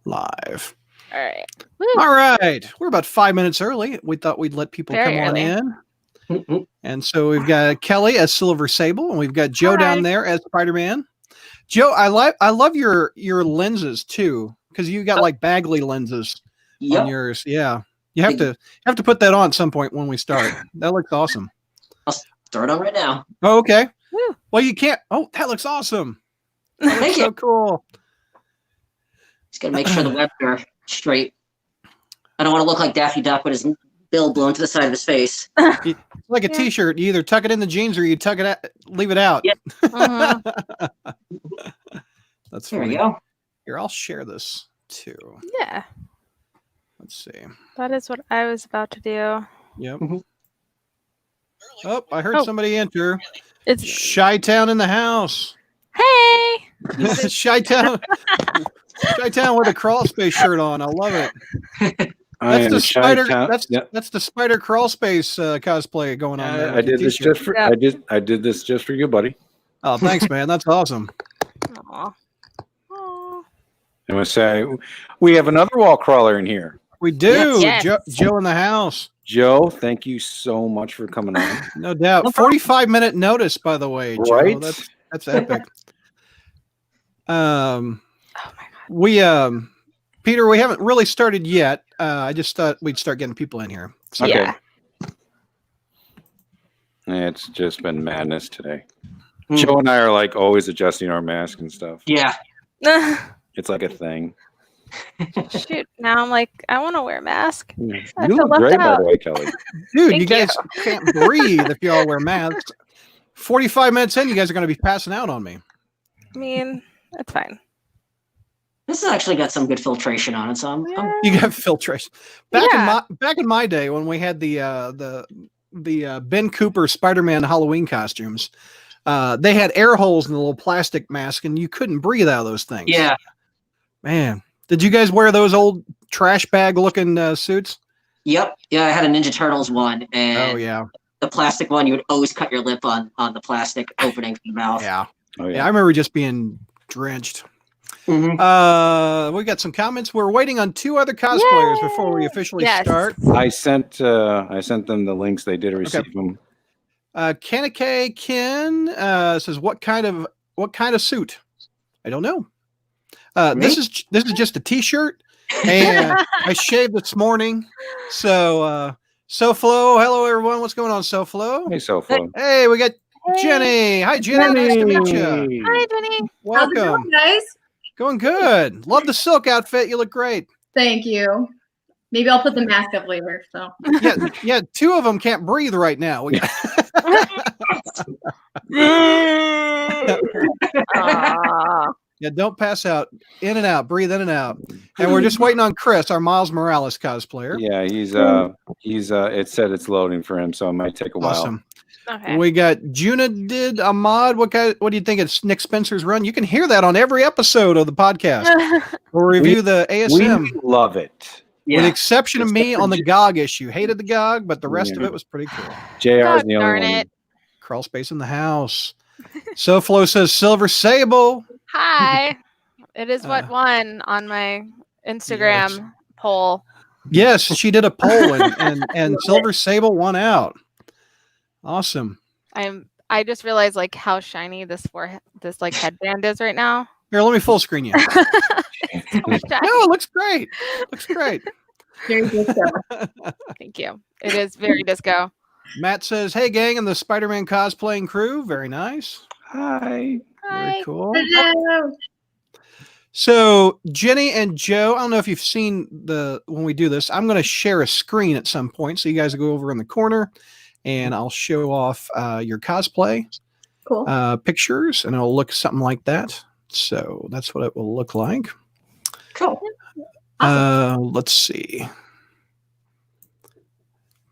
live. All right. Woo. All right. We're about 5 minutes early. We thought we'd let people Very come on early. in. And so we've got Kelly as Silver Sable, and we've got Joe down there as Spider-Man. Joe, I love your lenses too, because you got like Bagley lenses on yours. Yeah. You have to put that on at some point when we start. That looks awesome. I'll start on right now. Oh, okay. Woo. Well, you can't. Oh, that looks awesome. That looks so cool. Just gotta make sure the webs are straight. I don't want to look like Daffy Duck with his bill blown to the side of his face. It's like a T-shirt. You either tuck it in the jeans or you tuck it out, leave it out. Yep. That's There funny. we go. Here, I'll share this too. Yeah. Let's see. That is what I was about to do. Yep. Oh, I heard somebody enter. It's Chi-Town in the house. Hey. Chi-Town. Chi-Town with a crawl space shirt on. I love it. That's the spider. That's the spider crawl space cosplay going on there. I did this just for I did this just for you, buddy. Oh, thanks, man. That's awesome. Aw. Aw. I'm gonna say we have another wall crawler in here. We do. Yes. Joe in the house. Joe, thank you so much for coming on. No doubt. 45-minute notice, by the way, Joe. Right? That's epic. Oh my god. We Peter, we haven't really started yet. I just thought we'd start getting people in here. So. Okay. Yeah. It's just been madness today. Joe and I are like always adjusting our mask and stuff. Yeah. It's like a thing. Shoot. Now I'm like, I want to wear a mask. You I feel look left great, by out. the way, Kelly. Dude, Thank you guys can't breathe if you all wear masks. 45 minutes in, you guys are going to be passing out on me. I mean, that's fine. This has actually got some good filtration on it, so I'm You got filtration. Back in my day when we had the Ben Cooper Spider-Man Halloween costumes, they had air holes in the little plastic mask, and you couldn't breathe out of those things. yeah. Man, did you guys wear those old trash bag looking suits? Yep. Yeah, I had a Ninja Turtles one, and Oh yeah, the plastic one, you would always cut your lip on the plastic opening for the mouth. yeah. Oh, Yeah, I remember just being drenched. Mhm. We got some comments. We're waiting on 2 other cosplayers before we officially start. I sent them the links. They did receive them. Kanake Ken says, "What kind of suit?" I don't know. This is just a T-shirt, and I shaved this morning. So, SoFlo, hello everyone. What's going on, SoFlo? Hey, SoFlo. Hey, we got Jenny. Hi, Jenny. Nice to meet you. Hi, Jenny. Welcome. How's it going, guys? Going good. Love the silk outfit. You look great. Thank you. Maybe I'll put the mask up later. So Yeah. 2 of them can't breathe right now. We got Yeah, don't pass out. In and out. Breathe in and out. And we're just waiting on Chris, our Miles Morales cosplayer. Yeah, he's it said it's loading for him, so it might take a while. Awesome. Okay. We got Junadid Ahmad. What do you think it's Nick Spencer's run? You can hear that on every episode of the podcast. We'll review the ASM. We love it. With the exception of me on the GOG issue. Hated the GOG, but the rest of it was pretty cool. JR's the only darn one. it. Crawl space in the house. SoFlo says Silver Sable. Hi. It is what won on my Instagram poll. Yes, she did a poll and Silver Sable won out. Awesome. I just realized like how shiny this like headband is right now. Here, let me full screen you. So No, shiny. it looks great. Looks great. very good stuff. Thank you. It is very disco. Matt says, "Hey gang, and the Spider-Man cosplaying crew. Very nice. Hi. Very Hi. cool." Hello. So Jenny and Joe, I don't know if you've seen when we do this, I'm going to share a screen at some point. So you guys will go over in the corner and I'll show off your cosplay Cool. pictures and it'll look something like that. So that's what it will look like. Cool. Let's see.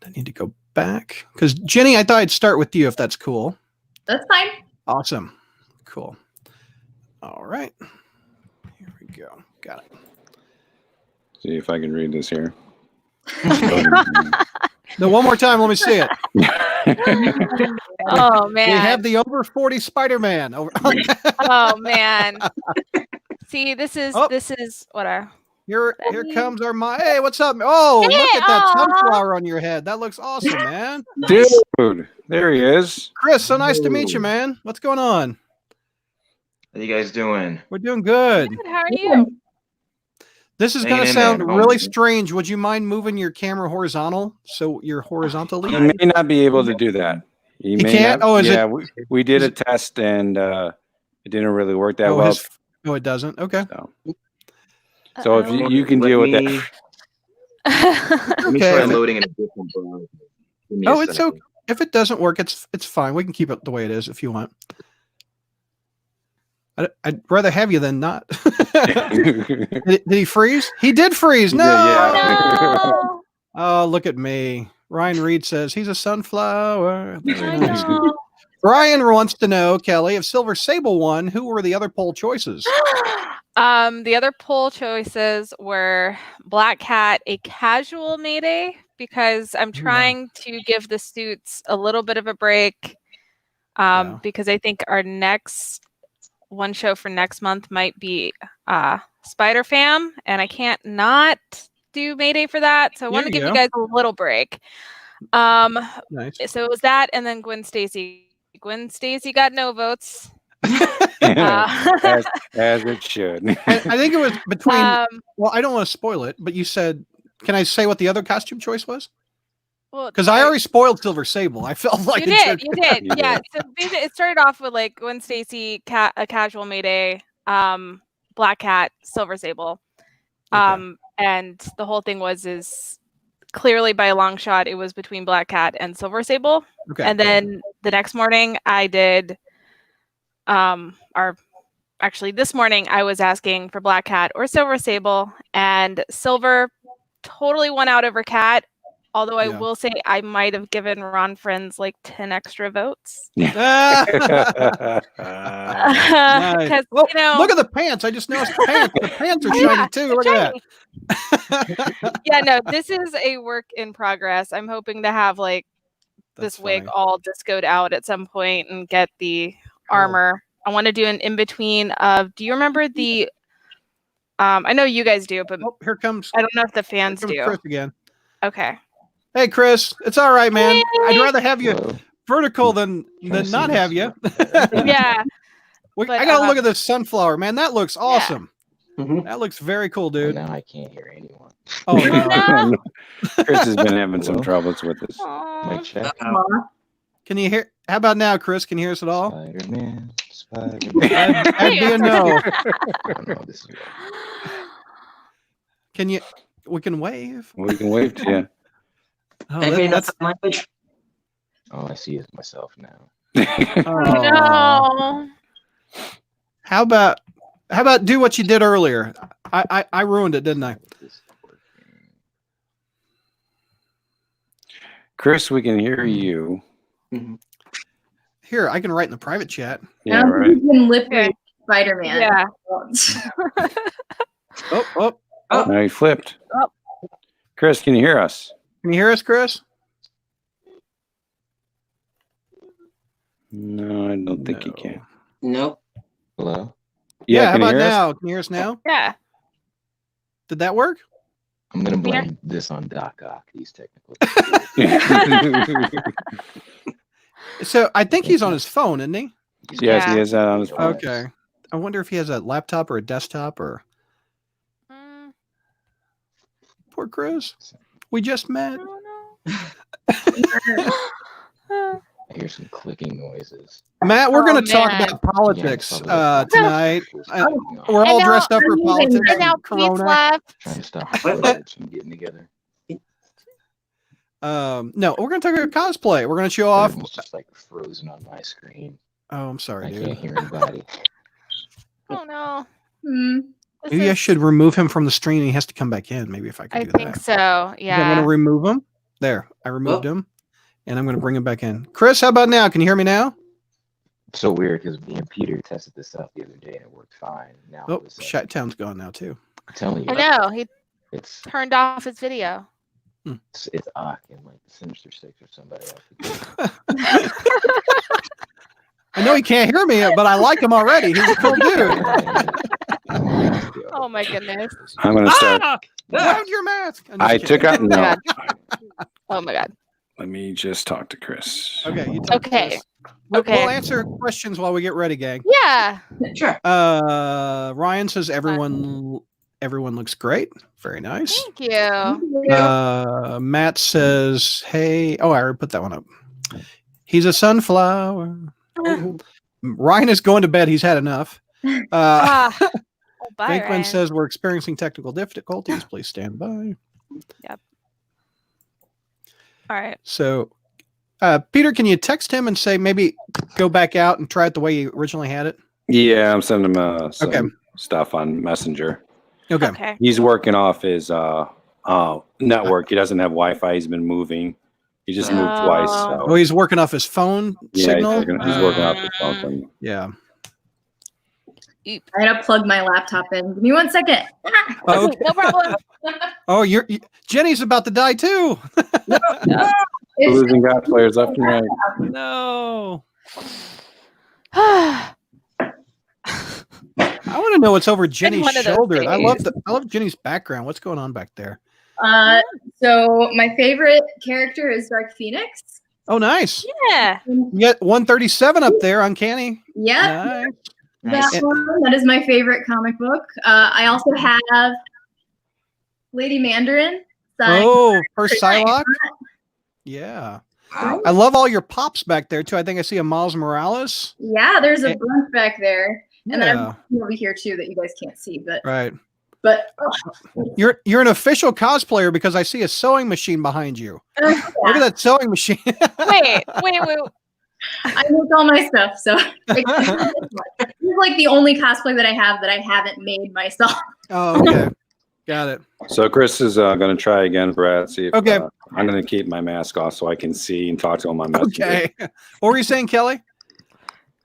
I need to go back because Jenny, I thought I'd start with you if that's cool. That's fine. Awesome. Cool. All right. Here we go. Got it. See if I can read this here. No, one more time. Let me see it. Oh man. We have the over 40 Spider-Man. Oh man. See, this is what Here comes our Hey, what's up? Oh, Hey, look at that aw. sunflower on your head. That looks awesome, man. Nice. Dude, there he is. Chris, so nice to meet you, man. What's going on? How you guys doing? We're doing good. Good, how are you? This is going Hanging to in sound there, really homie. strange. Would you mind moving your camera horizontal so you're horizontally? He may not be able to do that. He You may can't? not. Oh, is it- yeah, we did is a test and it didn't really work that Oh, well. no, it doesn't. Okay. So if you can deal with that. Let me Okay. try loading in a different browser. Give me a Oh, it's second. okay. If it doesn't work, it's fine. We can keep it the way it is if you want. I'd rather have you than not. Did he freeze? He did freeze. He No. did, yeah. No. Oh, look at me. Ryan Reed says he's a sunflower. Very I nice. know. Brian wants to know, Kelly, if Silver Sable won, who were the other poll choices? The other poll choices were Black Cat, a casual Mayday, because I'm trying to give the suits a little bit of a break. Yeah. Because I think our next one show for next month might be Spider Fam, and I can't not do Mayday for that. So I want to There you give you go. guys a little break. Nice. So it was that, and then Gwen Stacy. Gwen Stacy got no votes. as it should. I think it was between. Um, Well, I don't want to spoil it, but you said, can I say what the other costume choice was? well, Because I already spoiled Silver Sable. I felt like you it did, should. you did, You yeah. did. So basically, it started off with like Gwen Stacy, a casual Mayday, Black Cat, Silver Sable, Okay. and the whole thing is clearly by a long shot it was between Black Cat and Silver Sable. Okay. And then the next morning I did, actually this morning I was asking for Black Cat or Silver Sable, and Silver totally won out over Cat. Although I Yeah. will say I might have given Ron Friends like 10 extra votes. Nice. Because Well, you know, look at the pants. I just noticed the pants. The pants are Oh, shiny yeah, too. they're Look at that. yeah, no, this is a work in progress. I'm hoping to have like That's this wig funny. all discoed out at some point and get the armor. I want to do an in between of. Do you remember the? I know you guys do, but Oh, here comes, I don't know if the here fans comes do. Chris again. Okay. Hey, Chris. It's all right, man. I'd rather have you Hello. vertical than Trying to see not this. have you. Yeah. But, I gotta look at this sunflower, man. That looks awesome. Mhm. That looks very cool, Well, dude. now I can't hear anyone. Oh no. No. Chris has been having some Hello? troubles with this. Aw. Mic check. Can you hear? How about now, Chris? Can you hear us at all? Spider-Man. Spider-Man. That'd be a no. I don't know. This is Can you? We can wave. We can wave to you. Oh, Anybody know that's. sign language? all I see is myself now. Oh. No. How about do what you did earlier? I ruined it, didn't I? This is working. Chris, we can hear you. Here, I can write in the private chat. Yeah, Now right. you can lip Okay. read Spider-Man. Yeah. Oh, Now he flipped. Oh. Chris, can you hear us? can you hear us, Chris? No, I don't think you No. can. Nope. Hello? Yeah. How can you about hear us? now? Can you hear us now? Yeah. Did that work? I'm going to Yeah. blame this on Doc Ock, these technical. So I think he's on his phone, isn't he? Yes, Yeah. he has that on his phone. Okay. I wonder if he has a laptop or a desktop or Mm, poor Chris. We just I met. don't know. I hear some clicking noises. Matt, we're Oh, going to talk man. about politics Yeah, probably. tonight. Going on. We're all And now- dressed up for and politics. And now Pete's Corona. left. Trying to stop the suburbs from getting together. No, we're going to talk about cosplay. We're going to show off. Everyone's just like frozen on my screen. Oh, I'm sorry, I dude. can't hear anybody. Oh no. Hmm. This Maybe I is- should remove him from the stream and he has to come back in. Maybe if I could I do think that. so. I'm going Yeah. to remove him. There, I removed Oh. him. And I'm going to bring him back in. Chris, how about now? Can you hear me now? So weird because me and Peter tested this out the other day and it worked fine. Now all Oh, of a sudden, Shut-Town's gone now, too. I'm telling you, I know. He it's turned off his video. it's Ock and like the Sinister Six or somebody else. I know he can't hear me, but I like him already. He's a cool dude. Oh my goodness. I'm gonna start. Grab your mask. I'm just I kidding. took out. No. Oh my god. Let me just talk to Chris. Okay, you talk to Okay. Chris. Okay. We'll answer questions while we get ready, gang. Yeah. Sure. Ryan says everyone looks great. Very nice. Thank you. Matt says, hey. Oh, I already put that one up. He's a sunflower. Ryan is going to bed. He's had enough. Bye, Venkman Ryan. says we're experiencing technical difficulties. Please stand by. Yep. All right. So, Peter, can you text him and say maybe go back out and try it the way you originally had it? Yeah, I'm sending him some Okay. stuff on Messenger. Okay. Okay. He's working off his network. He doesn't have Wi-Fi. He's been moving. He just moved twice. So. Oh, he's working off his phone signal? He's working off his phone thing. Yeah. I gotta plug my laptop in. Give me 1 second. Oh, No problem. oh, Jenny's about to die too. Losing God players left and right. No. I want to know what's over Jenny's one of those shoulder. I days. love Jenny's background. What's going on back there? So my favorite character is Dark Phoenix. Oh, nice. Yeah. You got 137 up there, Uncanny. Yep. Nice. That one. That is my favorite comic book. I also have Lady Mandarin. signed Oh, for by- Psylocke? Yeah. I love all your pops back there, too. I think I see a Miles Morales. Yeah, there's a bunch back there. And then Yeah. I'm over here too that you guys can't see, but Right. oh, You're an official cosplayer because I see a sewing machine behind you. yeah. Look at that sewing machine. Wait. I make all my stuff, so this is like the only cosplay that I have that I haven't made myself. Oh, okay. Got it. So Chris is going to try again, Brad. See if Okay. I'm going to keep my mask off so I can see and talk to him on Messenger. Okay. What were you saying, Kelly?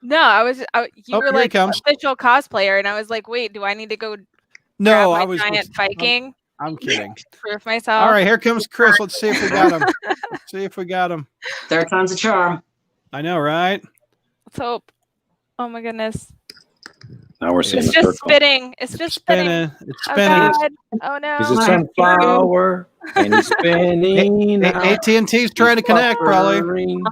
No, you Oh, were here he like comes. official cosplayer, and I was like, wait, do I need to go No, grab my I was. giant Viking? I'm kidding. Prove myself. All right, here comes Chris. Let's see if we got him. See if we got him. Third time's a charm. I know, right? Let's hope. Oh my goodness. Now we're seeing It's the just circle. spinning. It's just spinning. It's Oh spinning. god. Oh no. He's a sunflower and he's spinning. AT&T's trying to connect, probably.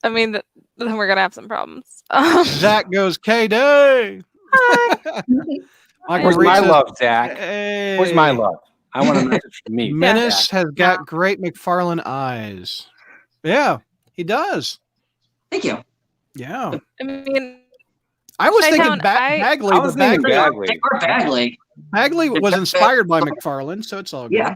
I mean, then we're gonna have some problems. Zach goes, K-Day. Where's my love, Zach? Hey. Where's my love? I want a message from me. Menace has got great McFarlane eyes. Yeah, he does. Thank you. Yeah. I mean, I was thinking Shaitan, Bagley. I was but thinking Bagley, Bagley. Or Bagley. Bagley was inspired by McFarlane, so it's all good. Yeah.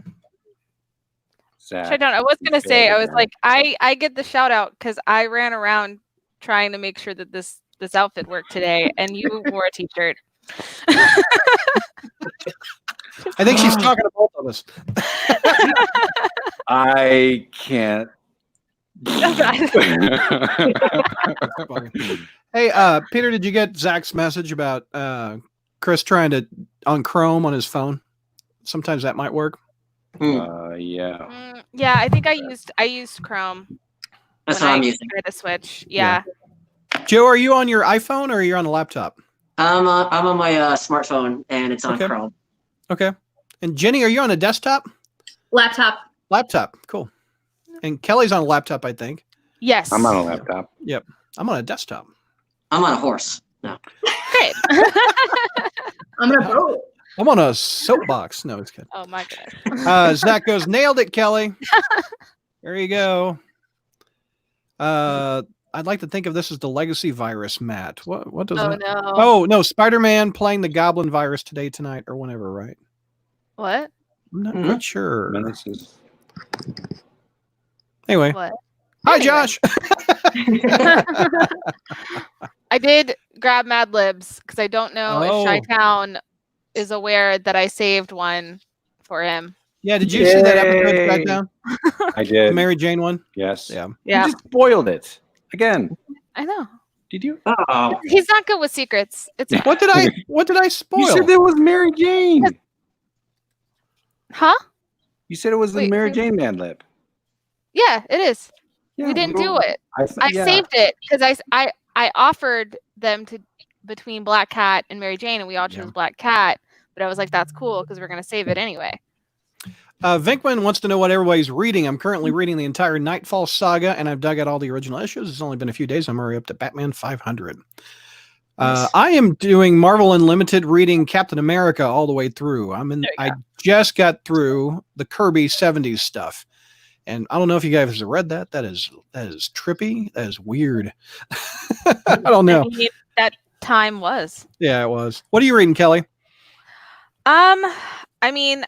Zach. I was gonna say, I was like, I get the shout out because I ran around trying to make sure that this outfit worked today, and you wore a t-shirt. I think she's talking to both of us. I can't. Hey, Peter, did you get Zach's message about Chris trying to on Chrome on his phone? Sometimes that might work. Yeah. Yeah, I think I used Chrome. That's when what I'm I using. tried to switch. Yeah. Joe, are you on your iPhone or are you on a laptop? I'm on my smartphone and it's on Okay. Chrome. Okay. And Jenny, are you on a desktop? Laptop. Laptop. Cool. And Kelly's on a laptop, I think. Yes. I'm on a laptop. Yep. I'm on a desktop. I'm on a horse. No. Great. I'm gonna vote. I'm on a soapbox. No, it's kidding. Oh my god. Zach goes, nailed it, Kelly. There you go. I'd like to think of this as the legacy virus, Matt. What does Oh that? no. Oh no, Spider-Man playing the Goblin virus today, tonight, or whenever, right? What? I'm not Mhm. quite sure. Menace is- Anyway, What? hi Anyway. Josh. I did grab Mad Libs because I don't know Oh. if Chi-Town is aware that I saved one for him. Yeah, did you see that episode Yay. right down? I The did. Mary Jane one? Yes. Yeah. Yeah, You just spoiled it again. I know. Did you? Oh. He's not good with secrets. It's What did I spoil? You said it was Mary Jane. huh? You said it was the Wait, Mary wait. Jane man lib. Yeah, it is. Yeah, We didn't do it. I yeah. saved it because I offered them to between Black Cat and Mary Jane, and we all chose Black Cat. But I was like, that's cool because we're going to save it anyway. Vinkman wants to know what everybody's reading. I'm currently reading the entire Nightfall saga, and I've dug out all the original issues. It's only been a few days. I'm already up to Batman 500. Nice. I am doing Marvel Unlimited, reading Captain America all the way through. I just got through the Kirby 70s stuff. And I don't know if you guys have read that. That is trippy. That is weird. I don't know. I mean, that time was. Yeah, it was. What are you reading, Kelly? I mean,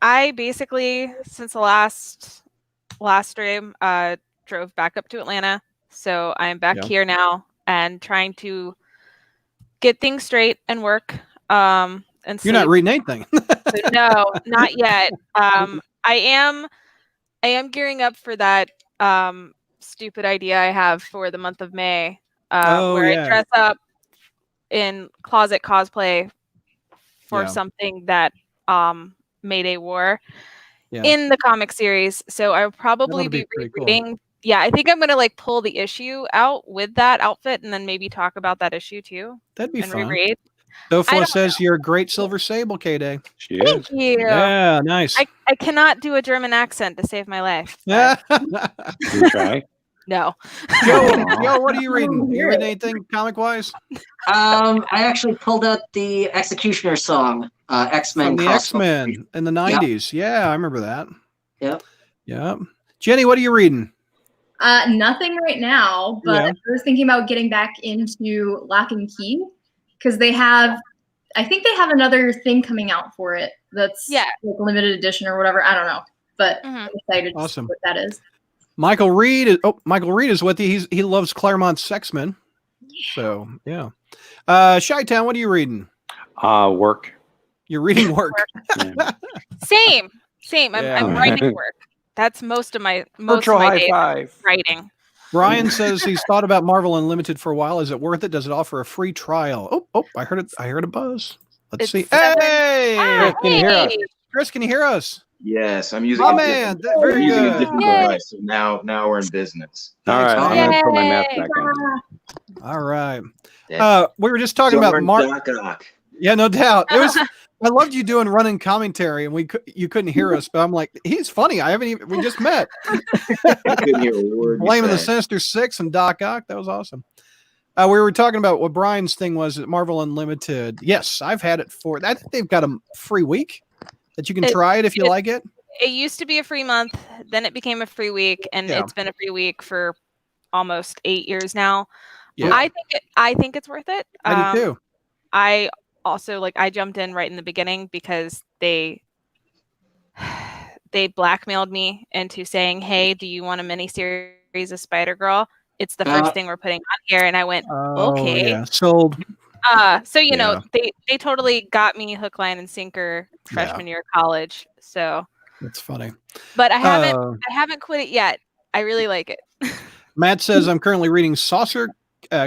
I basically, since the last stream, drove back up to Atlanta. So I'm back here now and trying to get things straight and work. And you're not reading anything. So no, not yet. I am gearing up for that stupid idea I have for the month of May, where I dress up in closet cosplay for something that Mayday wore in the comic series. So I'll probably be rereading. Cool. Yeah, I think I'm gonna like pull the issue out with that outfit and then maybe talk about that issue too. That'd be fun. Reread. Sofla says you're a great Silver Sable, K-Day. She is. Thank you. Yeah, nice. I cannot do a German accent to save my life. Yeah. You try? No. Joe, what are you reading? You reading anything comic-wise? I actually pulled out the Executioner song, X-Men. From the X-Men in the 90s. Yep. Yeah, I remember that. Yep. Jenny, what are you reading? Nothing right now, but I was thinking about getting back into Lock and Key because I think they have another thing coming out for it that's like limited edition or whatever. I don't know, but I'm excited to see what that is. Michael Reed is with you. He loves Claremont's X-Men. So yeah. Chi-Town, what are you reading? Work. You're reading work. Same. I'm writing work. That's most of my day writing. Brian says he's thought about Marvel Unlimited for a while. Is it worth it? Does it offer a free trial? Oh, I heard it. I heard a buzz. Let's see. Hey, Chris, can you hear us? Chris, can you hear us? Yes, I'm using. Man, very good. A different device. So now we're in business. All right, I'm gonna put my mask back on. All right. We were just talking about Doc. Yeah, no doubt. It was. I loved you doing running commentary, and you couldn't hear us, but I'm like, he's funny. We just met. I couldn't hear a word. Blaming the Sinister Six and Doc Ock. That was awesome. We were talking about what Brian's thing was at Marvel Unlimited. Yes, I've had it for. I think they've got a free week that you can try it if you like it. It used to be a free month, then it became a free week, and it's been a free week for almost 8 years now. Yeah. I think it's worth it. I do too. I also I jumped in right in the beginning because they blackmailed me into saying, "Hey, do you want a mini series of Spider-Girl? It's the first thing we're putting on here." And I went, "Okay." Yeah. Sold. So know, they totally got me hook, line, and sinker freshman year of college. So that's funny. But I haven't quit it yet. I really like it. Matt says I'm currently reading Saucer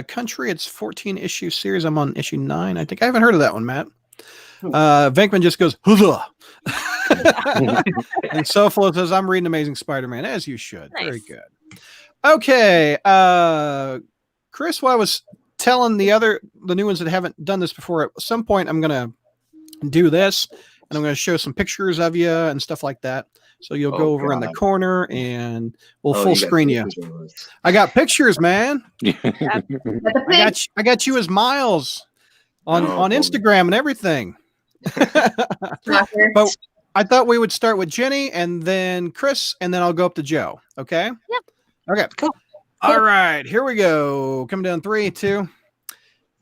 Country. It's 14-issue series. I'm on issue 9. I think I haven't heard of that one, Matt. Venkman just goes, huzzah. And Soflo says I'm reading Amazing Spider-Man, as you should. Nice. Very good. Okay. Chris, what I was telling the new ones that haven't done this before, at some point I'm going to do this, and I'm going to show some pictures of you and stuff like that. So you'll go over in the corner and we'll full screen you. I got pictures, man. I got you as Miles on Instagram and everything. But I thought we would start with Jenny and then Chris, and then I'll go up to Joe. Okay? Yep. Okay. Cool. All right. Here we go. Coming down 3, 2.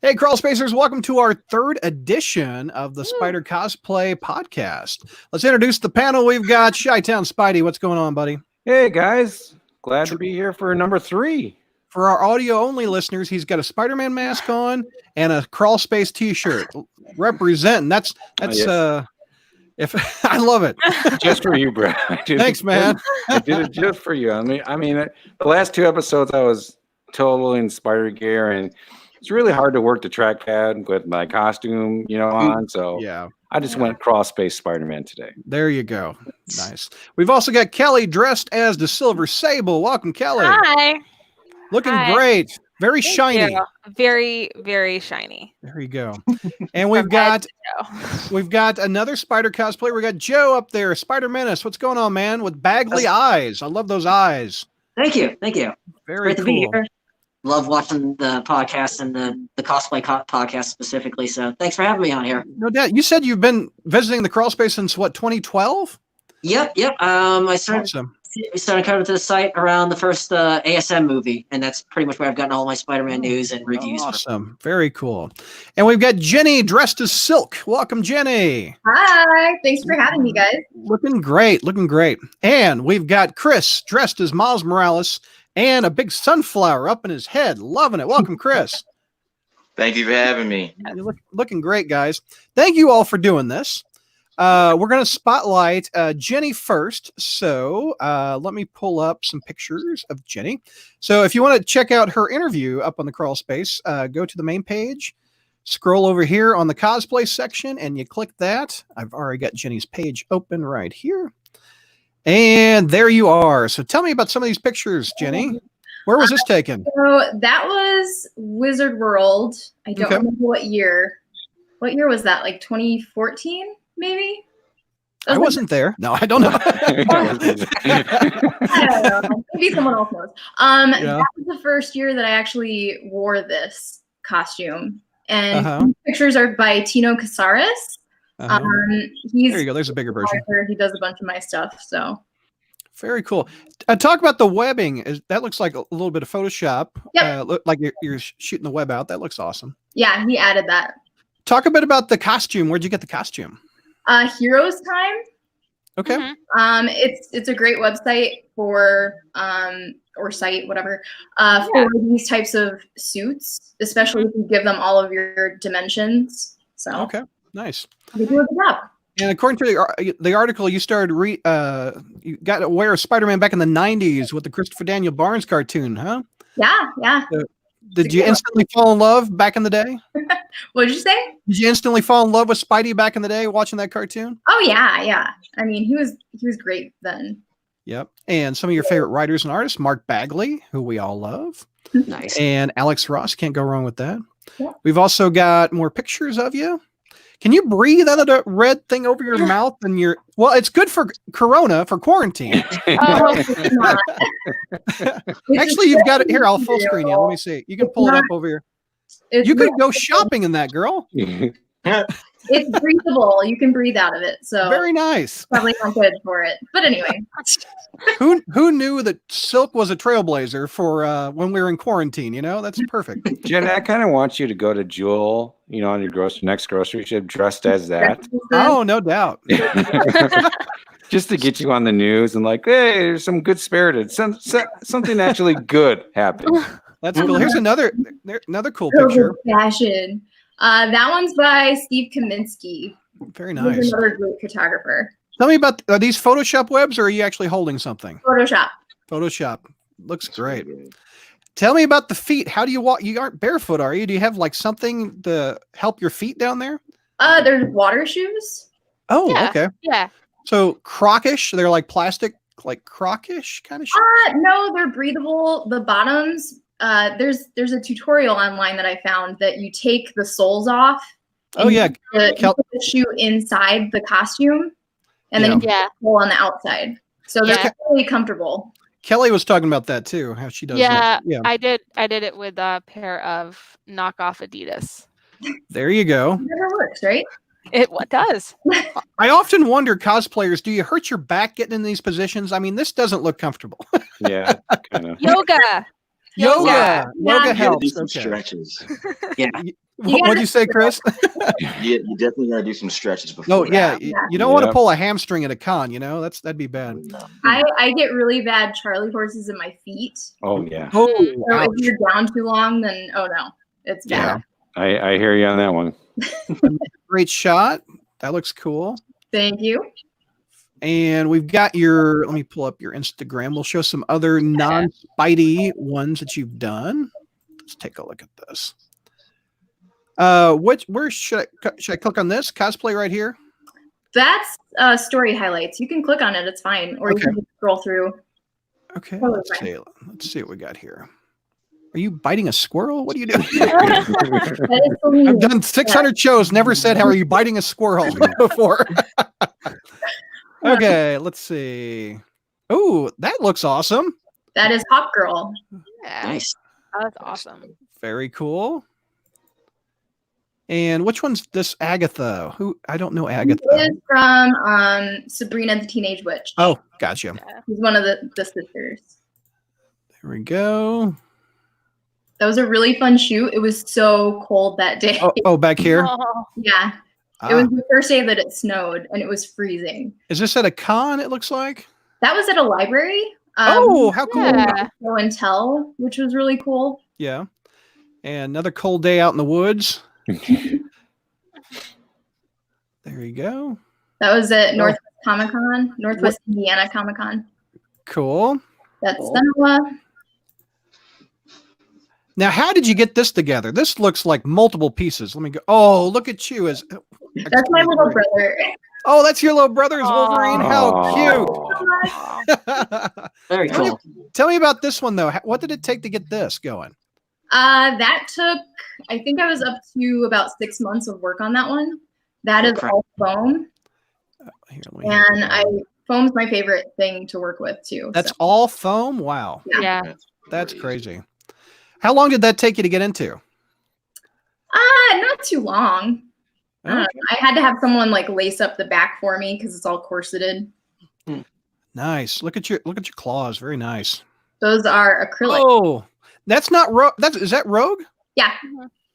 Hey, Crawl Spacers, welcome to our 3rd edition of the Spider-Cosplay podcast. Let's introduce the panel. We've got Chi-Town Spidey. What's going on, buddy? Hey, guys. Glad to be here for number 3. For our audio-only listeners, he's got a Spider-Man mask on and a Crawl Space t-shirt. Representing. That's if I love it. Just for you, Brad. Thanks, man. I did it just for you. I mean, the last 2 episodes I was totally in spider gear, and it's really hard to work the trackpad with my costume, on. So I just went cross space Spider-Man today. There you go. Nice. We've also got Kelly dressed as the Silver Sable. Welcome, Kelly. Hi. Looking great. Very shiny. Very, very shiny. There you go. And we've got another Spider cosplayer. We got Joe up there, Spider Menace. What's going on, man? With baggly eyes. I love those eyes. Thank you. Very Great to cool. be here. Love watching the podcast and the cosplay podcast specifically. So thanks for having me on here. No doubt. You said you've been visiting the crawl space since what, 2012? Yep. I started coming to the site around the first ASM movie, and that's pretty much where I've gotten all my Spider-Man news and reviews. Awesome. Very cool. And we've got Jenny dressed as Silk. Welcome, Jenny. Hi. Thanks for having me, guys. Looking great. And we've got Chris dressed as Miles Morales and a big sunflower up in his head. Loving it. Welcome, Chris. Thank you for having me. You're looking great, guys. Thank you all for doing this. We're going to spotlight Jenny first. So let me pull up some pictures of Jenny. So if you want to check out her interview up on the crawl space, go to the main page, scroll over here on the cosplay section, and you click that. I've already got Jenny's page open right here. And there you are. So tell me about some of these pictures, Jenny. Where was this taken? So that was Wizard World. I don't remember what year. What year was that? Like 2014? Maybe? I wasn't there. No, I don't know. I don't know. Maybe someone else knows. That was the first year that I actually wore this costume. And pictures are by Tino Casares. There you go. There's a bigger version. He does a bunch of my stuff. So very cool. Talk about the webbing. That looks like a little bit of Photoshop. Yep. Look like you're shooting the web out. That looks awesome. Yeah, he added that. Talk a bit about the costume. Where'd you get the costume? Heroes Time. Okay. It's a great website for or site, whatever, for these types of suits, especially if you give them all of your dimensions. So okay, nice. They do a good job. And according to the article, you started you got to wear Spider-Man back in the 90s with the Christopher Daniel Barnes cartoon, huh? Yeah. Did you instantly fall in love back in the day? What did you say? Did you instantly fall in love with Spidey back in the day watching that cartoon? Oh yeah. I mean, he was great then. Yep. And some of your favorite writers and artists, Mark Bagley, who we all love. Nice. And Alex Ross, can't go wrong with that. Yeah. We've also got more pictures of you. Can you breathe out of the red thing over your mouth? And well, it's good for Corona, for quarantine. It's not. Actually, you've got it here. I'll full screen you. Let me see. You can pull it up over here. You could go shopping in that, girl. It's breathable. You can breathe out of it. So very nice. Probably not good for it. But anyway. Who knew that Silk was a trailblazer for when we were in quarantine? You know, that's perfect. Jen, I kind of want you to go to Jewel, on your next grocery trip dressed as that. Oh, no doubt. Just to get you on the news and like, hey, there's some good spirited, something actually good happened. That's cool. Here's another cool picture. Fashion. That one's by Steve Kaminsky. Very nice. He's another great photographer. Tell me about, are these Photoshop webs or are you actually holding something? Photoshop. Looks great. Tell me about the feet. How do you walk? You aren't barefoot, are you? Do you have like something to help your feet down there? There's water shoes. Oh, yeah, okay. Yeah. So crockish, they're like plastic, like crockish kind of shoes? No, they're breathable. The bottoms, there's a tutorial online that I found that you take the soles off. Oh yeah. You put the shoe inside the costume and then you put the hole on the outside. So they're really comfortable. Kelly was talking about that too, how she does that. Yeah, I did it with a pair of knockoff Adidas. There you go. It never works, right? It does. I often wonder, cosplayers, do you hurt your back getting in these positions? I mean, this doesn't look comfortable. Yeah, kind of. Yoga helps. Some stretches. Yeah. What'd you say, Chris? You definitely gotta do some stretches before. No, yeah. You don't want to pull a hamstring at a con, that'd be bad. I get really bad Charlie horses in my feet. Oh yeah. Oh, so if you're down too long, then no, it's bad. I hear you on that one. Great shot. That looks cool. Thank you. And we've got let me pull up your Instagram. We'll show some other non-Spidey ones that you've done. Let's take a look at this. Where should I click on this? Cosplay right here? That's story highlights. You can click on it. It's fine. Or you can just scroll through. Okay. Let's see what we got here. Are you biting a squirrel? What are you doing? I've done 600 shows, never said, how are you biting a squirrel before? Okay, let's see. Oh, that looks awesome. That is Hop Girl. Yeah. Nice. Oh, that's awesome. Very cool. And which one's this Agatha? Who I don't know Agatha. It is from Sabrina the Teenage Witch. Oh, gotcha. Yeah. He's one of the sisters. There we go. That was a really fun shoot. It was so cold that day. Oh, back here. Oh. Yeah. It was the first day that it snowed and it was freezing. Is this at a con, it looks like? That was at a library. Oh, how cool. Yeah. Show and tell, which was really cool. Yeah. And another cold day out in the woods. There you go. That was at Northwest Comic-Con, Northwest Indiana Comic-Con. Cool. That's Senua. Now, how did you get this together? This looks like multiple pieces. Let me go. Oh, look at you. That's my little brother. Oh, that's your little brother is Wolverine. How cute. Very cool. Tell me about this one, though. What did it take to get this going? That took, I think I was up to about 6 months of work on that one. That is all foam. Foam's my favorite thing to work with, too. That's all foam? Wow. Yeah. That's crazy. How long did that take you to get into? Not too long. Okay. I had to have someone like lace up the back for me because it's all corseted. Nice. Look at your claws. Very nice. Those are acrylic. Oh, that's not Rogue. Is that Rogue? Yeah.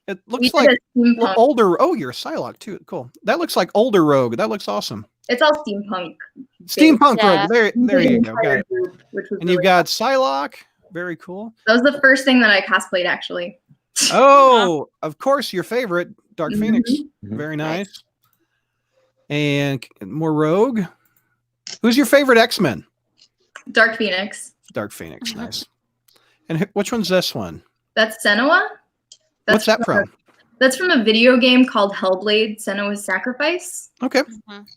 It looks like older. Oh, you're a Psylocke too. Cool. That looks like older Rogue. That looks awesome. It's all steampunk. Steampunk Yeah. Rogue. There you go. Got it. And you've really got Psylocke. Very cool. That was the first thing that I cosplayed, actually. Oh, of course, your favorite, Dark Phoenix. Mhm. Very nice. And more Rogue. Who's your favorite X-Men? Dark Phoenix. Dark Phoenix. Nice. And which one's this one? That's Senua. What's that from? That's from a video game called Hellblade: Senua's Sacrifice. Okay. Mhm.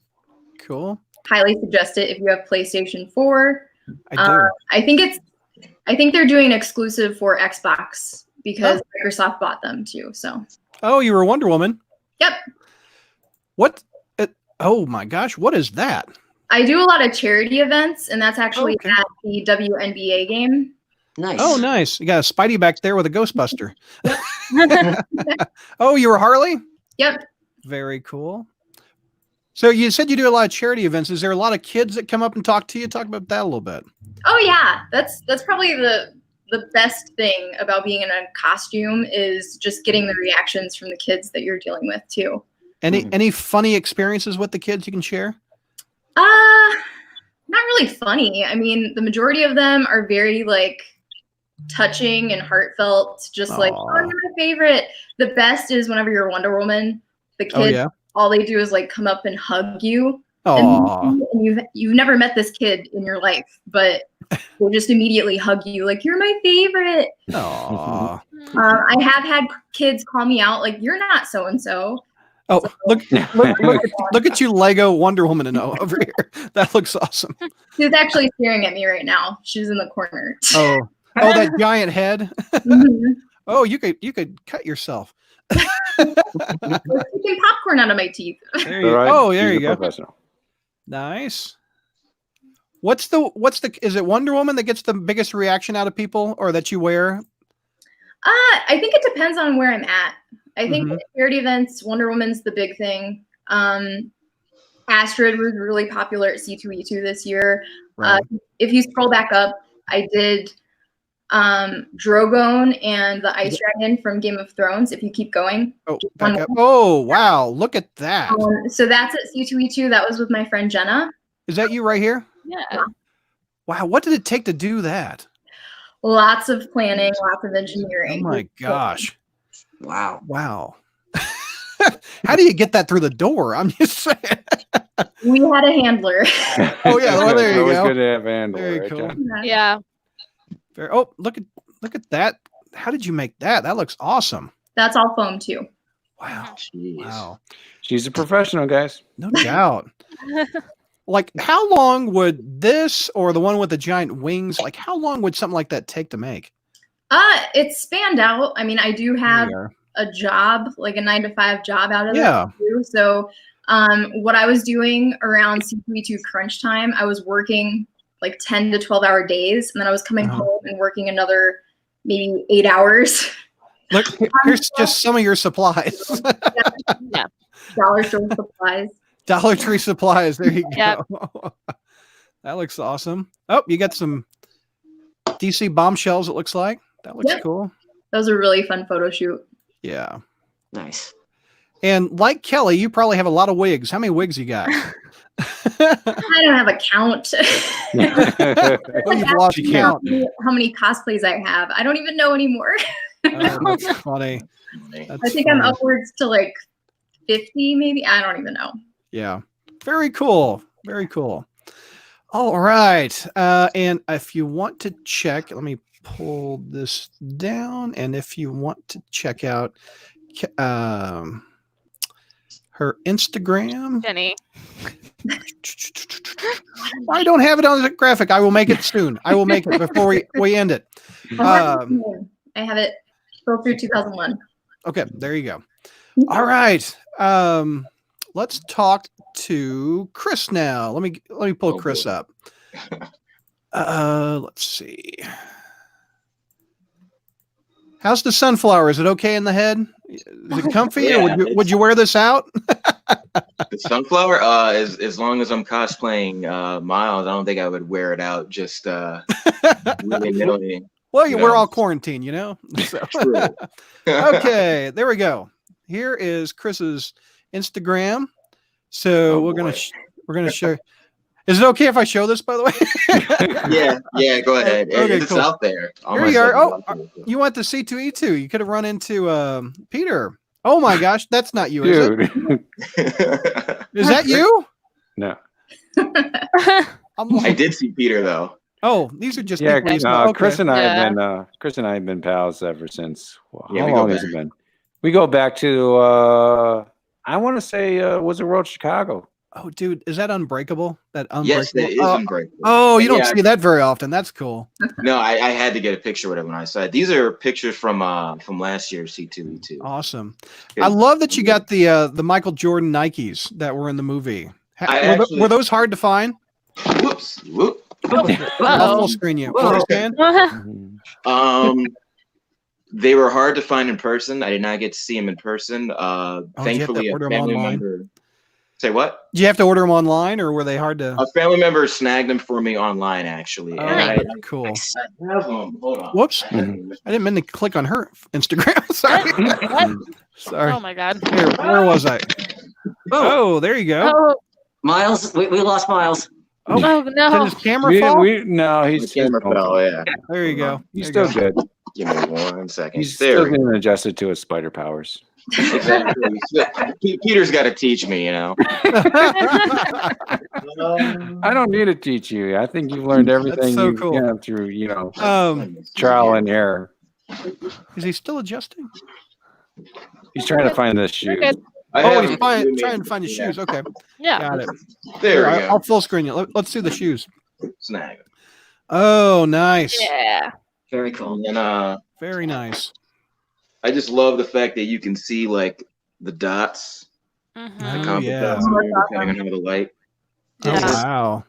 Cool. Highly suggest it if you have PlayStation 4. I do. I think they're doing exclusive for Xbox because Microsoft bought them too. So. Oh, you were Wonder Woman. Yep. What? Oh my gosh! What is that? I do a lot of charity events, and that's actually Okay. at the WNBA game. Nice. Oh, nice. You got a Spidey back there with a Ghostbuster. Oh, you were Harley? Yep. Very cool. So you said you do a lot of charity events. Is there a lot of kids that come up and talk to you? Talk about that a little bit. Oh yeah, that's probably the best thing about being in a costume is just getting the reactions from the kids that you're dealing with too. Any funny experiences with the kids you can share? Not really funny. I mean, the majority of them are very like touching and heartfelt, just like, oh, you're my favorite. The best is whenever you're Wonder Woman, the kids, all they do is like come up and hug you. And you've never met this kid in your life, but they'll just immediately hug you like, you're my favorite. Aww. I have had kids call me out like, you're not so-and-so. Oh, so, look at you, Lego Wonder Woman and over here. That looks awesome. She's actually staring at me right now. She's in the corner. Oh, that giant head. Mm-hmm. Oh, you could cut yourself. Taking popcorn out of my teeth. There you go. Nice. What's the is it Wonder Woman that gets the biggest reaction out of people or that you wear? I think it depends on where I'm at. I think at charity events, Wonder Woman's the big thing. Astrid was really popular at C2E2 this year. Right. If you scroll back up, I did Drogon and the Ice Dragon from Game of Thrones. If you keep going. Oh, back up. Oh, wow. Look at that. So that's at C2E2. That was with my friend Jenna. Is that you right here? Yeah. Wow. What did it take to do that? Lots of planning, lots of engineering. Oh my gosh. Wow. How do you get that through the door? I'm just saying. We had a handler. Oh yeah, well, there you go. Good to have a handler. Very cool. Yeah. Oh, look at that. How did you make that? That looks awesome. That's all foam too. Wow. Jeez. Wow. She's a professional, guys. No doubt. Like, how long would this or the one with the giant wings, like how long would something like that take to make? It spanned out. I mean, I do have a job, like a 9-to-5 job out of it too. So what I was doing around C2E2 crunch time, I was working like 10 to 12-hour days, and then I was coming home and working another maybe 8 hours. Look, here's just some of your supplies. Yeah. Dollar Tree supplies. Dollar Tree supplies. There you go. That looks awesome. Oh, you got some DC bombshells, it looks like. That looks cool. That was a really fun photo shoot. Yeah. Nice. And like Kelly, you probably have a lot of wigs. How many wigs you got? I don't have a count. Well, you've lost count. How many cosplays I have? I don't even know anymore. That's funny. I think I'm upwards to like 50, maybe. I don't even know. Yeah. Very cool. Very cool. All right. And if you want to check, let me pull this down. And if you want to check out her Instagram. Jenny. I don't have it on the graphic. I will make it soon. I will make it before we end it. I have it built through 2001. Okay, there you go. All right. Let's talk to Chris now. Let me pull Chris up. Let's see. How's the sunflower? Is it okay in the head? Is it comfy, or would you wear this out? The sunflower, as long as I'm cosplaying Miles, I don't think I would wear it out. Just really. Well, we're all quarantined, you know. So. True. Okay, there we go. Here is Chris's Instagram. So we're gonna show. Is it okay if I show this, by the way? yeah, go ahead. Okay, it's out out there. Here you are. Oh, you went to C2E2. You could have run into Peter. Oh my gosh, that's not you, is it? Is that you? No. I did see Peter though. Oh, these are just Chris and I have been pals ever since. How long has it been? We go back to I want to say was it World Chicago? Oh, dude, is that Unbreakable? Yes, that is Unbreakable. Oh, you don't see that very often. That's cool. No, I had to get a picture with it when I saw it. These are pictures from last year's C2E2. Awesome. I love that you got the Michael Jordan Nikes that were in the movie. Were those hard to find? Whoops. I'll full screen you. They were hard to find in person. I did not get to see them in person. Thankfully, a family member. Say what? Did you have to order them online, or were they hard to? A family member snagged them for me online, actually. Cool. I have them. Hold on. Whoops! I didn't mean to click on her Instagram. Sorry. Sorry. Oh my God. Here, where was I? Oh, there you go. Oh. Miles, we lost Miles. Oh no! Did his camera fall? No, he's camera fell. Yeah. There you go. He's still good. Give me 1 second. He's still getting adjusted to his spider powers. Exactly. Peter's got to teach me, you know. I don't need to teach you. I think you've learned everything you can through, trial and error. Is he still adjusting? He's trying to find the shoe. He's trying to find his shoes. Okay. Yeah. Got it. There we go. I'll full screen you. Let's see the shoes. Snag. Oh, nice. Yeah. Very cool. And very nice. I just love the fact that you can see like the dots. Dots depending on the light. Oh, wow.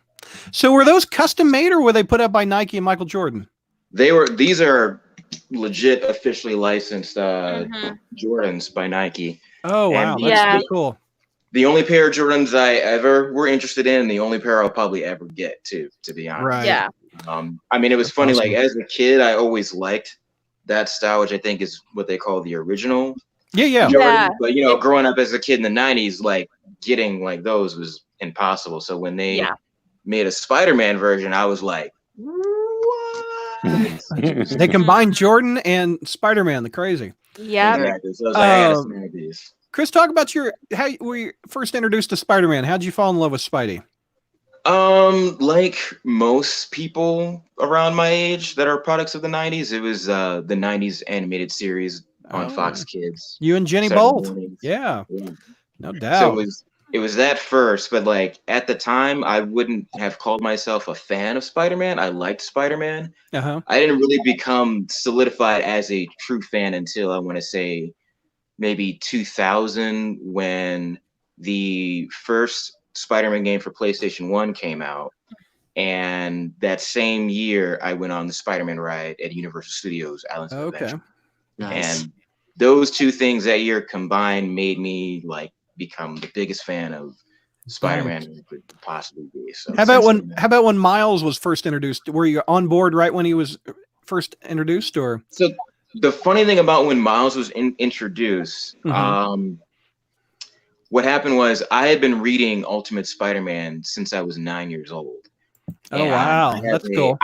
So were those custom made, or were they put up by Nike and Michael Jordan? These are legit officially licensed Jordans by Nike. Oh wow, that's so cool. The only pair of Jordans I ever were interested in, and the only pair I'll probably ever get to be honest. Right. Yeah. I mean, it was funny. Like as a kid, I always liked that style, which I think is what they call the original. Yeah. Jordan. But growing up as a kid in the '90s, like getting like those was impossible. So when they made a Spider-Man version, I was like, what? They combined Jordan and Spider-Man. The crazy. Yeah. Exactly. So I was like, I gotta snag these. Chris, talk about how were you first introduced to Spider-Man? How did you fall in love with Spidey? Like most people around my age that are products of the '90s, it was the '90s animated series on Fox Kids. You and Jenny both. Yeah, no doubt. So it was that first, but like at the time, I wouldn't have called myself a fan of Spider-Man. I liked Spider-Man. Uh-huh. I didn't really become solidified as a true fan until I want to say maybe 2000, when the first Spider-Man game for PlayStation 1 came out. And that same year, I went on the Spider-Man ride at Universal Studios, Islands of Adventure. Nice. And those two things that year combined made me like become the biggest fan of Spider-Man you could possibly be. So how about when Miles was first introduced? Were you on board right when he was first introduced, or? So the funny thing about when Miles was introduced, what happened was I had been reading Ultimate Spider-Man since I was 9 years old. Oh, wow. That's cool.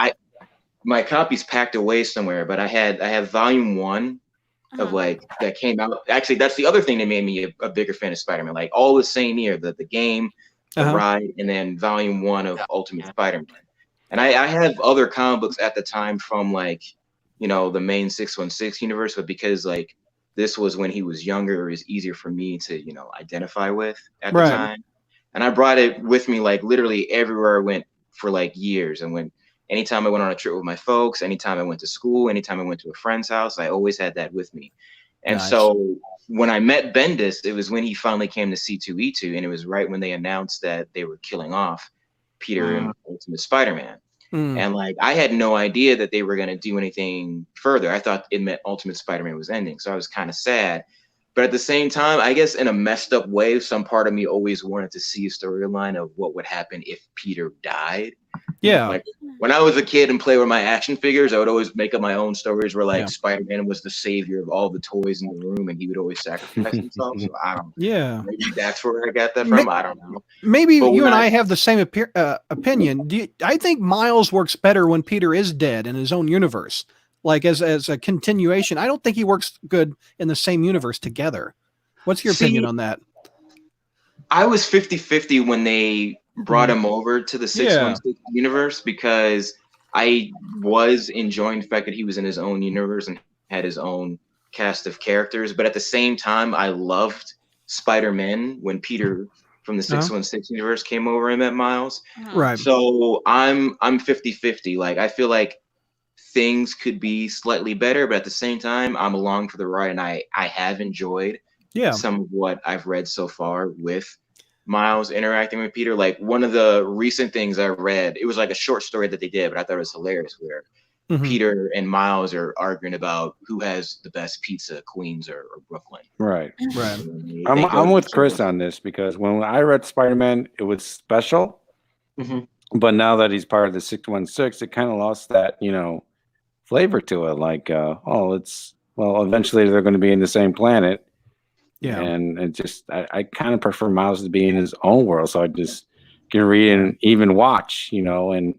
My copy's packed away somewhere, but I have volume 1 of like that came out. Actually, that's the other thing that made me a bigger fan of Spider-Man. Like all the same year, the game, the ride, and then volume 1 of Ultimate Spider-Man. And I have other comic books at the time from like, you know, the main 616 universe, but because like this was when he was younger, it was easier for me to, you know, identify with at the time. And I brought it with me like literally everywhere I went for like years. And anytime I went on a trip with my folks, anytime I went to school, anytime I went to a friend's house, I always had that with me. And so when I met Bendis, it was when he finally came to C2E2, and it was right when they announced that they were killing off Peter and Ultimate Spider-Man. And like I had no idea that they were going to do anything further. I thought it meant Ultimate Spider-Man was ending, so I was kind of sad. But at the same time, I guess in a messed up way, some part of me always wanted to see a storyline of what would happen if Peter died. Yeah. Like when I was a kid and played with my action figures, I would always make up my own stories where like Spider-Man was the savior of all the toys in the room and he would always sacrifice himself. So I don't know. Maybe that's where I got that from. I don't know. Maybe but you and I have the same opinion. I think Miles works better when Peter is dead in his own universe. Like as a continuation. I don't think he works good in the same universe together. What's your opinion on that? I was 50-50 when they brought him over to the 616 universe, because I was enjoying the fact that he was in his own universe and had his own cast of characters. But at the same time, I loved Spider-Man when Peter from the 616 universe came over and met Miles. Right. So I'm 50-50. Like I feel like things could be slightly better, but at the same time, I'm along for the ride, and I have enjoyed some of what I've read so far with Miles interacting with Peter. Like one of the recent things I read, it was like a short story that they did, but I thought it was hilarious, where Peter and Miles are arguing about who has the best pizza, Queens or Brooklyn. Right. I'm with Chris on this, because when I read Spider-Man, it was special, but now that he's part of the 616, it kind of lost that, you know, flavor to it. Like, eventually they're going to be in the same planet. Yeah. And it just, I kind of prefer Miles to be in his own world. So I just can read and even watch, you know, and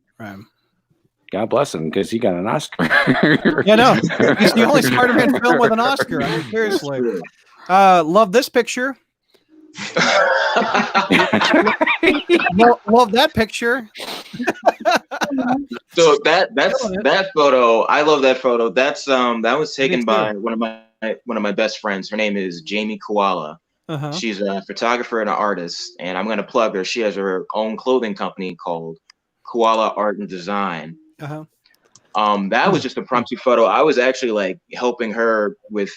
God bless him, because he got an Oscar. Yeah, no, he's the only Spider-Man film with an Oscar. I mean, seriously. Love this picture. Love that picture. So that photo, I love that photo. That's that was taken by one of my best friends. Her name is Jamie Koala. She's a photographer and an artist, and I'm gonna plug her. She has her own clothing company called Koala Art and Design. That was just a impromptu photo. I was actually like helping her with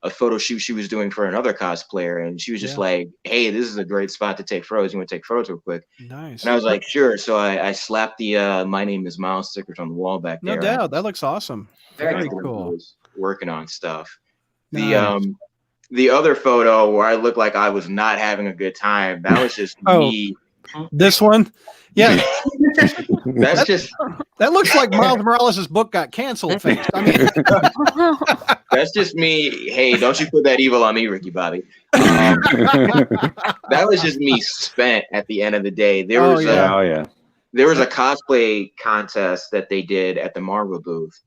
a photo shoot she was doing for another cosplayer, and she was just like, "Hey, this is a great spot to take photos. You want to take photos real quick?" Nice. And I was like, "Sure." So I slapped the "My name is Miles" stickers on the wall back there. No doubt, that looks awesome. Very cool. Working on stuff. Nice. The other photo where I looked like I was not having a good time, that was just me. This one? Yeah. That looks like Miles Morales' book got canceled. Face. I mean, that's just me. Hey, don't you put that evil on me, Ricky Bobby. That was just me spent at the end of the day. There was a cosplay contest that they did at the Marvel booth.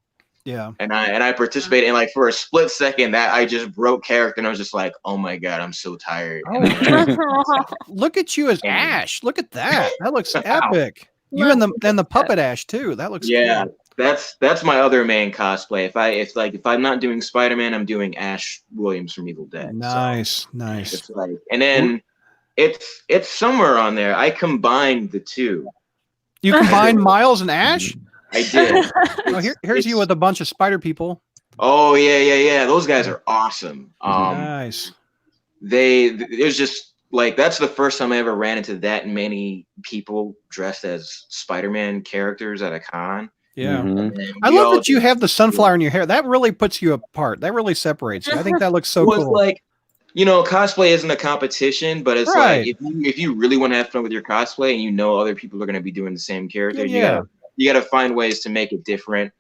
Yeah. And I participated, and like for a split second that I just broke character, and I was just like, oh my God, I'm so tired. Look at you as Ash. Look at that. That looks epic. You and the puppet Ash too. That looks cool. That's my other main cosplay. If I'm not doing Spider-Man, I'm doing Ash Williams from Evil Dead. Nice. It's like, and then It's somewhere on there. I combined the two. You combined Miles and Ash? I did. Oh, here's you with a bunch of spider people. Oh yeah. Those guys are awesome. Nice. It was just like that's the first time I ever ran into that many people dressed as Spider-Man characters at a con. Yeah. I love that you have the sunflower in your hair. That really puts you apart. That really separates you. I think that looks so cool. Like, cosplay isn't a competition, but it's like if you really want to have fun with your cosplay and you know other people are going to be doing the same character, you got to find ways to make it different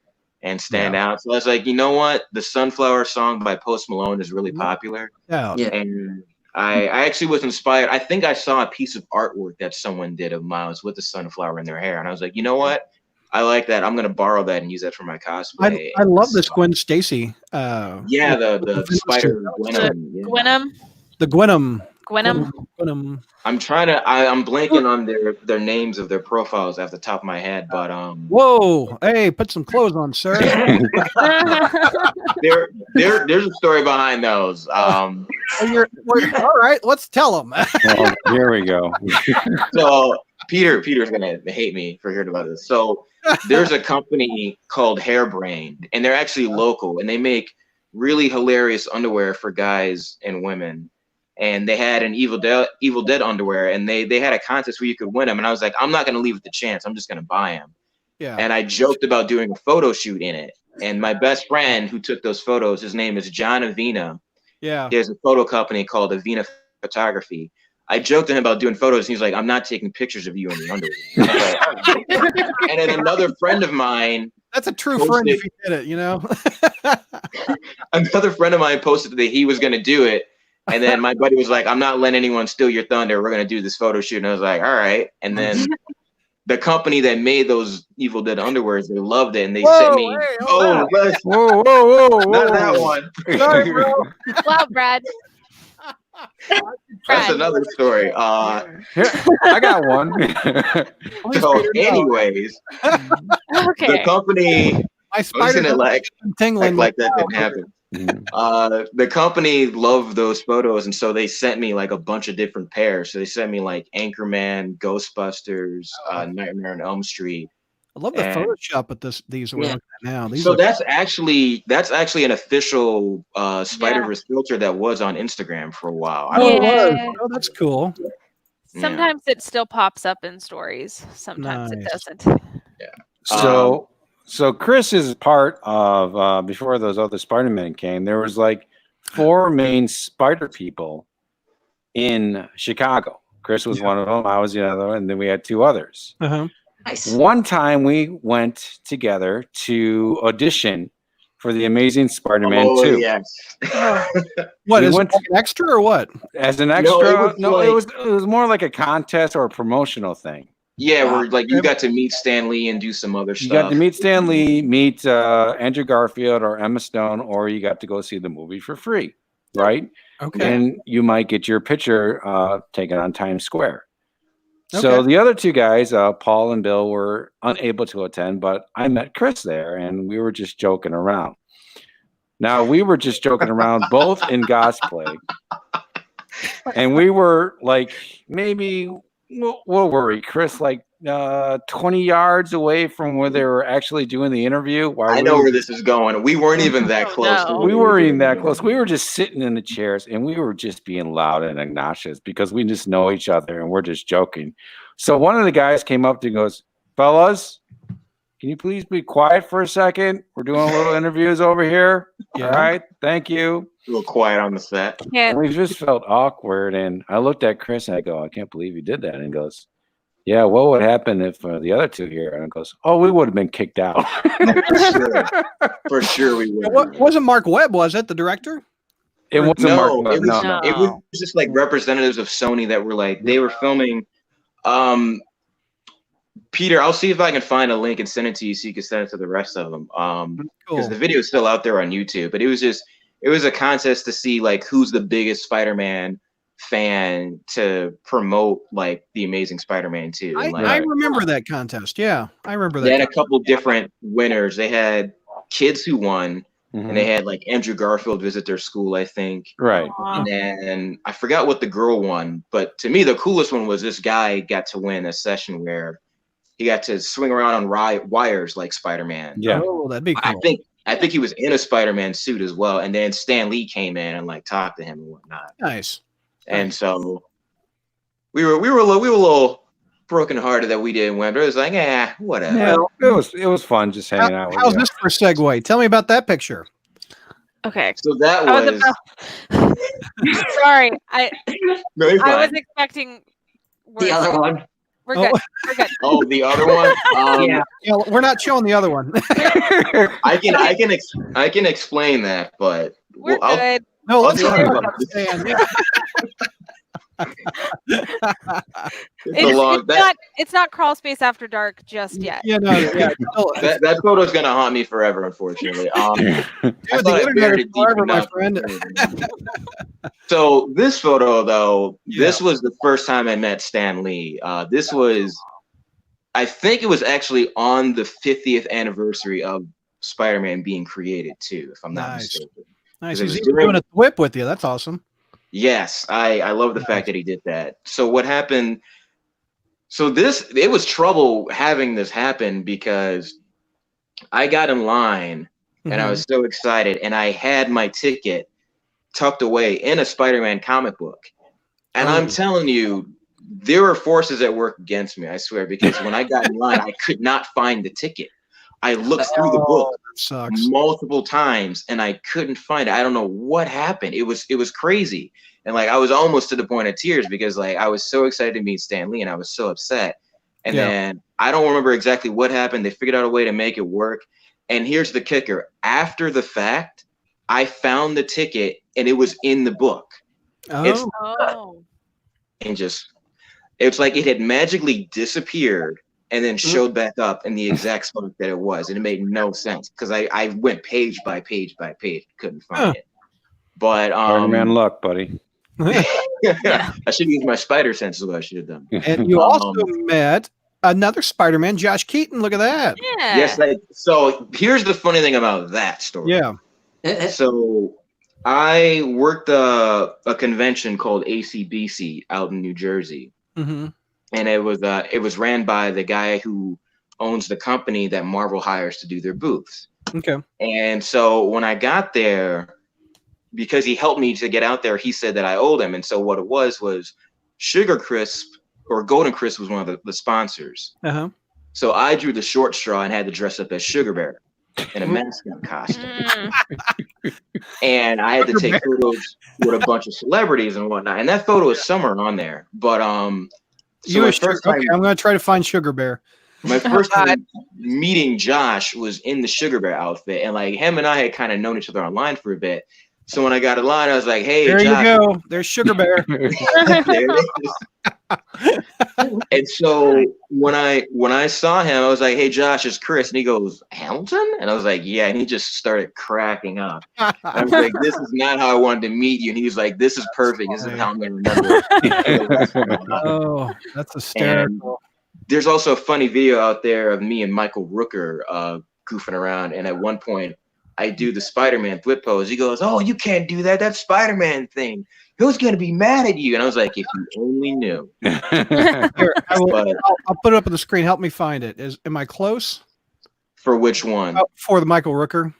and stand out. So I was like, you know what? The Sunflower song by Post Malone is really popular. Yeah. And I actually was inspired. I think I saw a piece of artwork that someone did of Miles with the sunflower in their hair. And I was like, you know what? I like that. I'm going to borrow that and use that for my cosplay. I love this Gwen Stacy. The Spider Gwenum. The Gwenum. I'm blanking on their names of their profiles off the top of my head, but Whoa! Hey, put some clothes on, sir. There's a story behind those. All right, let's tell them. Well, here we go. So Peter's gonna hate me for hearing about this. So there's a company called Hairbrained, and they're actually local, and they make really hilarious underwear for guys and women. And they had an Evil Dead underwear, and they had a contest where you could win them. And I was like, I'm not going to leave it to chance. I'm just going to buy them. Yeah. And I joked about doing a photo shoot in it. And my best friend who took those photos, his name is John Avina. Yeah. He has a photo company called Avina Photography. I joked to him about doing photos, and he's like, I'm not taking pictures of you in the underwear. And then another friend of mine. That's a true friend if you did it, you know? Another friend of mine posted that he was going to do it. And then my buddy was like, I'm not letting anyone steal your thunder. We're going to do this photo shoot. And I was like, all right. And then the company that made those Evil Dead underwears, they loved it. And they sent me. Whoa, not that one. Sorry, bro. Wow, Brad. That's another story. I got one. So anyways, the company, my spider like that didn't happen. The company loved those photos, and so they sent me like a bunch of different pairs. So they sent me like Anchorman, Ghostbusters, Nightmare on Elm Street. I love the Photoshop at these we're looking at now. That's actually an official Spider-Verse filter that was on Instagram for a while. Oh, that's cool. Sometimes it still pops up in stories. Sometimes it doesn't. Yeah. So Chris is part of before those other Spider-Men came. There was like 4 main Spider people in Chicago. Chris was one of them. I was the other, and then we had 2 others. Nice. One time we went together to audition for The Amazing Spider-Man 2. Yes. What, as an extra or what? As an extra? No, it was more like a contest or a promotional thing. Yeah, where like you got to meet Stan Lee and do some other stuff. You got to meet Stan Lee, meet Andrew Garfield or Emma Stone, or you got to go see the movie for free, right? Okay. And you might get your picture taken on Times Square. Okay. So the other 2 guys, Paul and Bill, were unable to attend, but I met Chris there, and we were just joking around. Now, we were just joking around both in cosplay, and we were like maybe... What were we, Chris? Like 20 yards away from where they were actually doing the interview. I know where this is going. We weren't even that close. No. We weren't even that close. We were just sitting in the chairs, and we were just being loud and obnoxious because we just know each other, and we're just joking. So one of the guys came up to and goes, "Fellas, can you please be quiet for a second? We're doing a little interviews over here. All right, thank you." A little quiet on the set. And we just felt awkward. And I looked at Chris and I go, "I can't believe you did that." And he goes, "Yeah, what would happen if the other 2 here?" And it goes, "Oh, we would have been kicked out." For sure we would. It wasn't Mark Webb, was it, the director? It wasn't Mark Webb. It was just like representatives of Sony that were like, they were filming. Peter, I'll see if I can find a link and send it to you so you can send it to the rest of them. Because the video is still out there on YouTube. But it was a contest to see like who's the biggest Spider-Man fan to promote like the Amazing Spider-Man 2. I remember that contest. Yeah, I remember that. They had a couple different winners. They had kids who won, and they had like Andrew Garfield visit their school, I think. Right. And then I forgot what the girl won, but to me the coolest one was this guy got to win a session where he got to swing around on wires like Spider-Man. Yeah. Oh, that'd be cool. I think he was in a Spider-Man suit as well, and then Stan Lee came in and like talked to him and whatnot. Nice. And so we were a little brokenhearted that we didn't win, but it was like, whatever. Yeah, it was fun just hanging out with How's you. this for a segue? Tell me about that picture. Okay. So that was. Sorry, I was expecting the other one. We're good. We're good. Oh, the other one. Yeah, we're not showing the other one. I can explain that, but we're good. No, let's talk talk about it. It's not crawl space after dark just yet. Yeah, no, yeah. That photo's gonna haunt me forever, unfortunately. Dude, the internet is forever, my friend. So this photo, though, this was the first time I met Stan Lee. This was, I think it was actually on the 50th anniversary of Spider-Man being created, too, if I'm not mistaken. Nice. He's doing a whip with you. That's awesome. Yes, I love the fact that he did that. So what happened? So it was trouble having this happen because I got in line and I was so excited, and I had my ticket tucked away in a Spider-Man comic book. And I'm telling you, there were forces at work against me, I swear, because when I got in line, I could not find the ticket. I looked through the book multiple times and I couldn't find it. I don't know what happened. It was crazy. And like I was almost to the point of tears because like I was so excited to meet Stan Lee and I was so upset. And then I don't remember exactly what happened. They figured out a way to make it work. And here's the kicker. After the fact, I found the ticket and it was in the book. It's like it had magically disappeared and then showed back up in the exact spot that it was. And it made no sense because I went page by page by page, couldn't find it. But Spider-Man luck, buddy. I should use my spider sense is what I should have done. And you also met another Spider-Man, Josh Keaton. Look at that. Yeah. Yes. So here's the funny thing about that story. Yeah. So I worked a convention called ACBC out in New Jersey. And it was ran by the guy who owns the company that Marvel hires to do their booths. Okay. And so when I got there, because he helped me to get out there, he said that I owed him. And so what it was Sugar Crisp or Golden Crisp was one of the sponsors. So I drew the short straw and had to dress up as Sugar Bear in a mascot costume. And I had to take photos with a bunch of celebrities and whatnot. And that photo is somewhere on there. But so I'm going to try to find Sugar Bear. My first time meeting Josh was in the Sugar Bear outfit. And like him and I had kind of known each other online for a bit. So when I got in line, I was like, "Hey, there Josh." You go. There's Sugar Bear." And so when I saw him, I was like, "Hey, Josh, it's Chris," and he goes, "Hamilton?" And I was like, "Yeah," and he just started cracking up. I was like, "This is not how I wanted to meet you," and he was like, "This is perfect. This is how I'm going to remember it." Oh, that's hysterical. And there's also a funny video out there of me and Michael Rooker goofing around, and at one point, I do the Spider-Man flip pose. He goes, "Oh, you can't do that. That's Spider-Man thing. Who's going to be mad at you?" And I was like, "If you only knew." Here, I'll put it up on the screen. Help me find it. Am I close? For which one? For the Michael Rooker.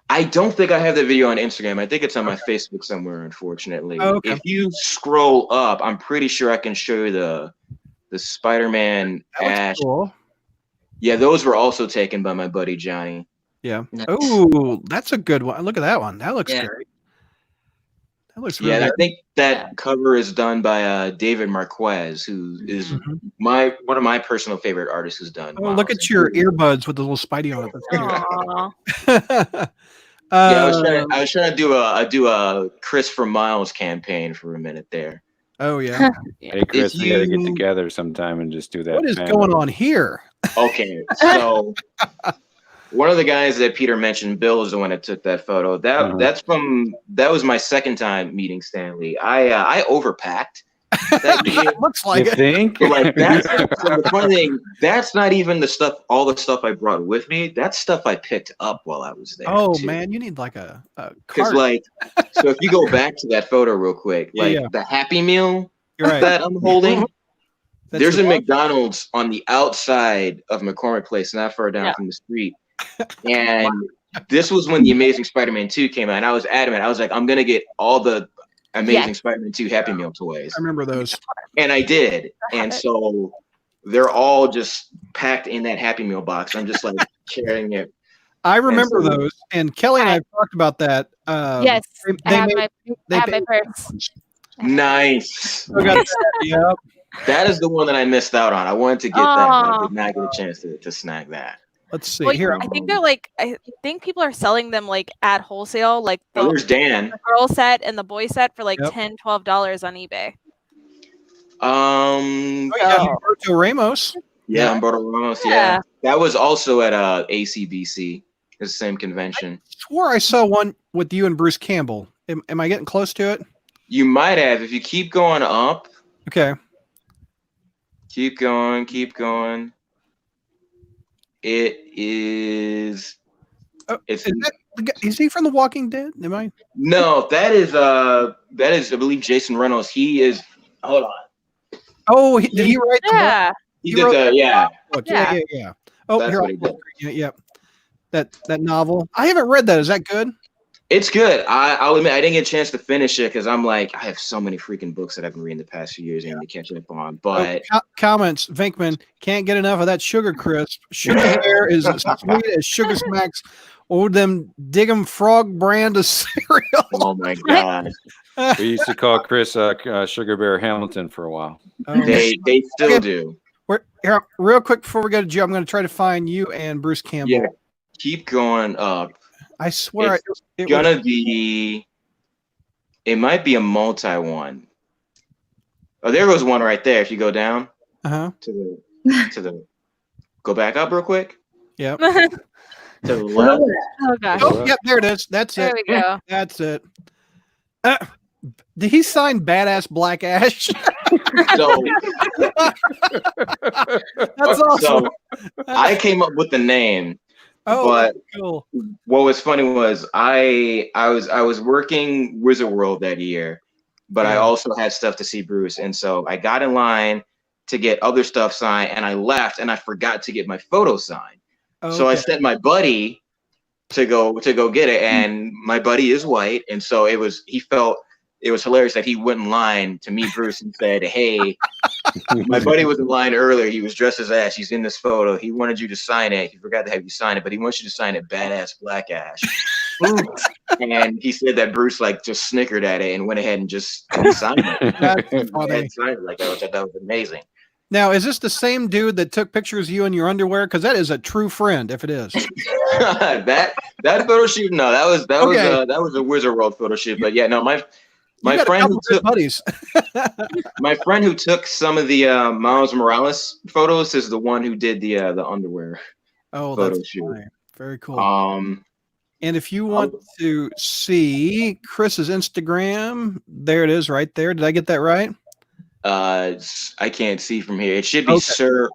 I don't think I have the video on Instagram. I think it's on my Facebook somewhere, unfortunately. If you scroll up, I'm pretty sure I can show you the Spider-Man Ash. Cool. Yeah, those were also taken by my buddy Johnny. Yeah. Oh, that's a good one. Look at that one. That looks great. That looks really good. I think that cover is done by David Marquez, who is one of my personal favorite artists who's done. Oh, look at your earbuds with the little Spidey on it. I was trying to do a Chris from Miles campaign for a minute there. Oh yeah. Hey Chris, we gotta get together sometime and just do that. What is going on here? Okay, so one of the guys that Peter mentioned, Bill, is the one that took that photo. That was my second time meeting Stan Lee. I overpacked That looks like it. Think? Like that's so the funny thing. That's not even the stuff. All the stuff I brought with me. That's stuff I picked up while I was there. Oh too. Man, you need like a because cart. like, so if you go back to that photo real quick, like the Happy Meal that I'm holding. There's a McDonald's on the outside of McCormick Place, not far down from the street. And this was when the Amazing Spider-Man 2 came out, and I was adamant. I was like, I'm gonna get all the Amazing Spider-Man 2 Happy Meal toys. I remember those. And I did. And so they're all just packed in that Happy Meal box. I'm just like carrying it. I remember those. And Kelly and I have talked about that. Yes. I have my purse. Nice. Yep. That is the one that I missed out on. I wanted to get that, but I did not get a chance to snag that. Let's see here. I think they're like. I think people are selling them like at wholesale, like there's Dan, the girl set and the boy set for like $10, $12 on eBay. Humberto Ramos. Yeah, Humberto Ramos. Yeah, that was also at ACBC, the same convention. I swore I saw one with you and Bruce Campbell. Am I getting close to it? You might have. If you keep going up. Okay. Keep going. Keep going. It is. Is he from The Walking Dead? Am I? No, that is I believe Jason Reynolds. He is. Hold on. Oh, did he write the book? He did the yeah. Oh, that's here what he did. Yeah. That novel. I haven't read that. Is that good? It's good. I'll admit I didn't get a chance to finish it because I'm like, I have so many freaking books that I've been reading the past few years and to catch up on. But comments, Vinkman can't get enough of that Sugar Crisp. Sugar Bear is as sweet as Sugar Smacks or them Diggum Frog brand of cereal. Oh my god! We used to call Chris Sugar Bear Hamilton for a while. They still do. Here, real quick before we go to Joe, I'm going to try to find you and Bruce Campbell. Yeah, keep going up. I swear it's gonna be. It might be a multi one. Oh, there goes one right there. If you go down, to the, go back up real quick. Yep. To the left. Oh gosh. Oh, yep. There it is. That's there it. There we go. That's it. Did he sign Badass Black Ash? So, that's awesome. So I came up with the name. Oh, but cool. What was funny was I was working Wizard World that year, but I also had stuff to see Bruce, and so I got in line to get other stuff signed, and I left, and I forgot to get my photo signed. Okay. So I sent my buddy to go get it, and my buddy is white, and so he felt it was hilarious that he went in line to meet Bruce and said, "Hey, my buddy was in line earlier. He was dressed as Ash. He's in this photo. He wanted you to sign it. He forgot to have you sign it, but he wants you to sign it, Badass Black Ash." And he said that Bruce just snickered at it and went ahead and just signed it. That's funny. Signed it like that, which I thought was amazing. Now, is this the same dude that took pictures of you in your underwear? Because that is a true friend, if it is. that photo shoot, no, that was a Wizard World photo shoot. But yeah, no, my friend who took buddies. My friend who took some of the Miles Morales photos is the one who did the underwear. Oh, photo that's shoot. Funny. Very cool. And if you want to see Chris's Instagram, there it is, right there. Did I get that right? I can't see from here. It should be Sir_Miles.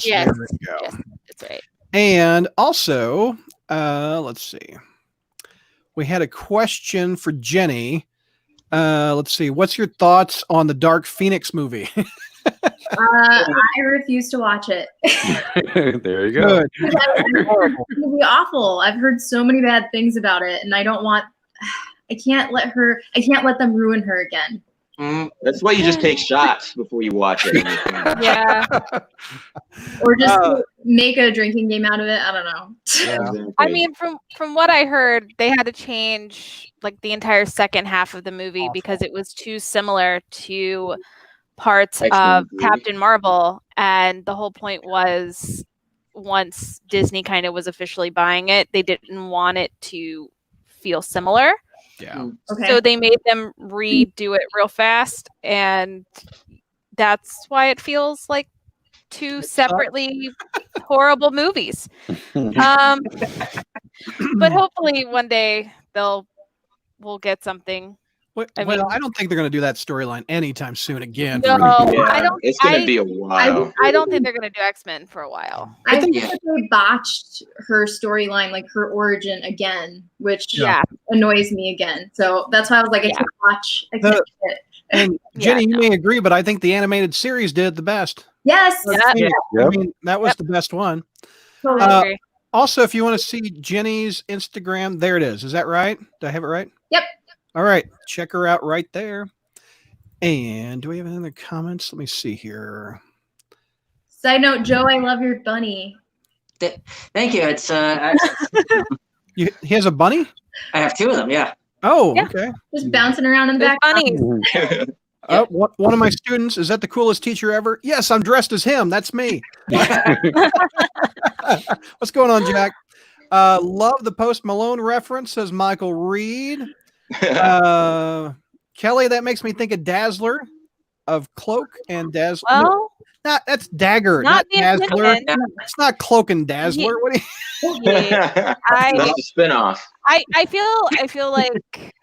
Yes. There we go. Yes, that's right. And also, let's see. We had a question for Jenny. Let's see. What's your thoughts on the Dark Phoenix movie? I refuse to watch it. There you go. It's gonna be awful. I've heard so many bad things about it, and I can't let them ruin her again. That's why you just take shots before you watch it. Yeah. Or just make a drinking game out of it. I don't know. Yeah. I mean, from what I heard, they had to change the entire second half of the movie because it was too similar to parts of Captain Marvel, and the whole point was once Disney kind of was officially buying it, they didn't want it to feel similar. Yeah. Okay. So they made them redo it real fast, and that's why it feels like two separately horrible movies. But hopefully one day we'll get something I don't think they're going to do that storyline anytime soon again. No, I don't. It's going to be a while. I don't think they're going to do X-Men for a while. I think that they botched her storyline, like her origin again, which annoys me again. So that's why I was like, I can't watch. I can't do it. And Jenny, you may agree, but I think the animated series did the best. Yes. I mean, that was the best one. Totally agree. Also, if you want to see Jenny's Instagram, there it is. Is that right? Do I have it right? Yep. All right. Check her out right there. And do we have any other comments? Let me see here. Side note, Joe, I love your bunny. Thank you. It's he has a bunny? I have 2 of them, yeah. Oh, okay. Just bouncing around in the back. Bunnies. One of my students, is that the coolest teacher ever? Yes, I'm dressed as him. That's me. What's going on, Jack? Love the Post Malone reference, says Michael Reed. Kelly, that makes me think of Dazzler, of Cloak and Dazzler. Well, that's Dagger, not Dazzler. It's not Cloak and Dazzler. What do you? That's a spinoff. I feel like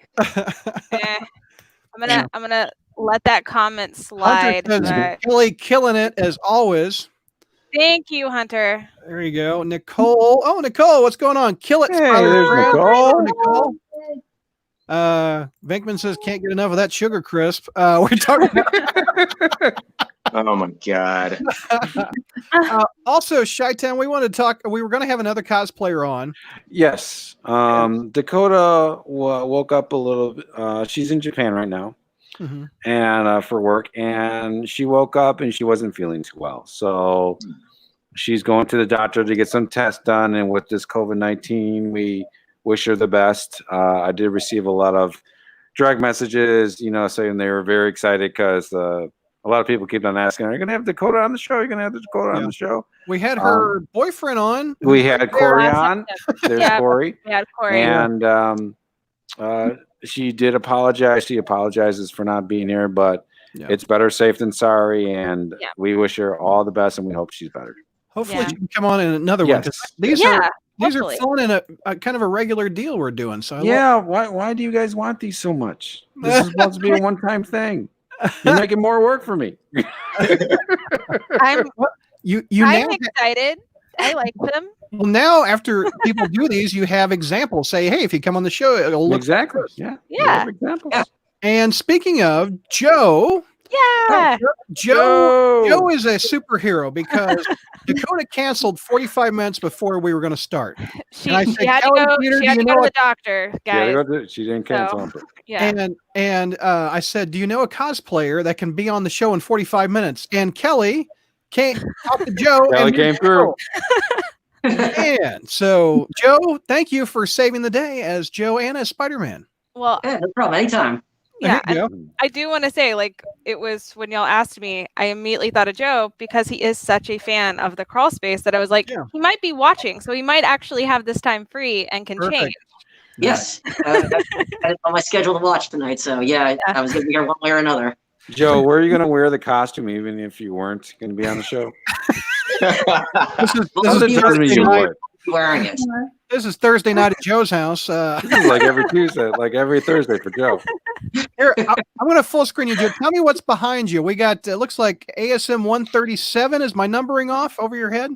I'm gonna let that comment slide. Kelly killing it as always. Thank you, Hunter. There you go. Nicole. Oh, Nicole, what's going on? Kill it. Hey, there's Nicole. Venkman says can't get enough of that sugar crisp. We're talking about Oh my god. Also, Chi-Town, we wanted to talk. We were going to have another cosplayer on. Yes. Dakota woke up a little. She's in Japan right now, and for work. And she woke up and she wasn't feeling too well. So she's going to the doctor to get some tests done. And with this COVID-19, we wish her the best. I did receive a lot of direct messages, saying they were very excited because a lot of people keep on asking, are you going to have Dakota on the show? Are you going to have Dakota on the show? We had her boyfriend on. We had Corey on. There's Corey. We had Corey. And she did apologize. She apologizes for not being here, but it's better safe than sorry. And we wish her all the best, and we hope she's better. Hopefully she can come on in another one. These are fun and a kind of a regular deal we're doing. So why do you guys want these so much? This is supposed to be a one-time thing. You're making more work for me. I'm excited. I like them. Well, now after people do these, you have examples. Say, hey, if you come on the show, it'll look exactly. Yeah. Examples. And speaking of Joe. Yeah. Joe is a superhero because Dakota canceled 45 minutes before we were going to start. She had to go to the doctor, guys. She didn't cancel. And I said, do you know a cosplayer that can be on the show in 45 minutes? And Kelly came talk to Joe. Kelly came through. And so, Joe, thank you for saving the day as Joe and as Spider-Man. Well, no problem. Anytime. Yeah, I do want to say, it was when y'all asked me, I immediately thought of Joe because he is such a fan of the crawl space that I was like, he might be watching, so he might actually have this time free and can change. Yes, I had on my schedule to watch tonight, so I was going to be here one way or another. Joe, were you going to wear the costume even if you weren't going to be on the show? This is wearing it. This is Thursday night at Joe's house. This is like every Tuesday, like every Thursday for Joe. Here, I'm going to full screen you, Joe. Tell me what's behind you. We got, it looks like ASM 137. Is my numbering off over your head?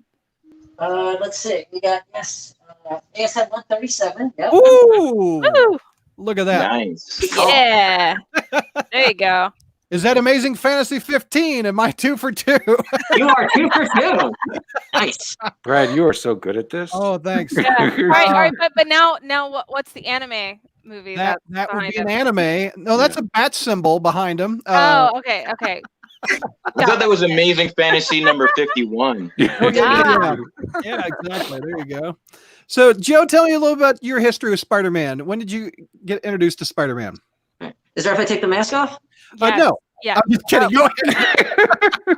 Let's see. We got, ASM 137. Yep. Ooh! Look at that. Nice. Yeah. There you go. Is that Amazing Fantasy 15? Am I 2 for 2? You are 2 for 2. Nice. Brad, you are so good at this. Oh, thanks. Yeah. All right. But now what's the anime movie? That would be an anime. No, that's a bat symbol behind him. Okay. I thought that was Amazing Fantasy number 51. Yeah, exactly. There you go. So, Joe, tell me a little about your history with Spider-Man. When did you get introduced to Spider-Man? Is there if I take the mask off? No. Yeah. I'm just kidding. Go ahead.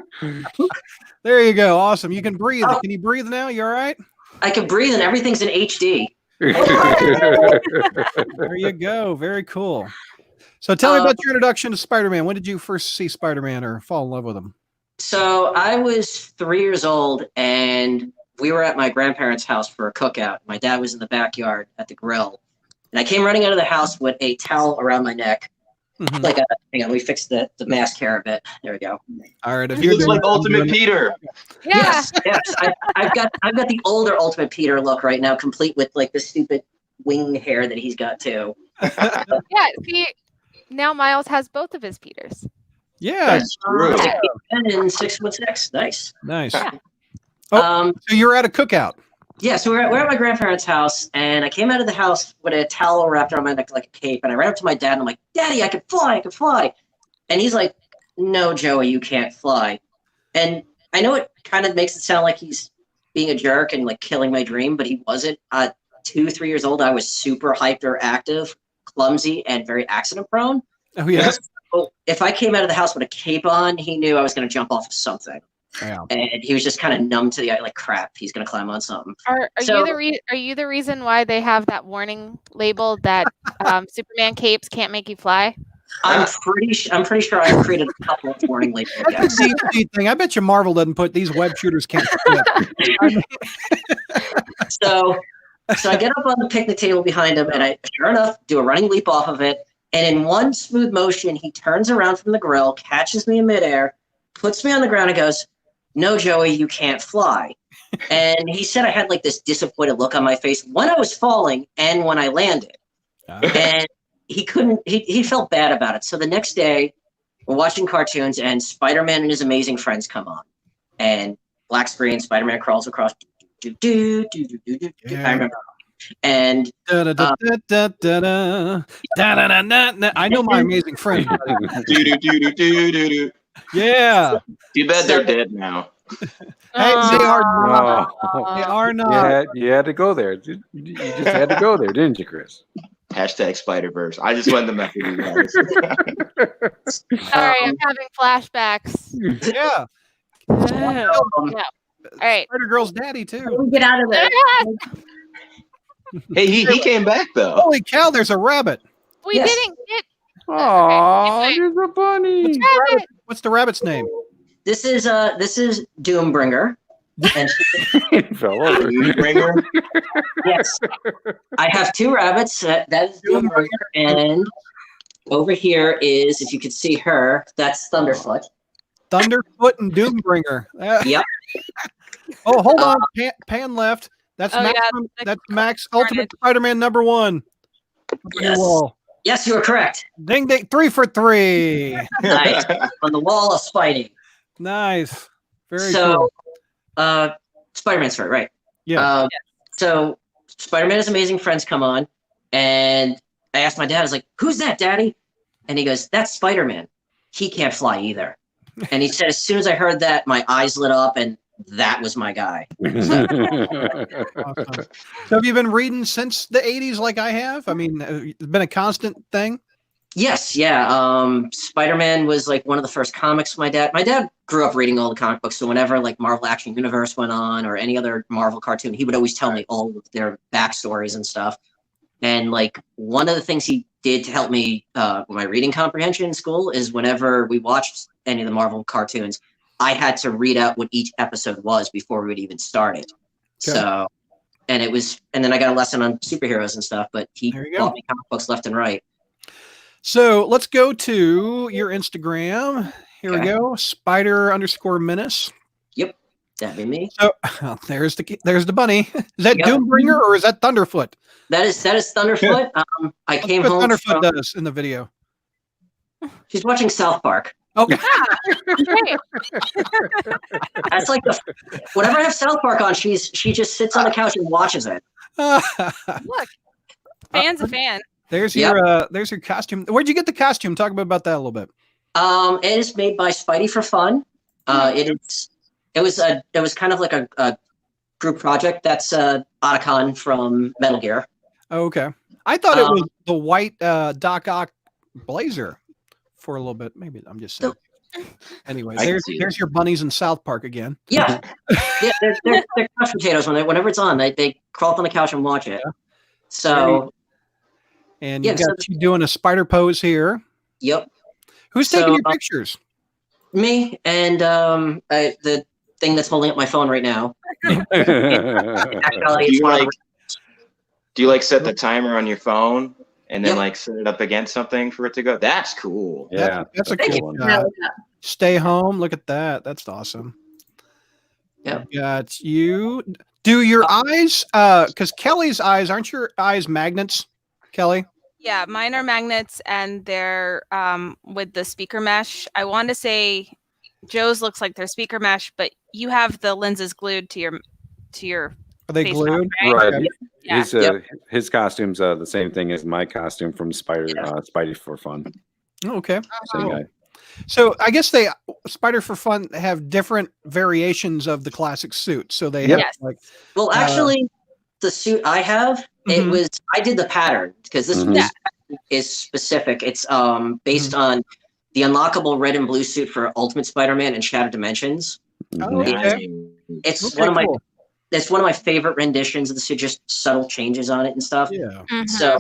There you go. Awesome. You can breathe. Can you breathe now? You all right? I can breathe and everything's in HD. There you go. Very cool. So tell me about your introduction to Spider-Man. When did you first see Spider-Man or fall in love with him? So I was 3 years old and we were at my grandparents' house for a cookout. My dad was in the backyard at the grill. And I came running out of the house with a towel around my neck. Like, hang on, we fixed the mask hair a bit. There we go. All right, if He looks like Ultimate Peter. Yeah. Yes. I've got the older Ultimate Peter look right now, complete with like the stupid wing hair that he's got too. Yeah. See, now Miles has both of his Peters. Yeah. That's true. 6'10" and 6'6". Nice. Nice. Yeah. So you're at a cookout. Yeah, so we're at my grandparents' house, and I came out of the house with a towel wrapped around my neck like a cape, and I ran up to my dad, and I'm like, Daddy, I can fly. And he's like, no, Joey, you can't fly. And I know it kind of makes it sound like he's being a jerk and like killing my dream, but he wasn't. 2-3 years old, I was super hyperactive, clumsy, and very accident prone. Oh, yeah. So if I came out of the house with a cape on, he knew I was going to jump off of something. Yeah. And he was just kind of numb to the idea, like, crap, he's going to climb on something. Are you the reason why they have that warning label that Superman capes can't make you fly? I'm pretty sure I created a couple of warning labels. That's a DC thing. I bet you Marvel doesn't put these web shooters can't. So I get up on the picnic table behind him, and I, sure enough, do a running leap off of it. And in one smooth motion, he turns around from the grill, catches me in midair, puts me on the ground, and goes, no, Joey, you can't fly. And he said I had like this disappointed look on my face when I was falling and when I landed. And he felt bad about it. So the next day, we're watching cartoons, and Spider-Man and his amazing friends come on. And black screen, Spider-Man crawls across. I remember. And I know my amazing friend. Yeah. Too bad they're dead now. Hey, they are not. They are not. Yeah, you had to go there. You just had to go there, didn't you, Chris? Hashtag Spider-Verse. I just wanted to mess with you guys. Sorry, I'm having flashbacks. Yeah. All right. Spider-Girl's daddy, too. We get out of there. Hey, he came back, though. Holy cow, there's a rabbit. We didn't get... Aww, there's a bunny. What's the rabbit's name? this is Doombringer. And Fell over. Doombringer? Yes. I have two rabbits. That is Doombringer. And over here is, if you could see her, that's Thunderfoot. Thunderfoot and Doombringer. Yep. Oh, hold on. Pan left. That's Max. Yeah, That's Max Ultimate Spider-Man #1. Yes. Yes, you are correct. Ding ding, 3 for 3. Nice. On the wall of Spidey. Nice. Very cool. Spider-Man's story, right? Yeah. So Spider-Man and his amazing friends come on, and I asked my dad, I was like, who's that, Daddy? And he goes, that's Spider-Man. He can't fly either. And he said, as soon as I heard that, my eyes lit up, and that was my guy. Awesome. So have you been reading since the 80s like I have? I mean, it's been a constant thing? Yes, yeah. Spider-Man was like one of the first comics my dad grew up reading all the comic books, so whenever like Marvel Action Universe went on or any other Marvel cartoon, he would always tell me all of their backstories and stuff. And like one of the things he did to help me with my reading comprehension in school is whenever we watched any of the Marvel cartoons, I had to read out what each episode was before we would even start it. Okay. So, and then I got a lesson on superheroes and stuff, but he bought me comic books left and right. So let's go to your Instagram. Here we go. Spider_Menace. Yep. That'd be me. So there's the bunny. Is that Doombringer or is that Thunderfoot? That is Thunderfoot. I came home. Thunderfoot does in the video. She's watching South Park. Okay. That's like whenever I have South Park on, she just sits on the couch and watches it. Look, fan's a fan. There's your costume. Where'd you get the costume? Talk about that a little bit. It is made by Spidey for Fun. It was kind of like a group project. That's Otacon from Metal Gear. Oh, okay. I thought it was the white Doc Ock blazer for a little bit. Maybe I'm just saying. Anyway, there's your bunnies in South Park again. Yeah, they're couch potatoes whenever it's on. They crawl up on the couch and watch it. Yeah. So, and you got you doing a spider pose here. Yep. Who's taking your pictures? Me and the thing that's holding up my phone right now. Do you set the timer on your phone and then like set it up against something for it to go. That's cool. Yeah, that's a cool one. Stay home. Look at that. That's awesome. Yeah. Got you. Do your eyes? Because Kelly's eyes, aren't your eyes magnets, Kelly? Yeah, mine are magnets, and they're with the speaker mesh. I want to say Joe's looks like they're speaker mesh, but you have the lenses glued to your Are they glued? Mask, right? Right. Yeah. His costume's the same thing as my costume from Spidey for Fun. Oh, okay. Same guy. So I guess Spider for Fun have different variations of the classic suit. So they have like. Well, actually, the suit I have, I did the pattern because this is specific. It's based on the unlockable red and blue suit for Ultimate Spider-Man and Shattered Dimensions. Oh, okay. It's one of my favorite renditions of the suit, just subtle changes on it and stuff. Yeah. So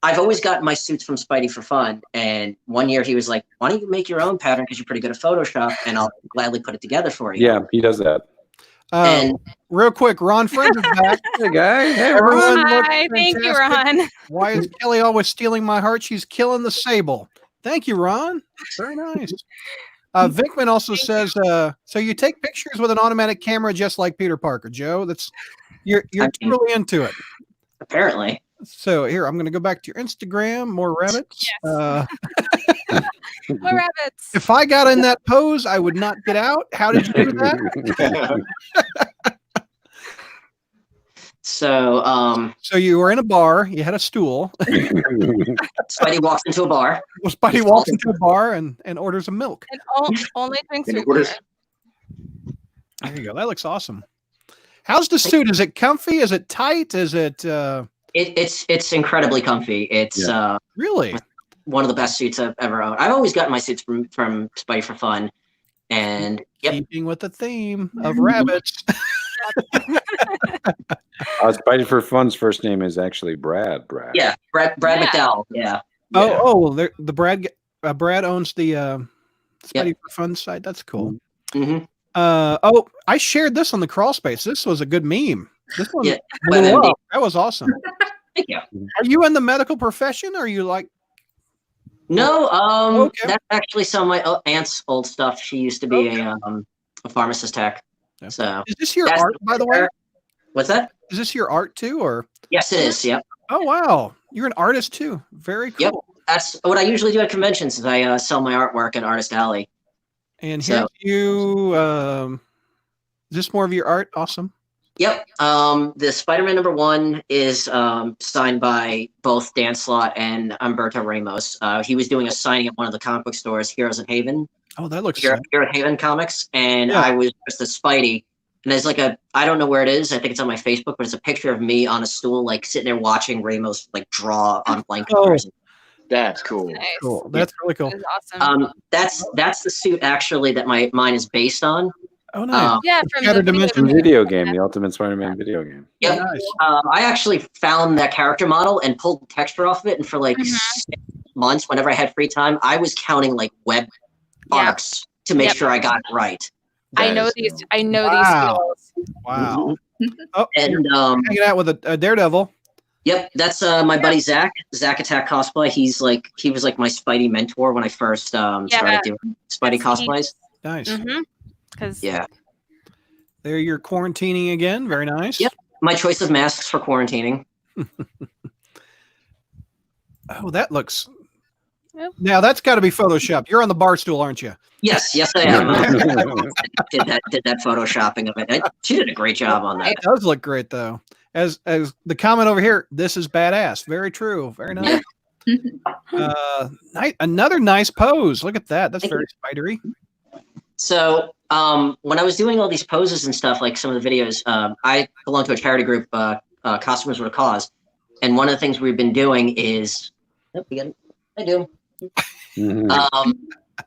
I've always gotten my suits from Spidey for Fun. And one year he was like, why don't you make your own pattern because you're pretty good at Photoshop and I'll gladly put it together for you. Yeah, he does that. And real quick, Ron Friend is back. Hey, guy. Hey, everyone. Hi, thank you, Ron. Why is Kelly always stealing my heart? She's killing the Sable. Thank you, Ron. Very nice. Vinkman also says, so you take pictures with an automatic camera just like Peter Parker, Joe. You're totally into it. Apparently. So here, I'm going to go back to your Instagram. More rabbits. Yes. More rabbits. If I got in that pose, I would not get out. How did you do that? So you were in a bar. You had a stool. Spidey walks into a bar. Well, Spidey walks into a bar and orders a milk. And only drinks There you go. That looks awesome. How's the suit? Is it comfy? Is it tight? Is it? It's incredibly comfy. It's really one of the best suits I've ever owned. I've always gotten my suits from Spidey for Fun, and keeping with the theme of rabbits. Spidey for Fun's first name is actually Brad. Yeah, Brad McDowell. Yeah. Well, the Brad owns the Spidey for Fun site. That's cool. Mm-hmm. I shared this on the crawl space. This was a good meme. This one blew up. That was awesome. Thank you. Are you in the medical profession? Or are you like? No, that's actually some of my aunt's old stuff. She used to be a pharmacist tech. Okay. So is this your art, by the way? What's that? Is this your art too, or? Yes, it is. Yep. Oh wow, you're an artist too. Very cool. Yep. That's what I usually do at conventions. Is I sell my artwork at Artist Alley. And here you, is this more of your art? Awesome. Yep. The Spider-Man #1 is signed by both Dan Slott and Humberto Ramos. He was doing a signing at one of the comic book stores, Heroes in Haven. Oh, that looks Hero Haven Comics, and I was just a Spidey. And there's like I don't know where it is. I think it's on my Facebook, but it's a picture of me on a stool, like sitting there watching Ramos like draw on blank papers. That's cool. Nice. Cool. That's really cool. That's awesome. That's the suit actually that mine is based on. Oh, nice. Yeah, from the video game, the Ultimate Spider-Man video game. Yep. Nice. I actually found that character model and pulled the texture off of it, and for like 6 months, whenever I had free time, I was counting like web arcs to make sure I got it right. I know these skills. Wow. Oh, and hanging out with a Daredevil. Yep, that's my buddy Zach Attack Cosplay. He was like my Spidey mentor when I first started doing Spidey cosplays. Nice. Because there you're quarantining again. Very nice. Yep, my choice of masks for quarantining. Oh, that looks. Now that's got to be Photoshopped. You're on the bar stool, aren't you? Yes, I am. did that photoshopping of it. She did a great job on that. It does look great though. As the comment over here, this is badass. Very true. Very nice. Another nice pose. Look at that. That's very spidery. So when I was doing all these poses and stuff, like some of the videos, I belong to a charity group, Customers with a Cause, and one of the things we've been doing is, I do.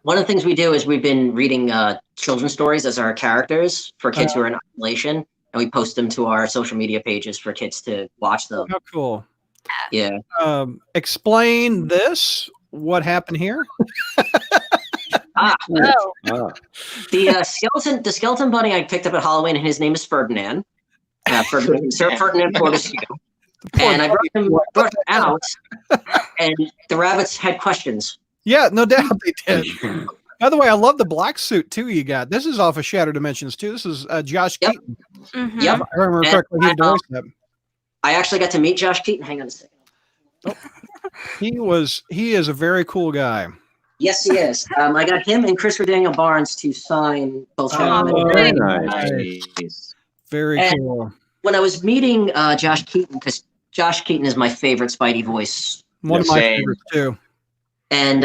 One of the things we do is we've been reading children's stories as our characters for kids who are in isolation, and we post them to our social media pages for kids to watch them. How cool. Yeah. Explain this. What happened here? The skeleton bunny I picked up at Halloween, and his name is Ferdinand. Ferdinand Fortescue. And I brought him out, and the rabbits had questions. Yeah, no doubt they did. By the way, I love the black suit too you got. This is off of Shattered Dimensions too. This is Josh Keaton. Mm-hmm. Yep. I remember correctly. I actually got to meet Josh Keaton. Hang on a second. Oh. He is a very cool guy. Yes, he is. I got him and Christopher Daniel Barnes to sign both. Very nice. Very cool. When I was meeting Josh Keaton, because Josh Keaton is my favorite Spidey voice. One of my favorites too. And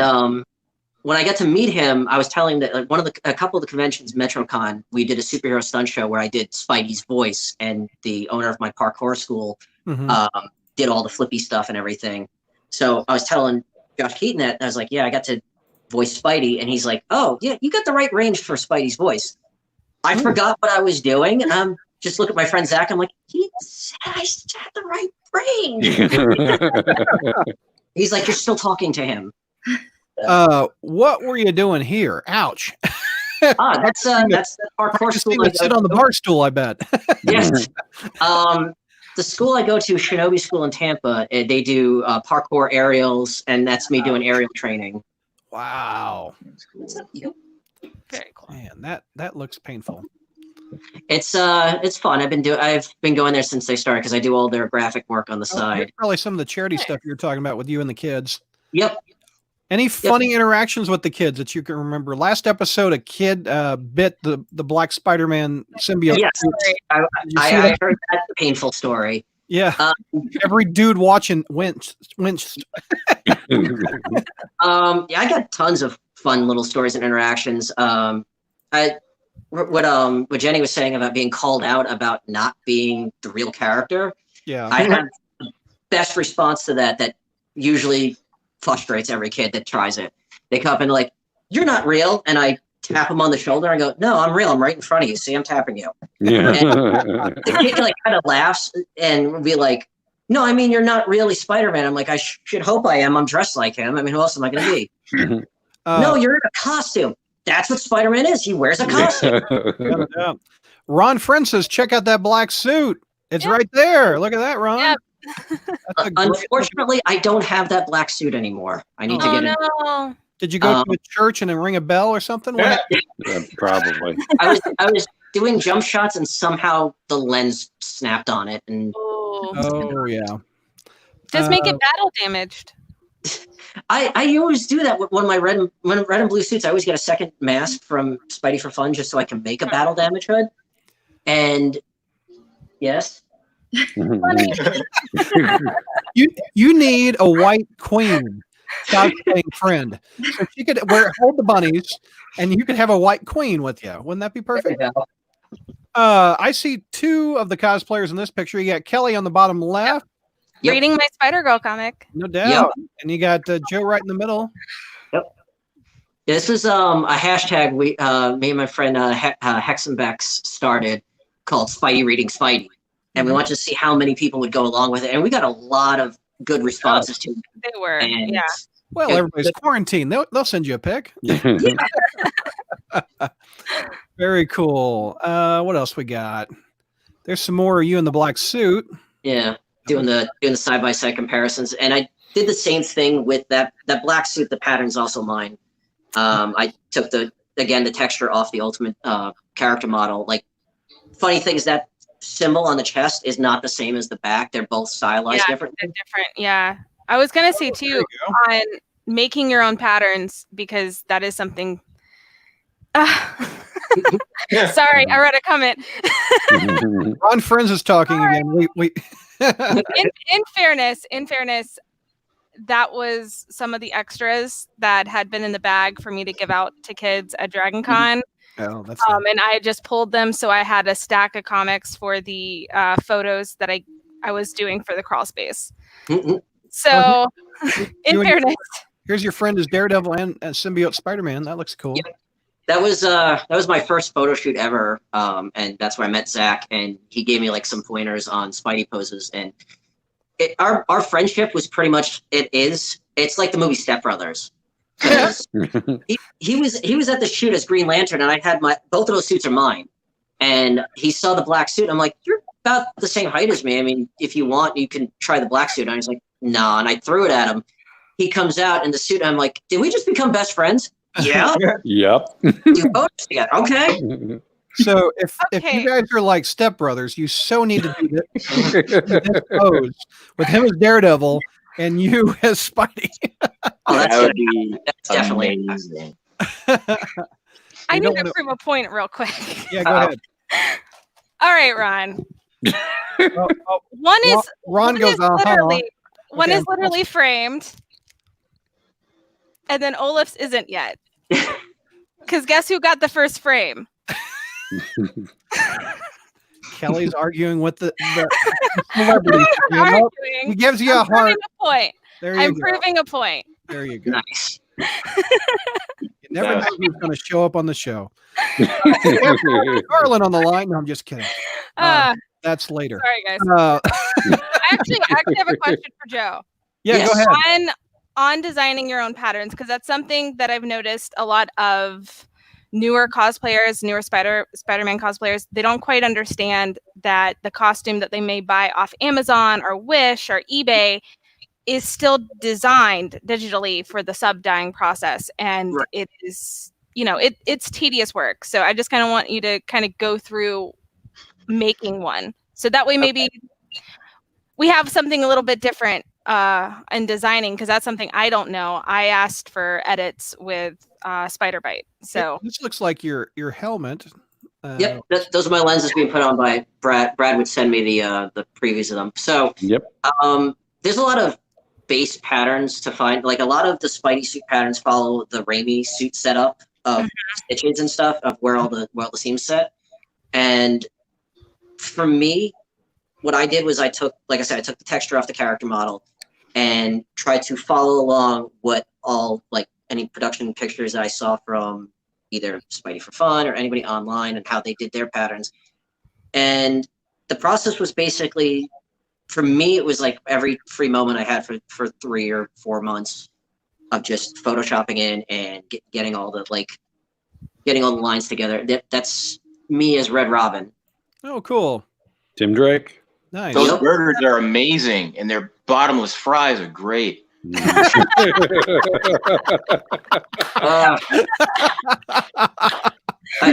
when I got to meet him, I was telling him that a couple of the conventions, MetroCon, we did a superhero stunt show where I did Spidey's voice, and the owner of my parkour school did all the flippy stuff and everything. So I was telling Josh Keaton that, and I was like, yeah, I got to voice Spidey, and he's like, oh, yeah, you got the right range for Spidey's voice. I forgot what I was doing, and I'm just look at my friend Zach. I'm like, I had the right range. He's like, you're still talking to him. What were you doing here? Ouch. That's the parkour school. Sit on the bar stool, I bet. Yes. The school I go to, Shinobi School in Tampa, they do parkour aerials, and that's me doing aerial training. Wow. Very cool. Man, that looks painful. It's fun. I've been going there since they started because I do all their graphic work on the side. Probably some of the charity stuff you're talking about with you and the kids. Yep. Any funny interactions with the kids that you can remember? Last episode, a kid bit the Black Spider-Man symbiote. Yes, I heard that painful story. Yeah, every dude watching winced. Yeah, I got tons of fun little stories and interactions. What Jenny was saying about being called out about not being the real character. Yeah, I have the best response to that usually frustrates every kid that tries it. They come up and like, you're not real, and I tap them on the shoulder and go, no, I'm real. I'm right in front of you. See, I'm tapping you. Yeah. The kid like kind of laughs and will be like, no, I mean, you're not really Spider-Man. I'm like, I should hope I am. I'm dressed like him. I mean, who else am I going to be? No, you're in a costume. That's what Spider-Man is. He wears a costume. Yeah. Ron Friend says, check out that black suit. It's right there. Look at that, Ron. Yep. Unfortunately, I don't have that black suit anymore. I need to get it. No. Did you go to a church and then ring a bell or something? Yeah, probably. I was doing jump shots and somehow the lens snapped on it. And oh yeah. Does make it battle damaged. I always do that with one of my red and blue suits. I always get a second mask from Spidey for Fun just so I can make a battle damage hood. And yes. you need a white queen cosplaying friend. So she could hold the bunnies and you could have a white queen with you. Wouldn't that be perfect? I see two of the cosplayers in this picture. You got Kelly on the bottom left. Yep. Reading my Spider-Girl comic. No doubt. Yep. And you got Joe right in the middle. Yep. This is a hashtag me and my friend Hexenbex started called Spidey Reading Spidey. And we wanted to see how many people would go along with it. And we got a lot of good responses to it. They were, yeah. Well, everybody's quarantined. They'll send you a pic. Very cool. What else we got? There's some more of you in the black suit. Yeah, doing the side-by-side comparisons. And I did the same thing with that black suit. The pattern's also mine. I took the texture off the Ultimate character model. Like, funny thing is that symbol on the chest is not the same as the back. They're both stylized different. They're different. Yeah. I was going to say too on making your own patterns, because that is something. Sorry, I read a comment. Ron Friends is talking again. We in fairness, that was some of the extras that had been in the bag for me to give out to kids at Dragon Con. Oh, that's and I just pulled them, so I had a stack of comics for the photos that I was doing for the crawl space. So, in fairness, here's your friend as Daredevil and symbiote Spider-Man. That looks cool. Yeah. That was my first photo shoot ever, and that's where I met Zach, and he gave me like some pointers on Spidey poses, and our friendship was pretty much it's like the movie Step Brothers. he was at the shoot as Green Lantern, and I had both of those suits are mine, and he saw the black suit. I'm like, about the same height as me. I mean, if you want, you can try the black suit. And I was like, nah. And I threw it at him. He comes out in the suit. And I'm like, did we just become best friends? Yeah. Yep. You both together. Okay. So if you guys are like stepbrothers, you so need to do this pose with him as Daredevil and you as Spidey. That would be definitely amazing. I need to prove a point real quick. Yeah, go ahead. All right, Ron. One is literally framed, and then Olaf's isn't yet. Because guess who got the first frame? Kelly's arguing with the celebrity. He gives you a heart. I'm proving a point. There you go. Nice. You never know who's going to show up on the show. Carlin on the line. No, I'm just kidding. That's later. Sorry, guys. I actually have a question for Joe. Yeah, go ahead. On designing your own patterns, because that's something that I've noticed a lot of newer cosplayers, newer Spider-Man cosplayers, they don't quite understand that the costume that they may buy off Amazon or Wish or eBay is still designed digitally for the sub-dyeing process. And it is, it's tedious work. So I just kind of want you to kind of go through making one. So that way maybe we have something a little bit different in designing, because that's something I don't know. I asked for edits with Spider-Bite. So this looks like your helmet. Yep, those are my lenses being put on by Brad. Brad would send me the previews of them. So there's a lot of base patterns to find. Like a lot of the Spidey suit patterns follow the Raimi suit setup of stitches and stuff of where all the seams set. And for me, what I did was I took the texture off the character model and tried to follow along what all any production pictures that I saw from either Spidey for Fun or anybody online and how they did their patterns. And the process was basically, for me, it was like every free moment I had for 3 or 4 months of just photoshopping in and getting all the lines together. That's me as Red Robin. Oh, cool. Tim Drake. Nice. Those burgers are amazing, and their bottomless fries are great. I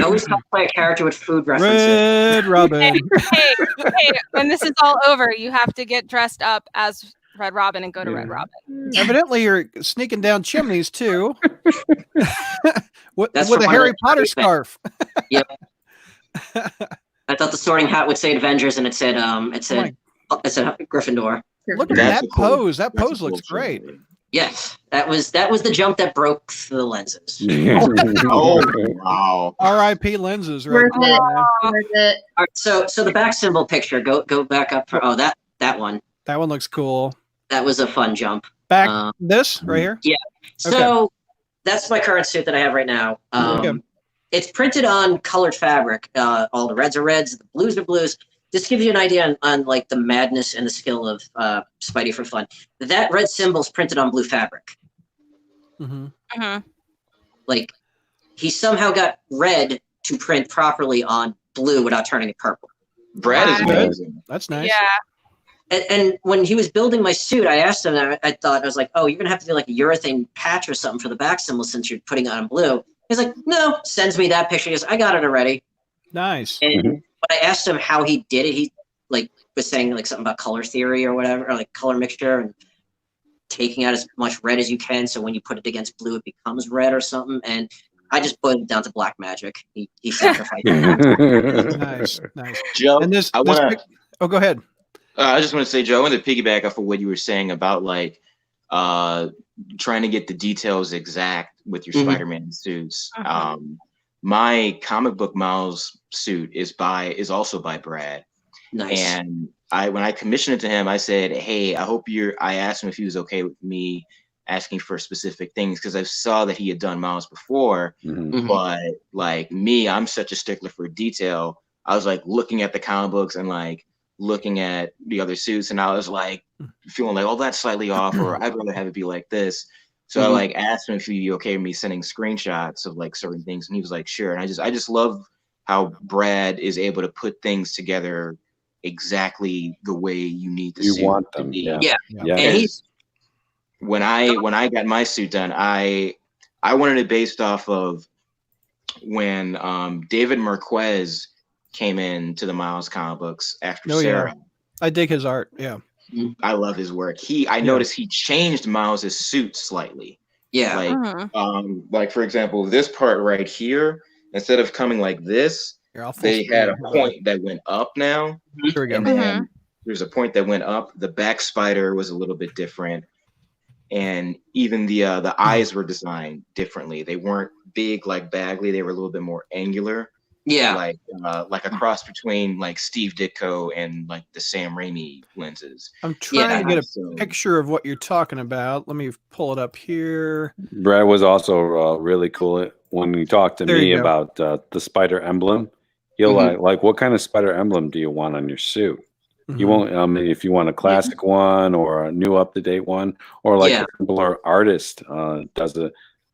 always have to play a character with food references. Red Robin. Hey, when this is all over, you have to get dressed up as Red Robin and go to Red Robin. Evidently, you're sneaking down chimneys too. with a Harry Potter scarf. Yep. I thought the Sorting Hat would say Avengers, and it said Gryffindor. Look at that pose. That pose looks great. Yes, that was the jump that broke the lenses. Oh wow! R.I.P. lenses, right? Worth it. All right, so the back symbol picture. Go back up for that one. That one looks cool. That was a fun jump. Back this right here. Yeah. So that's my current suit that I have right now. It's printed on colored fabric. All the reds are reds, the blues are blues. Just gives you an idea on like the madness and the skill of Spidey for Fun. That red symbol's printed on blue fabric. Like he somehow got red to print properly on blue without turning it purple. Brad is amazing. That's nice. Yeah. And when he was building my suit, I asked him. I was like, "Oh, you're gonna have to do like a urethane patch or something for the back symbol since you're putting it on blue." He's like, "No." Sends me that picture. He goes, "I got it already." Nice. And but I asked him how he did it. He was saying something about color theory or whatever, or color mixture and taking out as much red as you can. So when you put it against blue, it becomes red or something. And I just put it down to black magic. He sacrificed it. Nice. Joe, go ahead. I just want to say, Joe, I want to piggyback off of what you were saying about trying to get the details exact with your Spider-Man suits. My comic book Miles suit is also by Brad. Nice. And when I commissioned it to him, I said, "Hey, I asked him if he was okay with me asking for specific things because I saw that he had done Miles before. But like me, I'm such a stickler for detail. I was looking at the comic books and looking at the other suits, and I was feeling oh, that's slightly off, or I'd rather have it be like this." So I asked him if he'd be okay with me sending screenshots of certain things, and he was like, "Sure." And I just love how Brad is able to put things together exactly the way you need the You suit want to them, be. yeah. And when I got my suit done, I wanted it based off of when David Marquez came into the Miles comic books after Sarah. I dig his art. Yeah. I love his work. I noticed he changed Miles's suit slightly. Yeah. Like for example, this part right here, instead of coming like this, they had a point that went up now. Here we go. And then there's a point that went up. The back spider was a little bit different. And even the eyes were designed differently. They weren't big like Bagley. They were a little bit more angular. Yeah. Like a cross between like Steve Ditko and like the Sam Raimi lenses. I'm trying to get a picture of what you're talking about. Let me pull it up here. Brad was also really cool when he talked to me about the spider emblem. He'll like, what kind of spider emblem do you want on your suit? You won't. I mean, if you want a classic one or a new up-to-date one, or like a simpler artist does it.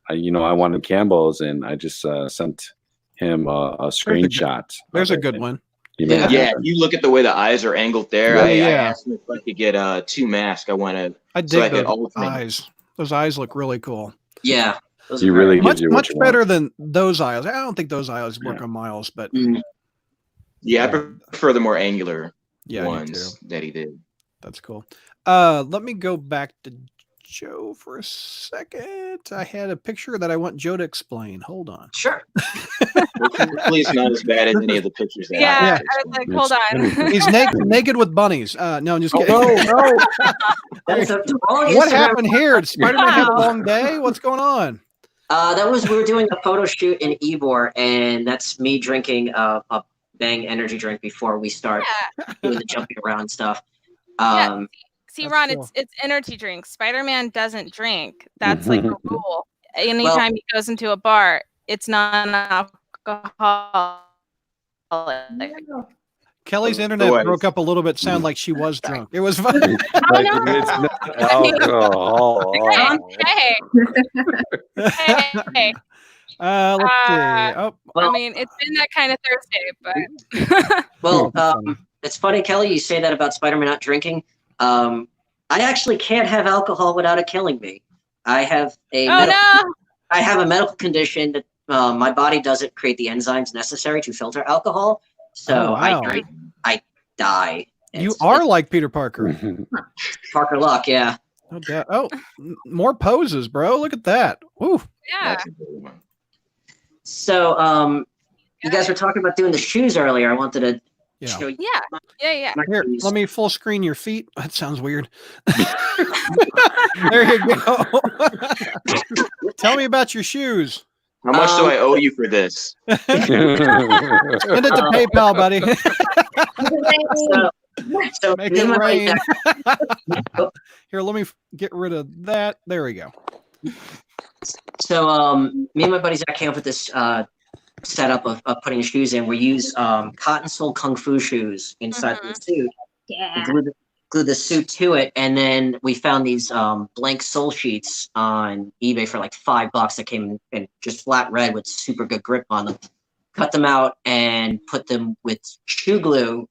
I wanted Campbell's, and I just sent him a screenshot. There's a good one. Yeah, you look at the way the eyes are angled there. I asked him if I could get 2 masks. I dig those eyes. Those eyes look really cool. Yeah. He really much better than those eyes. I don't think those eyes work on Miles, but I prefer the more angular ones that he did. That's cool. Let me go back to Joe for a second. I had a picture that I want Joe to explain. Hold on. Sure. Please, not as bad as any of the pictures that I was like, hold on. He's naked with bunnies. No, I'm just kidding. No. What happened here? Did Spider-Man have a long day? What's going on? We were doing a photo shoot in Ybor, and that's me drinking a Bang energy drink before we start doing the jumping around stuff. See, Ron, cool. it's energy drinks. Spider-Man doesn't drink. That's like a rule. Anytime he goes into a bar, it's non-alcoholic. Kelly's internet broke up a little bit. Sounded like she was drunk. It was funny. It's not alcohol. Hey. Let's see. I mean, it's been that kind of Thursday, but it's funny, Kelly, you say that about Spider-Man not drinking. I actually can't have alcohol without it killing me. I have I have a medical condition that my body doesn't create the enzymes necessary to filter alcohol, so I die. You are like Peter Parker. Parker Luck, yeah. No doubt. Oh, more poses, bro. Look at that. Woo. Yeah. So, you guys were talking about doing the shoes earlier. I wanted to show you. Yeah. Here, let me full screen your feet. That sounds weird. There you go. Tell me about your shoes. How much do I owe you for this? Send it to PayPal, buddy. So make it rain. Here, let me get rid of that. There we go. So me and my buddy Zach came up with this setup of putting shoes in. We use cotton sole kung fu shoes inside the suit. Yeah. Glue the suit to it, and then we found these blank sole sheets on eBay for like $5 that came in just flat red with super good grip on them. Cut them out and put them with shoe goo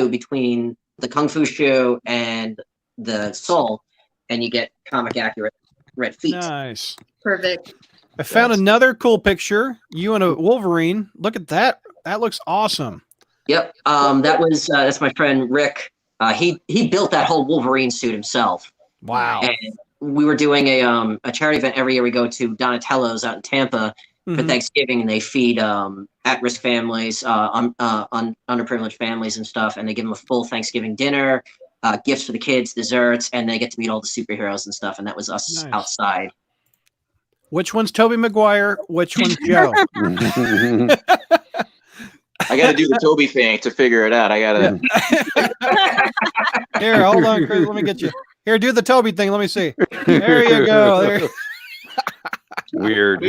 between the kung fu shoe and the sole, and you get comic accurate red feet. Nice. Perfect. I found another cool picture. You and a Wolverine. Look at that. That looks awesome. Yep. That's my friend Rick. He built that whole Wolverine suit himself. Wow. And we were doing a charity event every year. We go to Donatello's out in Tampa for Thanksgiving, and they feed at-risk families, underprivileged families and stuff, and they give them a full Thanksgiving dinner, gifts for the kids, desserts, and they get to meet all the superheroes and stuff. And that was us outside. Which one's Tobey Maguire? Which one's Joe? I got to do the Toby thing to figure it out. I got to. Here, hold on, Chris. Let me get you. Here, do the Toby thing. Let me see. There you go. There. Weird.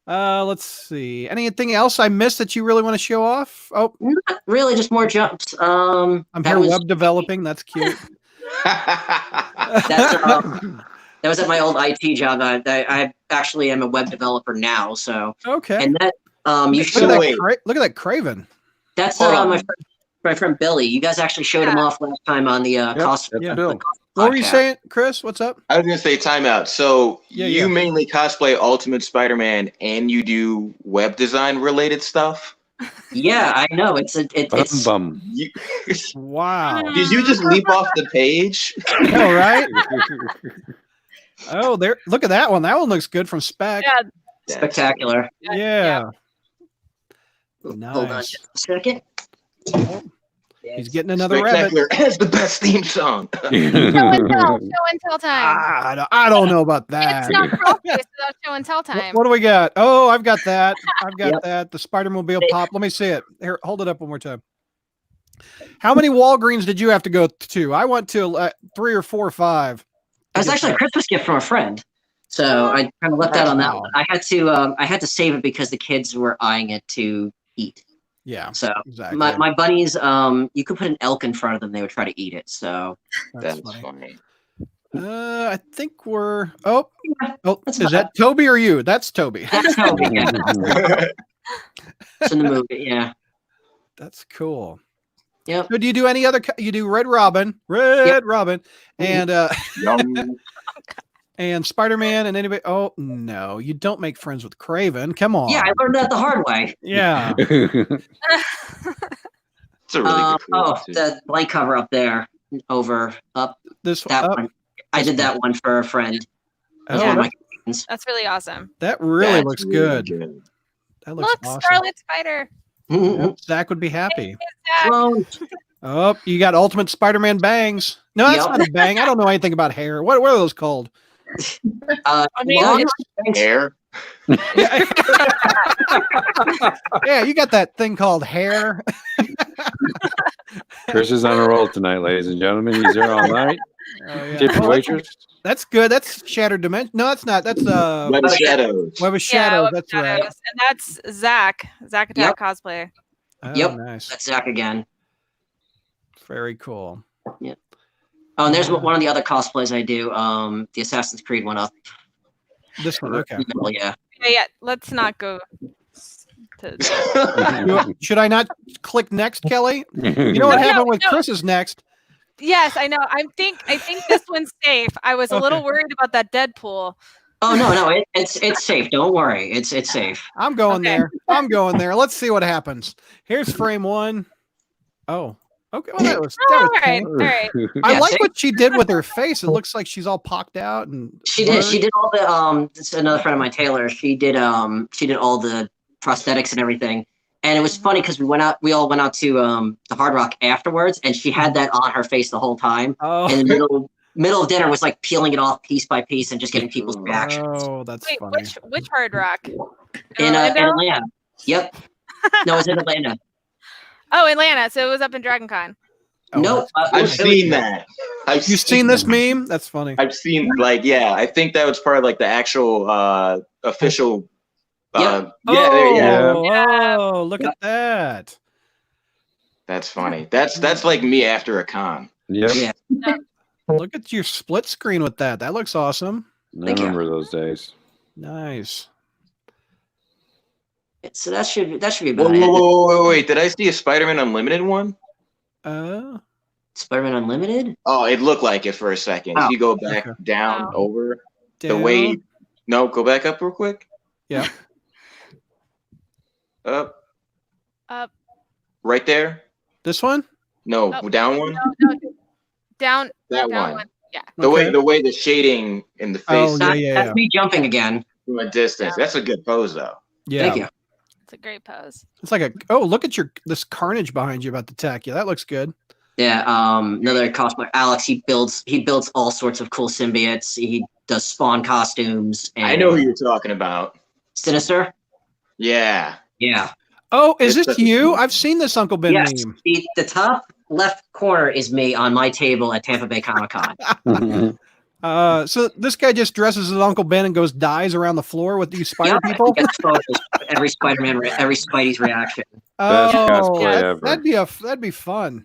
Let's see. Anything else I missed that you really want to show off? Oh, not really, just more jumps. I'm here web developing. That's cute. That was at my old IT job. I actually am a web developer now. So okay. And that look at that Craven. That's my friend Billy. You guys actually showed him off last time on the cosplay. What were you saying, Chris? What's up? I was gonna say timeout. So you mainly cosplay Ultimate Spider-Man, and you do web design related stuff. Yeah, I know. It's wow. Did you just leap off the page? All right. Oh, there! Look at that one. That one looks good from Spec. Yeah, spectacular. Yeah. Nice. Hold on just a second. Oh, he's getting another rabbit. Has the best theme song. Show and tell time. I don't know about that. It's not crawl face without show and tell time. What do we got? Oh, I've got that. I've got that. The Spider-Mobile pop. Let me see it. Here, hold it up one more time. How many Walgreens did you have to go to? I went to 3 or 4 or 5. It was actually a Christmas gift from a friend, so I kind of left out on that one. I had to save it because the kids were eyeing it to eat. Yeah. So exactly. my buddies, you could put an elk in front of them; they would try to eat it. So that's funny. I think we're. Oh, is that Toby or you? That's Toby. That's Toby. Yeah. It's in the movie. Yeah. That's cool. Yep. So do you do any other? You do Red Robin, Robin, and and Spider-Man, and anybody? Oh no, you don't make friends with Craven. Come on. Yeah, I learned that the hard way. Yeah. It's a really good the blank cover up there, up. This one. I did that one for a friend. That's really awesome. That really looks good. That looks awesome. Scarlet Spider. Zach would be happy. Oh, you got Ultimate Spider-Man bangs. No, that's not a bang. I don't know anything about hair. What are those called? Hair. Yeah, you got that thing called hair. Chris is on a roll tonight, ladies and gentlemen. He's there all night. Waitress. That's good. That's Shattered Dimension. No, that's not. That's Web of Shadows. Web of Shadows. That's right. And that's Zach Attack Cosplay. Oh, nice. That's Zach again. Very cool. Yeah. Oh, and there's one of the other cosplays I do. The Assassin's Creed one up. This one, okay. Yeah. Yeah. Let's not go. Should I not click next, Kelly? You know what happened with Chris's next? Yes, I know. I think this one's safe. I was a little worried about that Deadpool. Oh no, it's safe. Don't worry, it's safe. I'm going there. I'm going there. Let's see what happens. Here's frame 1. Oh, okay. Well, that was all right. I like what she did with her face. It looks like she's all pocked out and. She did all the This is another friend of mine, Taylor. She did all the prosthetics and everything. And it was funny because we all went out to the Hard Rock afterwards, and she had that on her face the whole time. Oh. And the middle of dinner was like peeling it off piece by piece and just getting people's reactions. Oh, that's funny. Which Hard Rock? In Atlanta. Yep. No, it was in Atlanta. Oh, Atlanta. So it was up in Dragon Con. Oh, nope. I've seen that. You've seen this meme? That's funny. I've seen I think that was part of like the actual official. Oh, look at that. That's funny. That's like me after a con. Yep. Yeah. Look at your split screen with that. That looks awesome. I remember those days. Nice. So that should be about it. Wait. Did I see a Spider-Man Unlimited one? Spider-Man Unlimited? Oh, it looked like it for a second. If you go back down over down. the way. No, go back up real quick. Yeah. Up. Right there. This one? No, down one. No. Down. That down one. Yeah. The way the shading in the face. That's me jumping again. From a distance. That's a good pose though. Yeah. Thank you. It's a great pose. It's like look at this carnage behind you about the tech. Yeah, that looks good. Yeah, another cosplayer, Alex. He builds all sorts of cool symbiotes. He does Spawn costumes. And I know who you're talking about. Sinister. Yeah. Yeah. Oh, is this you? I've seen this Uncle Ben meme. The top left corner is me on my table at Tampa Bay Comic-Con. So this guy just dresses as Uncle Ben and dies around the floor with these spider people. Every Spider-Man, every Spidey's reaction. Oh, that'd be fun.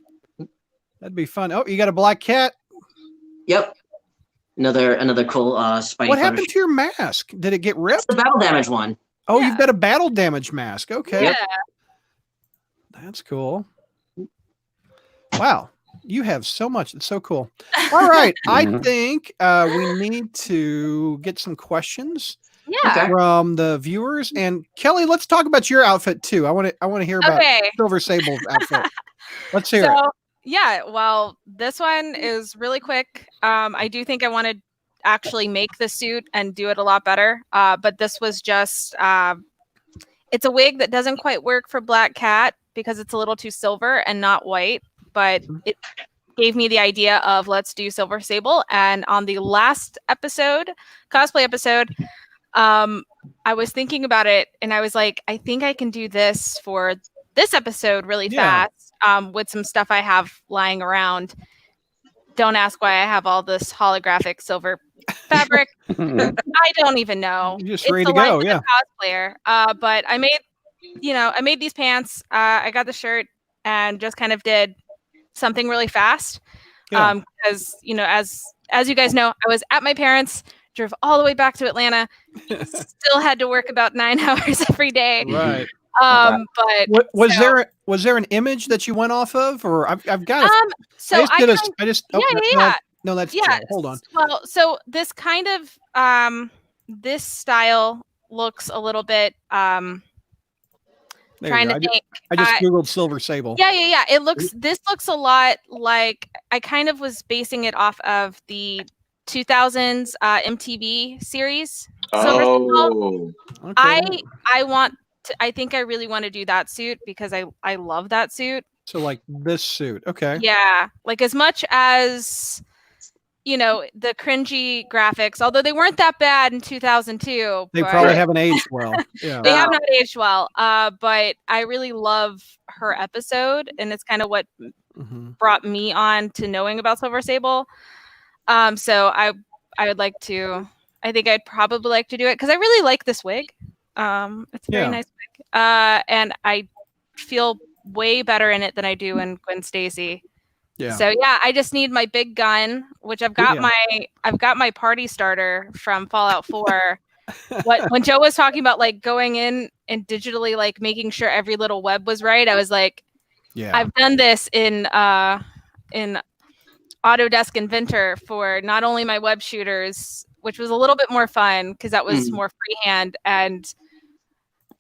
That'd be fun. Oh, you got a black cat. Yep. Another cool Spidey. What happened to your mask? Did it get ripped? It's the battle damage one. Oh, you've got a battle damage mask. Okay. Yeah. That's cool. Wow. You have so much. It's so cool. All right. I think we need to get some questions from the viewers. And Kelly, let's talk about your outfit too. I want to hear about Silver Sable's outfit. Let's hear it. Yeah, well, this one is really quick. I do think I want to actually make the suit and do it a lot better. But this was just it's a wig that doesn't quite work for Black Cat because it's a little too silver and not white. But it gave me the idea of let's do Silver Sable. And on the last episode, cosplay episode, I was thinking about it and I was like, I think I can do this for this episode really fast with some stuff I have lying around. Don't ask why I have all this holographic silver fabric. I don't even know. You're just ready to go, cosplayer. But I made these pants. I got the shirt and just kind of did something really fast. Because as you guys know, I was at my parents', drove all the way back to Atlanta, still had to work about 9 hours every day. Right. But was there an image that you went off of, or I've got it? No, that's Joe. Hold on. Well, so this kind of this style looks a little bit trying to think. I just googled Silver Sable. Yeah. This looks a lot like I kind of was basing it off of the 2000s MTV series. Oh, okay. I think I really want to do that suit because I love that suit. So like this suit, okay. Yeah, like as much as the cringy graphics, although they weren't that bad in 2002. They probably haven't aged well. Yeah, they have not aged well. But I really love her episode, and it's kind of what brought me on to knowing about Silver Sable. So I would like to. I think I'd probably like to do it because I really like this wig. It's a very nice wig. And I feel way better in it than I do in Gwen Stacy. Yeah. So I just need my big gun, which I've got my party starter from Fallout 4. When Joe was talking about like going in and digitally like making sure every little web was right, I was like, I've done this in Autodesk Inventor for not only my web shooters, which was a little bit more fun because that was more freehand, and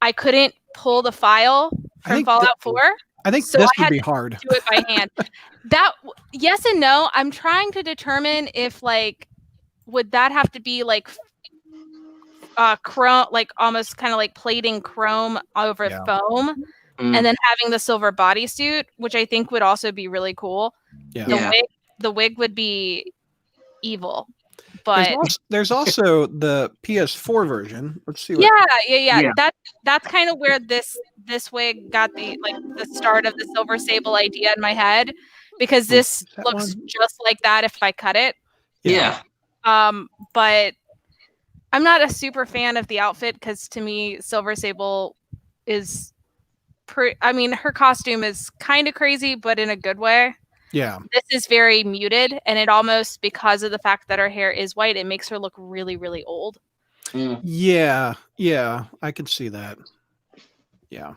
I couldn't pull the file from Fallout 4. I think so this would be hard. Do it by hand. Yes and no. I'm trying to determine if would that have to be like chrome, like almost kind of like plating chrome over foam, and then having the silver bodysuit, which I think would also be really cool. Yeah. The wig would be evil. But there's also the PS4 version. Let's see. Yeah. That's kind of where this wig got the start of the Silver Sable idea in my head, because this looks just like that if I cut it. Yeah. But I'm not a super fan of the outfit because to me, Silver Sable is her costume is kind of crazy, but in a good way. Yeah. This is very muted, and it almost, because of the fact that her hair is white, it makes her look really, really old. Yeah, I can see that. Yeah.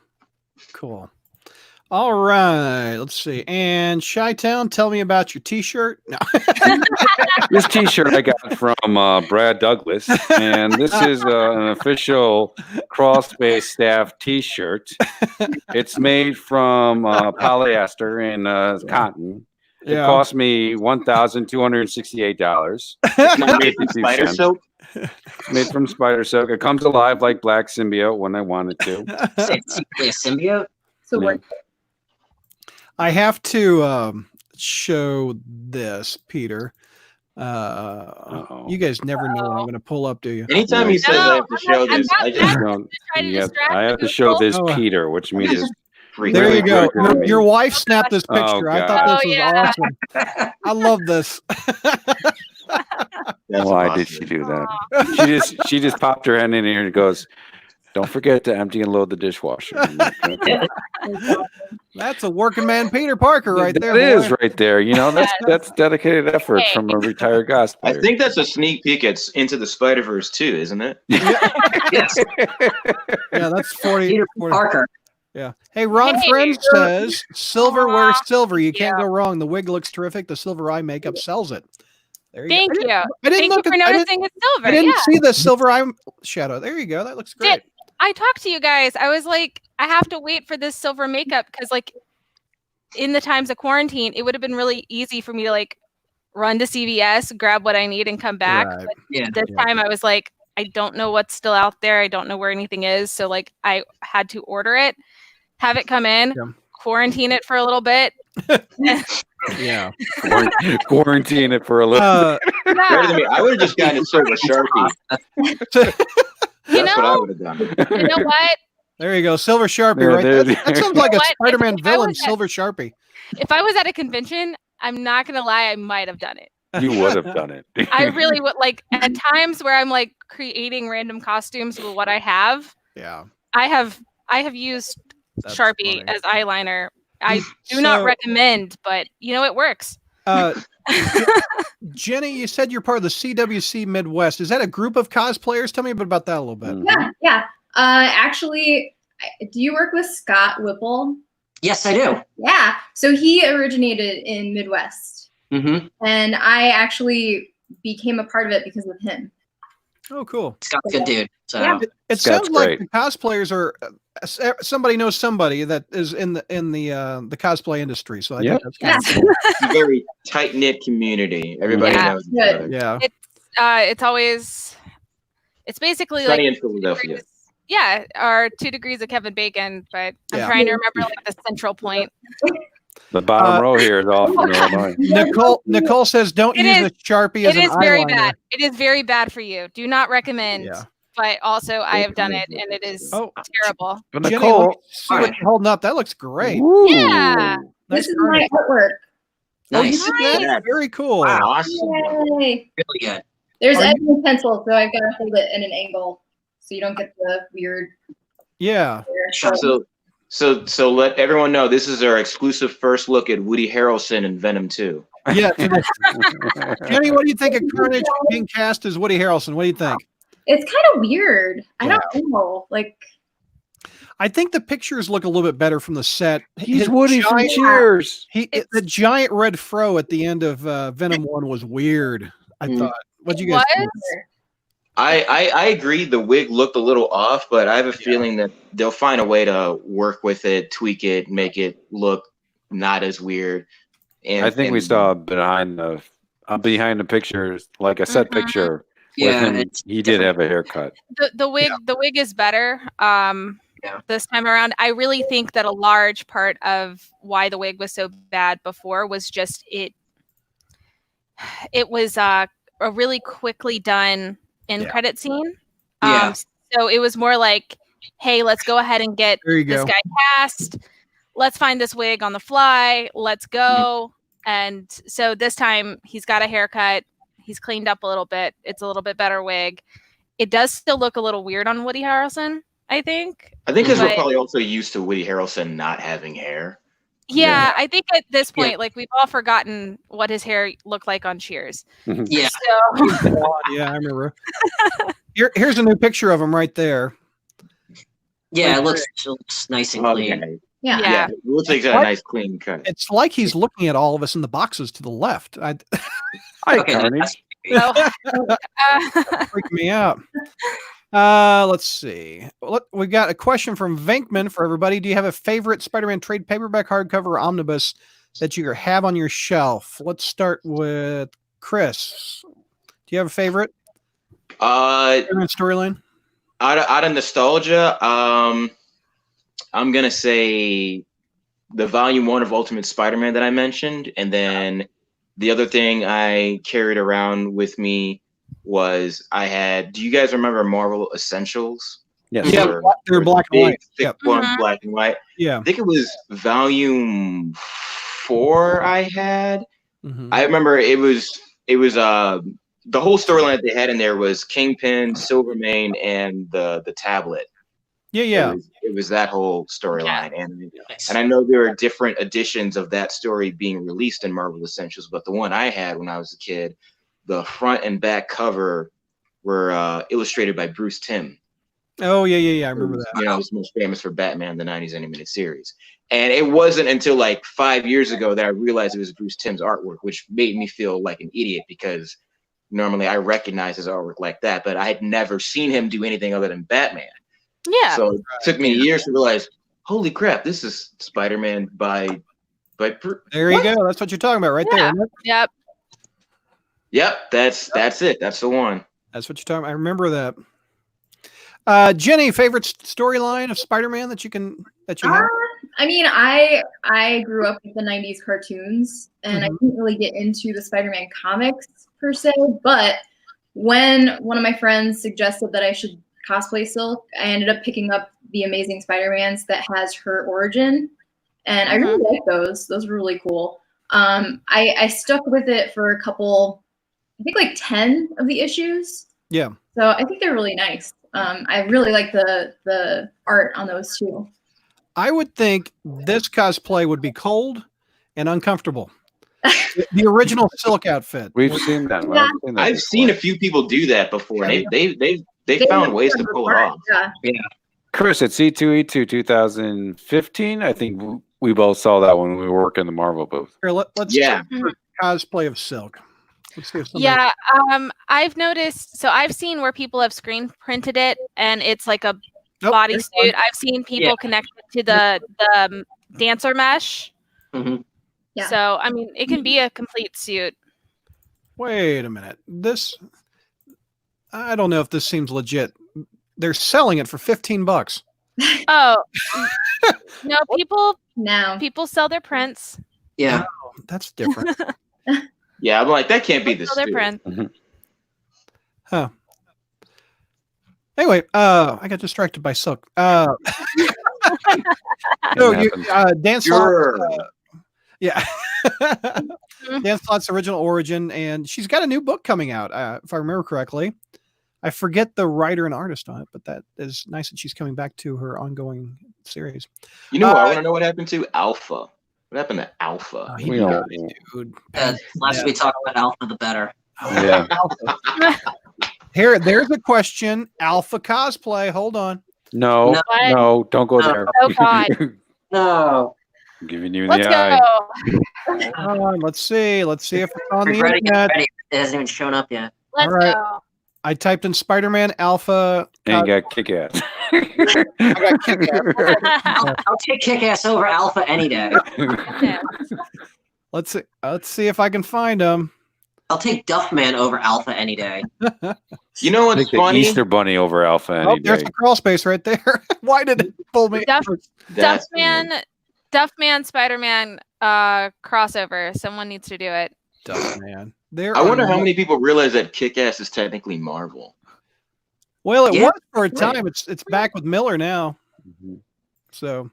Cool. All right, let's see. And Chi-Town, tell me about your t-shirt. No. This t-shirt I got from Brad Douglas, and this is an official Crawl Space staff t-shirt. It's made from polyester and cotton. It cost me $1,268. Made from spider silk. Made from spider silk. It comes alive like black symbiote when I want it to. It's secretly a symbiote. So what? I have to show this, Peter. You guys never know what I'm going to pull up, do you? Anytime he says I have to show this, I have to show this, Peter, which means there you go. Your wife snapped this picture. I thought this was awesome. I love this. Why did she do that? She just popped her hand in here and goes, "Don't forget to empty and load the dishwasher." That's a working man Peter Parker right there. It is right there. That's dedicated effort from a retired cosplayer. I think that's a sneak peek into the Spider-Verse too, isn't it? Yes. Yeah, that's 40. Peter Parker. Yeah. Hey, Ron Friends says silver wears silver. You can't go wrong. The wig looks terrific. The silver eye makeup sells it. There you Thank go. you. Thank you for noticing it's silver. I didn't see the silver eye shadow. There you go. That looks great. I talked to you guys. I was like, I have to wait for this silver makeup because, like, in the times of quarantine, it would have been really easy for me to like run to CVS, grab what I need, and come back. Right. But this time, I was like, I don't know what's still out there. I don't know where anything is. So like, I had to order it, have it come in, quarantine it for a little bit. Yeah. Quarantine it for a little bit. Better than me. I would have just gotten a silver Sharpie. That's what I would have done. You know what? There you go. Silver Sharpie, right there. That sounds like a Spider-Man villain, Silver Sharpie. If I was at a convention, I'm not going to lie, I might have done it. You would have done it. I really would. Like, at times where I'm like creating random costumes with what I have. Yeah. I have used Sharpie as eyeliner. I do not recommend, but you know, it works. Jenny, you said you're part of the CWC Midwest. Is that a group of cosplayers? Tell me about that a little bit. Yeah. Actually, do you work with Scott Whipple? Yes, I do. Yeah. So he originated in Midwest. Mm-hmm. And I actually became a part of it because of him. Oh, cool. Scott's a good dude. So yeah. It sounds like the cosplayers are somebody knows somebody that is in the cosplay industry. So I think that's cool. It's a very tight knit community. Everybody knows each other. Yeah. It's basically Sunny like in Philadelphia. or 2 degrees of Kevin Bacon, but I'm trying to remember like the central point. The bottom row here is off in Illinois. Nicole says don't use a Sharpie as an eyeliner. It is very bad. It is very bad for you. Do not recommend. Yeah. But also, I have done it, and it is terrible. But Nicole, see what you're holding up. That looks great. Ooh. Yeah. This is my artwork. Nice. Very cool. Wow, awesome. Yay. Really good. There's editing pencil, so I've got to hold it in an angle so you don't get the weird. Yeah. So let everyone know this is our exclusive first look at Woody Harrelson in Venom 2. Yeah. Jenny, what do you think of Carnage being cast as Woody Harrelson? What do you think? It's kind of weird. I don't know. Like, I think the pictures look a little bit better from the set. He's Woody from Cheers. The giant red fro at the end of Venom 1 was weird. I thought. What'd you guys think? I agree. The wig looked a little off, but I have a feeling that they'll find a way to work with it, tweak it, make it look not as weird. And I think we saw behind the pictures, like a set picture. Yeah, he did have a haircut. The wig is better. This time around, I really think that a large part of why the wig was so bad before was just it was a really quickly done end credit scene. So it was more like, hey, let's go ahead and get this guy cast. Let's find this wig on the fly. Let's go. And so this time he's got a haircut. He's cleaned up a little bit. It's a little bit better wig. It does still look a little weird on Woody Harrelson, I think. Because we're probably also used to Woody Harrelson not having hair. Yeah, I think at this point, like, we've all forgotten what his hair looked like on Cheers. Yeah. So. Yeah, I remember. Here's a new picture of him right there. Yeah, it looks nice and clean. Yeah. It looks like he's got a nice clean cut. It's like he's looking at all of us in the boxes to the left. Carnage. Freak me out. Let's see. We got a question from Venkman for everybody. Do you have a favorite Spider-Man trade paperback, hardcover, or omnibus that you have on your shelf? Let's start with Chris. Do you have a favorite? Storyline? Out of nostalgia, I'm gonna say the volume 1 of Ultimate Spider-Man that I mentioned, and then the other thing I carried around with me was do you guys remember Marvel Essentials? Yes. Yeah, they're black and white. Thick one, black and white. Yeah. I think it was volume 4 I had. Mm-hmm. I remember it was the whole storyline that they had in there was Kingpin, Silvermane, and the tablet. Yeah. It was that whole storyline. And I know there are different editions of that story being released in Marvel Essentials, but the one I had when I was a kid, the front and back cover were illustrated by Bruce Timm. Oh yeah. I remember that. You know, was most famous for Batman, the '90s animated series. And it wasn't until like 5 years ago that I realized it was Bruce Timm's artwork, which made me feel like an idiot because normally I recognize his artwork like that, but I had never seen him do anything other than Batman. Yeah. So it took me years to realize, holy crap, this is Spider-Man by there you go. That's what you're talking about right there. Yep. Yep, that's it. That's the one. That's what you're talking about. I remember that. Jenny, favorite storyline of Spider-Man that you have? I mean, I grew up with the 90s cartoons, and I didn't really get into the Spider-Man comics per se, but when one of my friends suggested that I should cosplay Silk, I ended up picking up the Amazing Spider-Mans that has her origin, and I really like those. Those were really cool. I stuck with it for a couple, I think like 10 of the issues. Yeah. So I think they're really nice. I really like the art on those too. I would think this cosplay would be cold and uncomfortable. The original Silk outfit. We've seen that. Yeah. I've seen a few people do that before, and they found ways to pull it off. Yeah. Chris, at C2E2 2015, I think we both saw that when we were working the Marvel booth. Here, let's check for cosplay of Silk. Let's see if somebody... I've noticed. So I've seen where people have screen printed it, and it's like a bodysuit. I've seen people connect it to the dancer mesh. Yeah. So I mean, it can be a complete suit. Wait a minute. I don't know if this seems legit. They're selling it for $15. Oh no, people sell their prints. Yeah, oh, that's different. Yeah, I'm like, that can't be the Sell their suit. prints. Huh. Anyway, I got distracted by Silk. So you Dan Slott, Dan Slott's original origin, and she's got a new book coming out, if I remember correctly. I forget the writer and artist on it, but that is nice that she's coming back to her ongoing series. You know, I want to know what happened to Alpha. What happened to Alpha? Dude. Less we talk about Alpha, the better. Yeah. There's a question. Alpha cosplay. Hold on. No, don't go there. Oh God. No. I'm giving you Let's the go. eye. Let's see if it's on the Ready, internet. it hasn't even shown up yet. Let's go. I typed in Spider-Man Alpha. And you got Kick-Ass. I got Kick-Ass. I'll take Kick-Ass over Alpha any day. Let's see if I can find them. I'll take Duffman over Alpha any day. You know what's funny? Easter Bunny over Alpha any day. There's the crawl space right there. Why did it pull me? Duffman, Spider-Man crossover. Someone needs to do it. Duffman. I wonder how many people realize that Kick-Ass is technically Marvel. Well, it was for a time. It's back with Miller now. So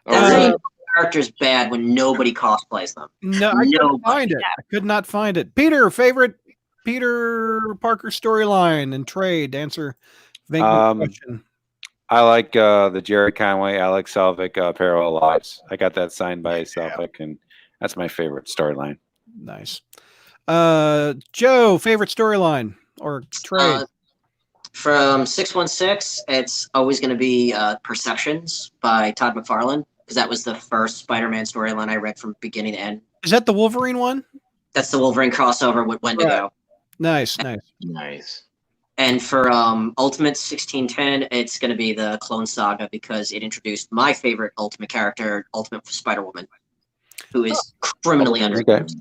Characters bad when nobody cosplays them. No, I couldn't find it. I could not find it. Peter, favorite Peter Parker storyline and trade. Answer Venkman's question. I like the Jerry Conway, Alex Selvig Parallel Lives. I got that signed by Selvig, and that's my favorite storyline. Nice. Joe, favorite storyline or trade? From 616, it's always going to be Perceptions by Todd McFarlane, because that was the first Spider-Man storyline I read from beginning to end. Is that the Wolverine one? That's the Wolverine crossover with Wendigo. Nice. And for Ultimate 1610, it's going to be the Clone Saga, because it introduced my favorite Ultimate character, Ultimate Spider-Woman, who is criminally underrated.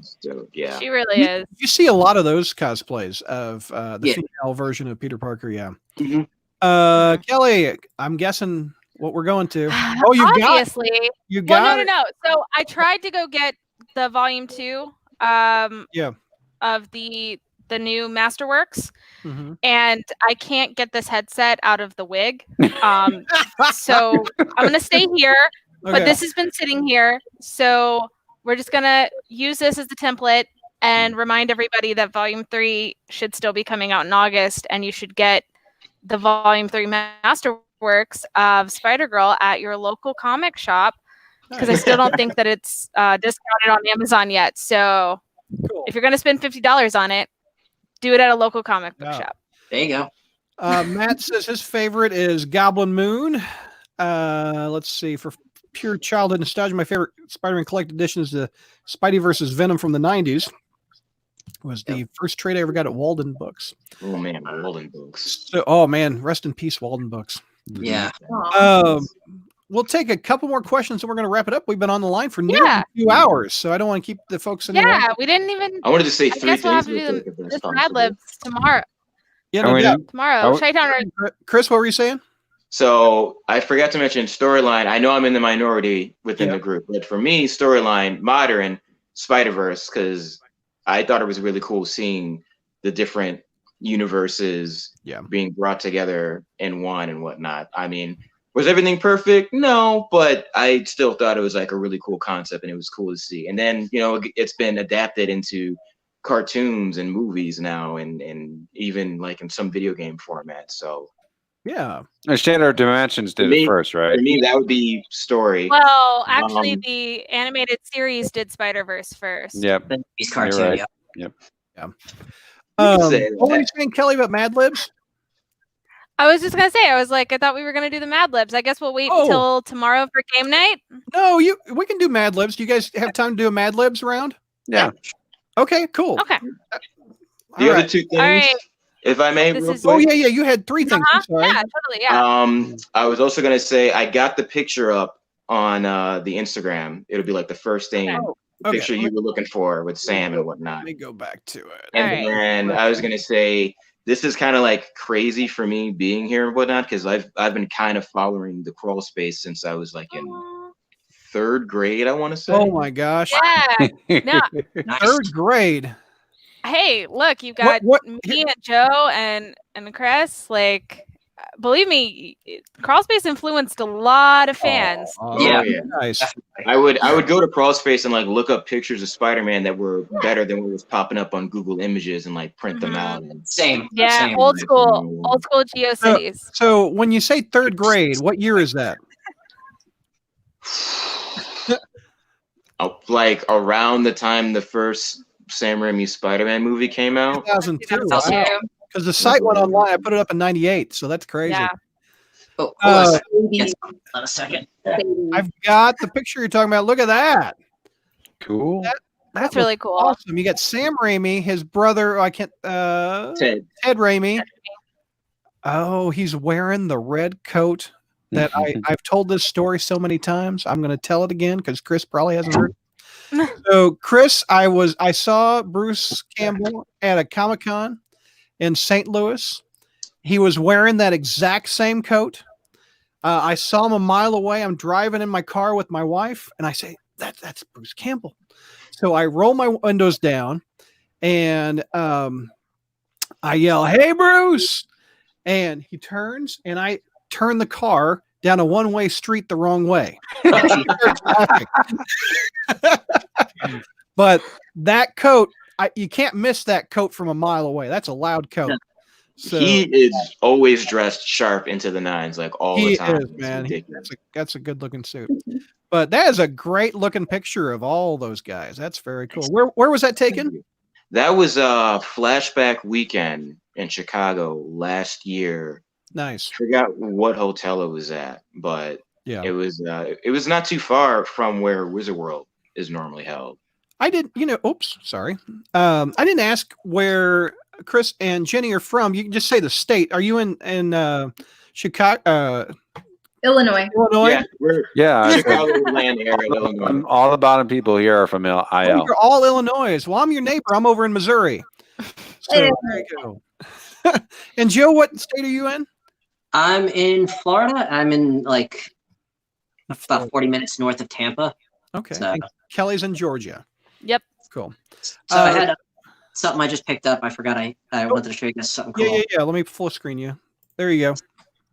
Yeah, she really is. You see a lot of those cosplays of the female version of Peter Parker. Yeah. Mm-hmm. Kelly, I'm guessing what we're going to. Oh, you obviously. You got it. No. So I tried to go get the volume 2 of the new Masterworks, and I can't get this headset out of the wig. So I'm gonna stay here. Okay. But this has been sitting here, so we're just gonna use this as the template and remind everybody that Volume 3 should still be coming out in August, and you should get the Volume 3 Masterworks of Spider-Girl at your local comic shop, because I still don't think that it's discounted on Amazon yet. So if you're gonna spend $50 on it, do it at a local comic book shop. There you go. Matt says his favorite is Goblin Moon. Let's see. For pure childhood nostalgia, my favorite Spider-Man Collected Edition is the Spidey versus Venom from the 90s. It was the first trade I ever got at Walden Books. Oh, man. Walden Books. So, oh, man. Rest in peace, Walden Books. Yeah. We'll take a couple more questions and we're going to wrap it up. We've been on the line for nearly 2 hours, so I don't want to keep the folks in. Yeah, we didn't even. I wanted to say three things. We'll have to do this Mad Libs tomorrow. Yeah, no doubt. Tomorrow. Chris, what were you saying? So I forgot to mention storyline. I know I'm in the minority within the group, but for me, storyline, modern Spider-Verse, because I thought it was really cool seeing the different universes being brought together in one and whatnot. I mean, was everything perfect? No, but I still thought it was like a really cool concept and it was cool to see. And then, you know, it's been adapted into cartoons and movies now and even like in some video game format. So yeah. Shattered Dimensions did it first, right? For me, that would be story. Well, actually, the animated series did Spider-Verse first. Yep. He's cartoon. Right. Yep. Yeah. What were you saying, Kelly, about Mad Libs? I was just gonna say, I was like, I thought we were gonna do the Mad Libs. I guess we'll wait until tomorrow for game night. No, we can do Mad Libs. Do you guys have time to do a Mad Libs round? Yeah. Okay, cool. Okay. The other two things, if I may, real quick. Oh yeah, you had 3 things. I'm sorry. Yeah, totally. Yeah. I was also gonna say I got the picture up on the Instagram. It'll be like the first thing, the picture you were looking for with Sam and whatnot. Let me go back to it. And then I was gonna say this is kind of like crazy for me being here and whatnot because I've been kind of following the crawl space since I was like in 3rd grade. I want to say. Oh my gosh. Yeah. No. 3rd grade. Hey, look, you got me and Joe and Chris. Like, believe me, Crawl Space influenced a lot of fans. Yeah, nice. I would go to Crawl Space and like look up pictures of Spider-Man that were better than what was popping up on Google Images and like print them out. And Same. Yeah, Same. old school GeoCities. So when you say 3rd grade, what year is that? Like around the time the first Sam Raimi Spider-Man movie came out. 2002. Because the site went online. I put it up in 98, so that's crazy. Yeah. Oh, hold on a second. I've got the picture you're talking about. Look at that. Cool. That's really cool. Awesome. You got Sam Raimi, his brother. Ted Raimi. Oh, he's wearing the red coat that I've told this story so many times. I'm going to tell it again because Chris probably hasn't heard. So, Chris, I saw Bruce Campbell at a Comic-Con in St. Louis. He was wearing that exact same coat. I saw him a mile away. I'm driving in my car with my wife, and I say, that's Bruce Campbell. So I roll my windows down, and I yell, "Hey, Bruce!" And he turns, and I turn the car down a one-way street the wrong way. But that coat, you can't miss that coat from a mile away. That's a loud coat. So, he is always dressed sharp into the nines, like all the time. He is, man. That's a good-looking suit. But that is a great-looking picture of all those guys. That's very cool. Where was that taken? That was a flashback weekend in Chicago last year. Nice. I forgot what hotel it was at, but it was not too far from where Wizard World is normally held. I didn't ask where Chris and Jenny are from. You can just say the state. Are you in Chicago? Illinois. Yeah. Chicagoland area, Illinois. All the bottom people here are from IL. Oh, you're all Illinois. Well, I'm your neighbor. I'm over in Missouri. So there you go. And Joe, what state are you in? I'm in Florida. I'm in like about 40 minutes north of Tampa. Okay. So, Kelly's in Georgia. Yep. Cool. So I had something I just picked up. I forgot I wanted to show you guys something cool. Yeah. Let me full screen you. There you go.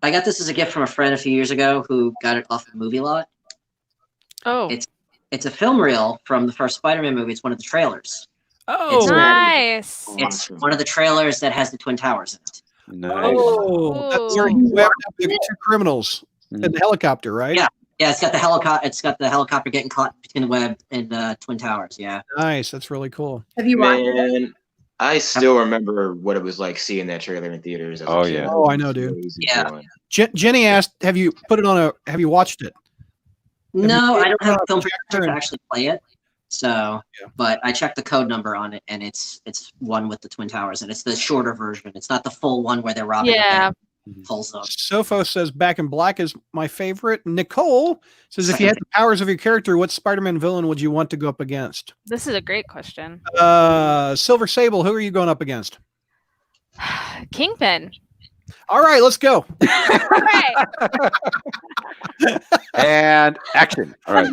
I got this as a gift from a friend a few years ago who got it off the movie lot. Oh. It's a film reel from the first Spider-Man movie. It's one of the trailers. Oh, nice. It's one of the trailers that has the Twin Towers in it. Nice. Oh, that's where you have the 2 criminals in the helicopter, right? Yeah. Yeah, it's got the helicopter. It's got the helicopter getting caught between the web and the Twin Towers. Yeah. Nice. That's really cool. Have you watched it? I still remember what it was like seeing that trailer in theaters as a kid. Yeah. Oh, I know, dude. Yeah. Jenny asked, have you watched it? No, I don't have a film projector to actually play it. So, but I checked the code number on it, and it's one with the Twin Towers, and it's the shorter version. It's not the full one where they're robbing. Yeah. Full zone. Sofo says Back in Black is my favorite. Nicole says, if you had the powers of your character, what Spider-Man villain would you want to go up against? This is a great question. Silver Sable, who are you going up against? Kingpin. All right, let's go. And action. All right.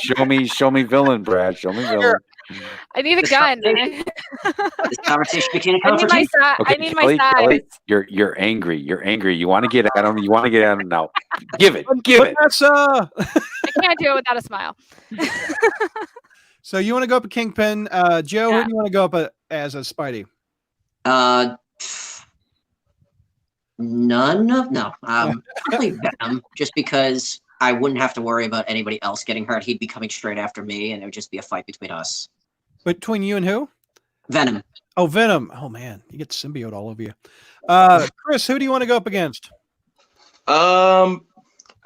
Show me villain, Brad. Show me villain. I need a gun. This conversation became a I need my confrontation. I need my size. Kelly, you're angry. You're angry. You want to get at him. You want to get at him now. Give it. Vanessa. I can't do it without a smile. So you want to go up a Kingpin. Joe, who do you want to go up as a Spidey? Probably Venom, just because I wouldn't have to worry about anybody else getting hurt. He'd be coming straight after me, and it would just be a fight between us. Between you and who? Venom. Oh, Venom. Oh, man. You get symbiote all over you. Chris, who do you want to go up against? I'd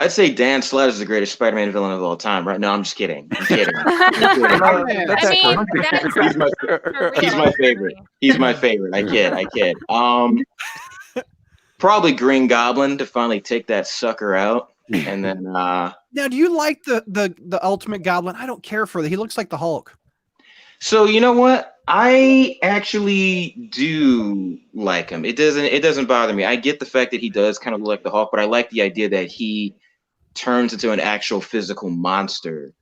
say Dan Slott is the greatest Spider-Man villain of all time. Right now, I'm just kidding. I'm kidding. He's my favorite. He's my favorite. I kid. Probably Green Goblin to finally take that sucker out. And then now, do you like the Ultimate Goblin? I don't care for that. He looks like the Hulk. So you know what? I actually do like him. It doesn't bother me. I get the fact that he does kind of look like the Hulk, but I like the idea that he turns into an actual physical monster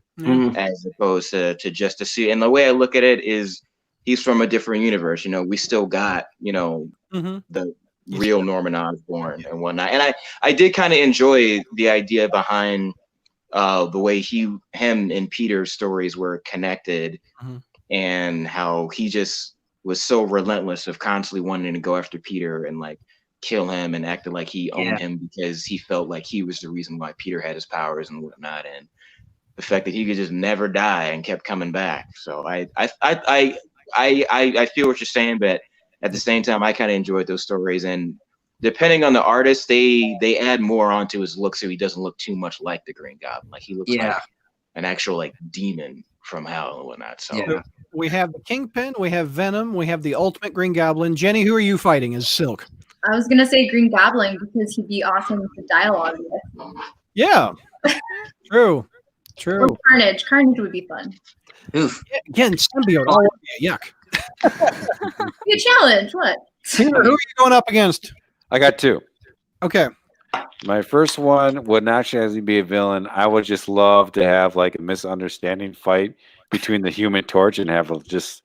as opposed to just a suit. And the way I look at it is he's from a different universe. You know, we still got, the real Norman Osborn and whatnot. And I did kind of enjoy the idea behind the way him and Peter's stories were connected and how he just was so relentless of constantly wanting to go after Peter and like kill him and acted like he owned him because he felt like he was the reason why Peter had his powers and whatnot. And the fact that he could just never die and kept coming back. So I feel what you're saying, but at the same time, I kind of enjoyed those stories, and depending on the artist, they add more onto his look so he doesn't look too much like the Green Goblin. Like he looks like an actual like demon from hell and whatnot. So we have the Kingpin, we have Venom, we have the Ultimate Green Goblin. Jenny, who are you fighting as Silk? I was gonna say Green Goblin because he'd be awesome with the dialogue. Yeah, true. Or Carnage. Carnage would be fun. Oof. Again, symbiote. Oh, yuck. Be a challenge. What? Who are you going up against? I got two. Okay. My first one would not actually be a villain. I would just love to have like a misunderstanding fight between the Human Torch and have just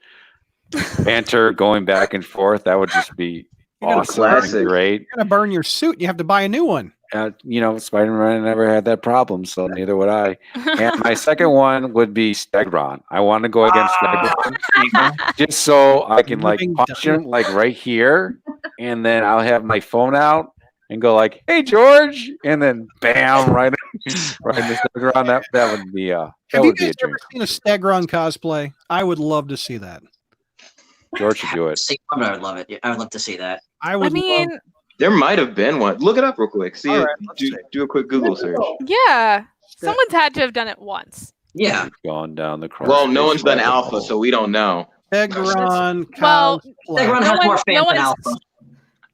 banter going back and forth. That would just be awesome and great. You're gonna burn your suit. You have to buy a new one. Spider-Man never had that problem, so neither would I. And my second one would be Stegron. I want to go against Stegron just so I can like punch him like right here, and then I'll have my phone out and go like, "Hey George," and then bam, right in the Stegron. That would be Have you guys ever seen a Stegron cosplay? I would love to see that. George should do it. I would love it. I would love to see that. There might have been one. Look it up real quick. Do a quick Google search. Yeah. Someone's had to have done it once. Yeah. Gone down the cross. Well, no one's done Alpha, so we don't know. Stegron. Stegron has more fans than Alpha.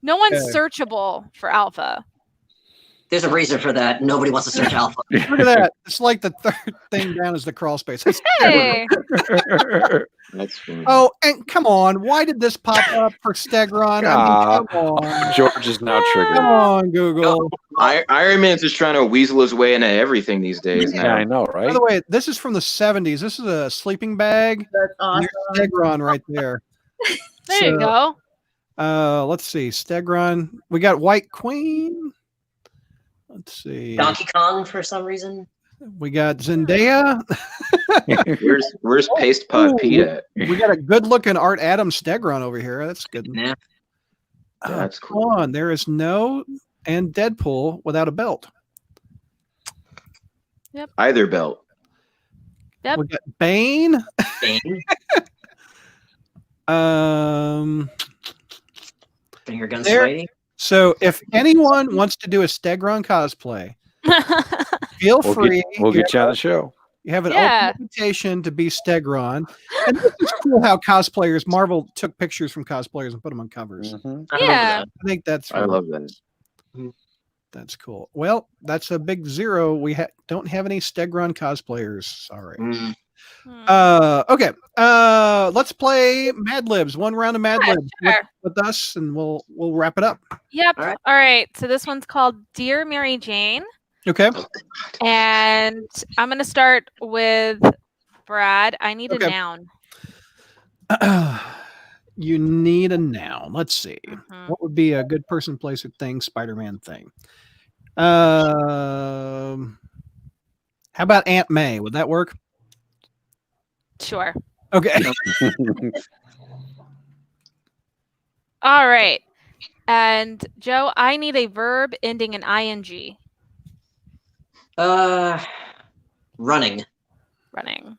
No one's searchable for Alpha. There's a reason for that. Nobody wants to search Alpha. Look at that. It's like the third thing down is the crawl space. Hey. That's funny. Oh, and come on. Why did this pop up for Stegron? I mean, come on. George is now triggered. Come on, Google. Iron Man's just trying to weasel his way into everything these days. Yeah, I know, right? By the way, this is from the 70s. This is a sleeping bag. That's awesome. There's Stegron right there. There you go. Let's see. Stegron. We got White Queen. Let's see. Donkey Kong for some reason. We got Zendaya. Where's Paste Pod Pete at? We got a good-looking Art Adams Stegron over here. That's good. Yeah. That's cool. Come on. There is and Deadpool without a belt. Yep. Either belt. Yep. We got Bane. Finger gun Spidey. So if anyone wants to do a Stegron cosplay, feel free. We'll get you on the show. You have an open invitation to be Stegron. And this is cool how cosplayers, Marvel took pictures from cosplayers and put them on covers. Yeah. I think that's I love that. That's cool. Well, that's a big zero. We don't have any Stegron cosplayers. Sorry. Okay. Let's play Mad Libs. One round of Mad Libs with us, and we'll wrap it up. Yep. All right. So this one's called Dear Mary Jane. Okay. And I'm going to start with Brad. I need a noun. You need a noun. Let's see. What would be a good person, place, or thing, Spider-Man thing? How about Aunt May? Would that work? Sure. Okay. All right. And Joe, I need a verb ending in ing. Running. Running.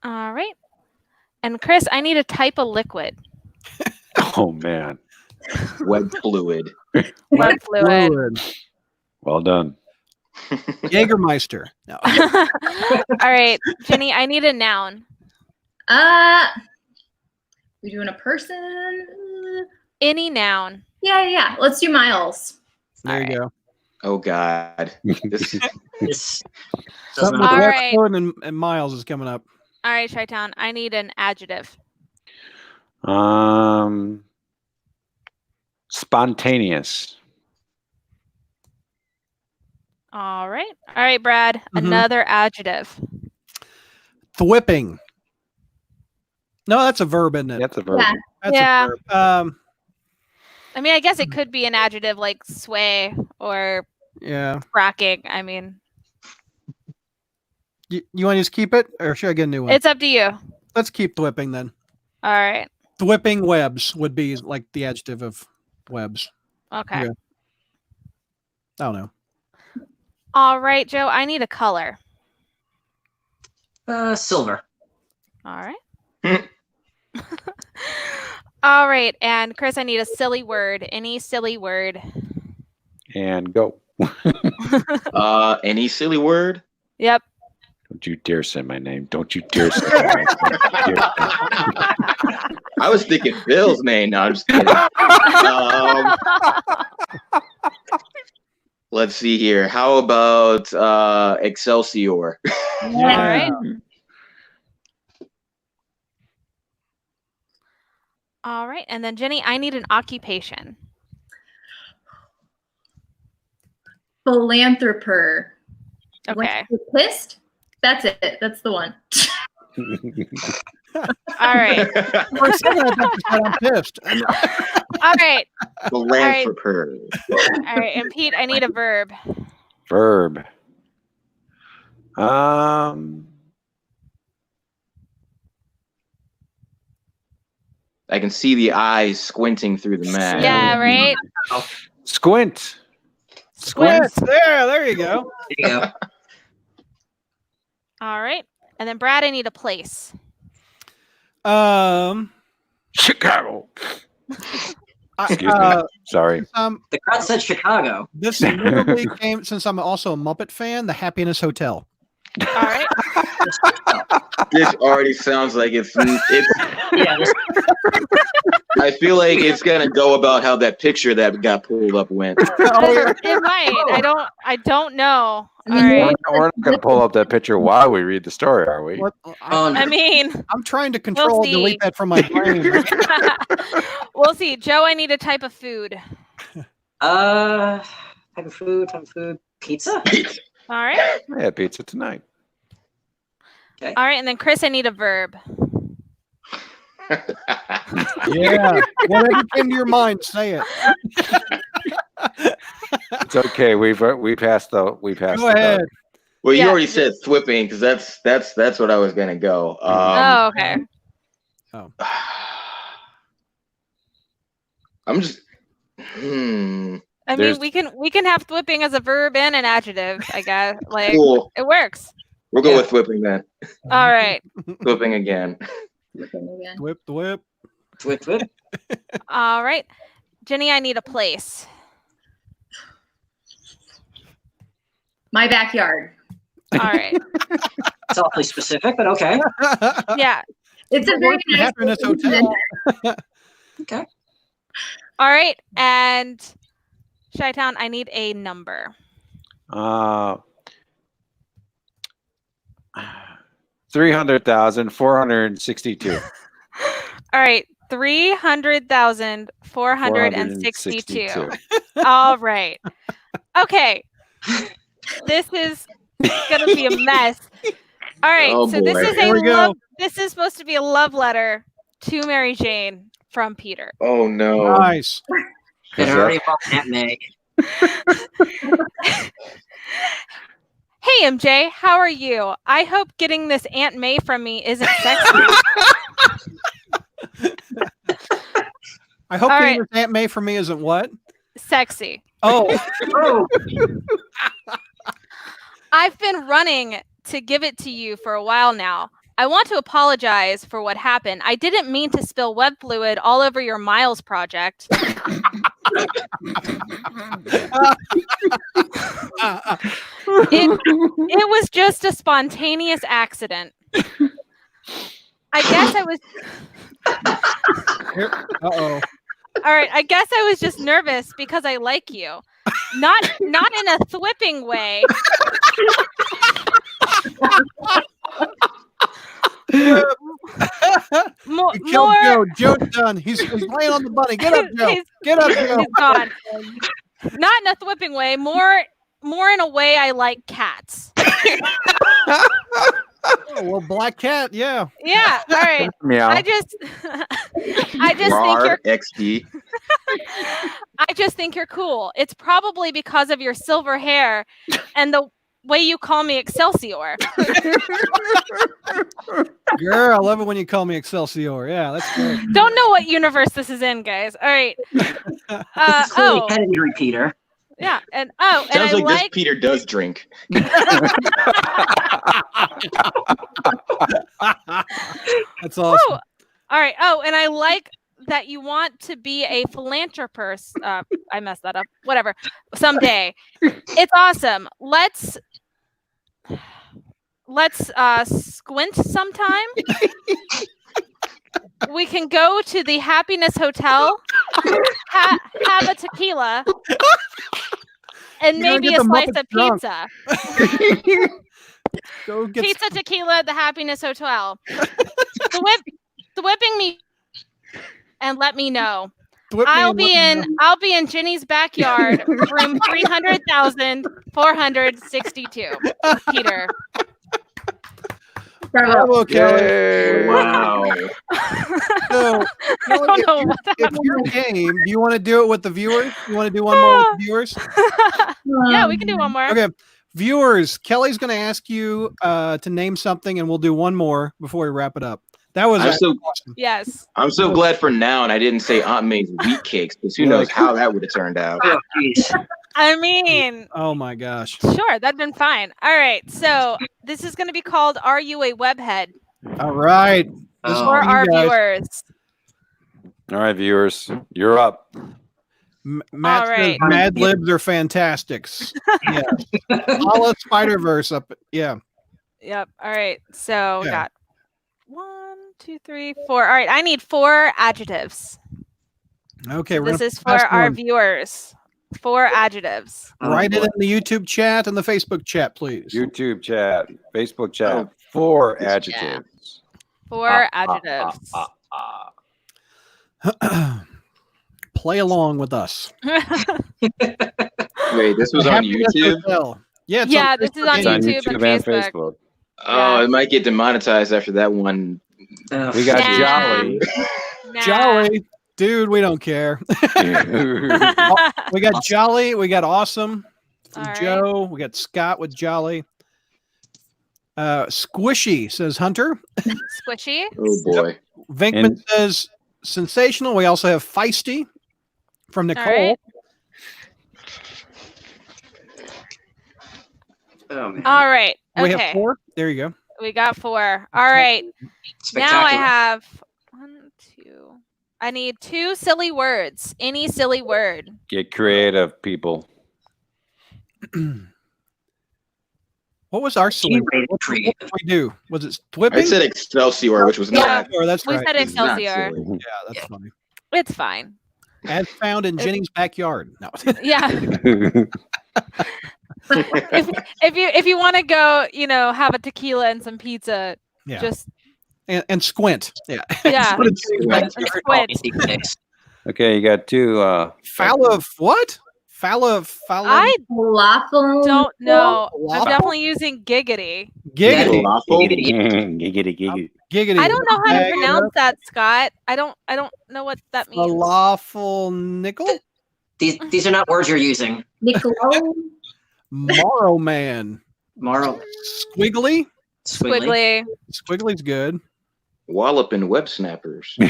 All right. And Chris, I need a type of liquid. Oh man. Web fluid. Web fluid. Well done. Jägermeister. No. All right, Jenny, I need a noun. We doing a person? Any noun. Yeah. Let's do Miles. There you go. Oh God. This Something with Wexford and Miles is coming up. All right, Chi-Town, I need an adjective. Spontaneous. All right, Brad. Another adjective. Thwipping. No, that's a verb, isn't it? That's a verb. Yeah. That's a verb. I mean, I guess it could be an adjective like sway or cracking. I mean, you want to just keep it, or should I get a new one? It's up to you. Let's keep thwipping then. All right. Thwipping webs would be like the adjective of webs. Okay. Yeah. I don't know. All right, Joe, I need a color. Silver. All right. All right, and Chris, I need a silly word. Any silly word. And go. Any silly word? Yep. Don't you dare say my name. Don't you dare say my name. I was thinking Bill's name. No, I'm just kidding. Let's see here. How about Excelsior? All right. All right, and then Jenny, I need an occupation. Philanthroper. Okay. Pissed? That's it. That's the one. All right. For a second, I thought you said I'm pissed. All right. Philanthroper. All right, and Pete, I need a verb. Verb. I can see the eyes squinting through the mask. Yeah, right? Squint. Squint. There you go. There you go. All right. And then Brad, I need a place. Chicago. Excuse me. Sorry. The crowd said Chicago. This literally came, since I'm also a Muppet fan, the Happiness Hotel. All right. This already sounds like it's I feel like it's gonna go about how that picture that got pulled up went. It might. I don't know. All right. We're not going to pull up that picture while we read the story, are we? I mean, I'm trying to control delete that from my brain. We'll see. Joe, I need a type of food. Type of food. Pizza? All right. Yeah, pizza tonight. Okay. All right, and then Chris, I need a verb. Yeah. Whatever came to your mind, say it. It's okay. We passed the. Go ahead. Well, you already said thwipping because that's what I was gonna go. Okay. I'm just. I mean, we can have thwipping as a verb and an adjective. I guess it works. We'll go with whipping then. All right. Whipping again. Whip the whip. Whip whip. All right. Jenny, I need a place. My backyard. All right. It's awfully specific, but okay. Yeah. It's a very nice Happiness Hotel. Okay. All right. And Chi-Town, I need a number. 300,462. All right. 300,462. All right. Okay. This is gonna be a mess. All right. Oh, so this boy. is Here we go. This is supposed to be a love letter to Mary Jane from Peter. Oh no. Nice. It already involved Aunt May. Hey MJ, how are you? I hope getting this Aunt May from me isn't sexy. I hope All getting right. this Aunt May from me isn't what? Sexy. Oh. Oh, I've been running to give it to you for a while now. I want to apologize for what happened. I didn't mean to spill web fluid all over your Miles project. It was just a spontaneous accident. I guess I was. Uh-oh. All right, I guess I was just nervous because I like you. Not in a thwipping way. You killed Joe. Joe's done. He's laying on the bunny. Get up, Joe. Get up, Joe. He's gone. Not in a thwipping way. More in a way I like cats. Oh, well, black cat, yeah. Yeah. All right. Meow. I just think you're. XD. I just think you're cool. It's probably because of your silver hair and the way you call me Excelsior. Girl, I love it when you call me Excelsior. Yeah, that's great. Don't know what universe this is in, guys. All right. clearly head injury, Peter. Yeah, and Sounds I like this Peter does drink. That's awesome. Woo! All right. Oh, and I like that you want to be a philanthropist. I messed that up. Whatever. Someday. It's awesome. Let's squint sometime. We can go to the Happiness Hotel, have a tequila, and maybe a slice of pizza. Go get Pizza, tequila at the Happiness Hotel. The whipping me and let me know. I'll be in Jenny's backyard, room 300,462. Peter. Bravo, okay. Wow. So, I don't know what if you're game, do you want to do it with the viewers? You want to do one more with the viewers? Yeah, we can do one more. Okay. Viewers, Kelly's going to ask you to name something, and we'll do one more before we wrap it up. That was awesome. Yes. I'm so glad for now, and I didn't say Aunt May's wheat cakes, because who knows how that would have turned out. Oh, geez. I mean, oh my gosh. Sure, that'd been fine. All right, so this is going to be called "Are You a Webhead?" All right. This is for our guys. viewers. All right, viewers, you're up. Matt All right. says Mad Libs are fantastics. Yeah. All of Spider-Verse up. Yeah. Yep. All right. So we got 1, 2, 3, 4. All right. I need 4 adjectives. Okay. This is for our viewers. 4 adjectives. Write it in the YouTube chat and the Facebook chat, please. YouTube chat, Facebook chat. 4 adjectives. 4 adjectives. Play along with us. Wait, this was on YouTube? Yeah, yeah, this is on YouTube and Facebook. Oh, it might get demonetized after that one. We got Jolly. Jolly. Dude, we don't care. We got Jolly. We got Awesome. Joe. We got Scott with Jolly. Squishy, says Hunter. Squishy. Oh, boy. Vinkman says sensational. We also have Feisty from Nicole. All right. We have 4. There you go. We got 4. All right. Now I have 1, 2. I need 2 silly words. Any silly word. Get creative, people. What was our silly word? What did we do? Was it whipping? I said Excelsior, which was not. That's right. We said Excelsior. Yeah, that's funny. It's fine. As found in Jenny's backyard. No. Yeah. if you want to go, have a tequila and some pizza, just and squint. Yeah. Yeah. Squint. Okay, you got 2 foul of what? Falafel. I don't know. I'm definitely using giggity. Giggity. Giggity. I don't know how to pronounce that, Scott. I don't know what that means. Falafel nickel? These are not words you're using. Nickel. Morrow man. Morrow. Squiggly. Squiggly's good. Wallop and web snappers. All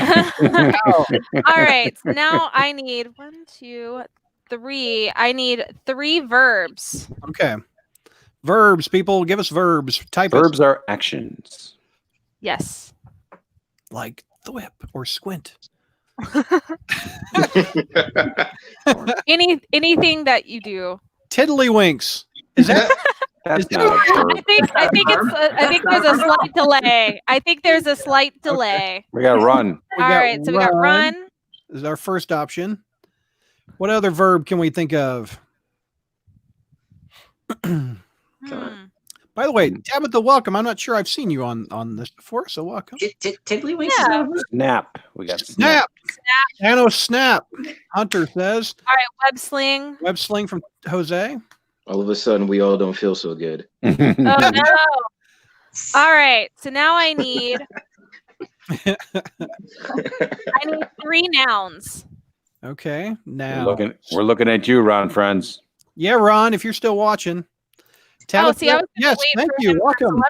right. So now I need 1, 2, 3. I need 3 verbs. Okay. Verbs, people. Give us verbs. Verbs are actions. Yes. Like thwip or squint. Anything that you do. Tiddlywinks. Is that? That's not a verb. I think there's a slight delay. I think there's a slight delay. We got run. All right, so we got run. This is our first option. What other verb can we think of? By the way, Tabitha, welcome. I'm not sure I've seen you on this before, so welcome. Tiddlywinks. Yeah. Snap. We got snap. Nano snap. Hunter says. All right, web sling. Web sling from Jose. All of a sudden, we all don't feel so good. Oh no! All right, so now I need 3 nouns. Okay, now we're looking at you, Ron, friends. Yeah, Ron, if you're still watching. Tabitha, yes, thank you. Welcome.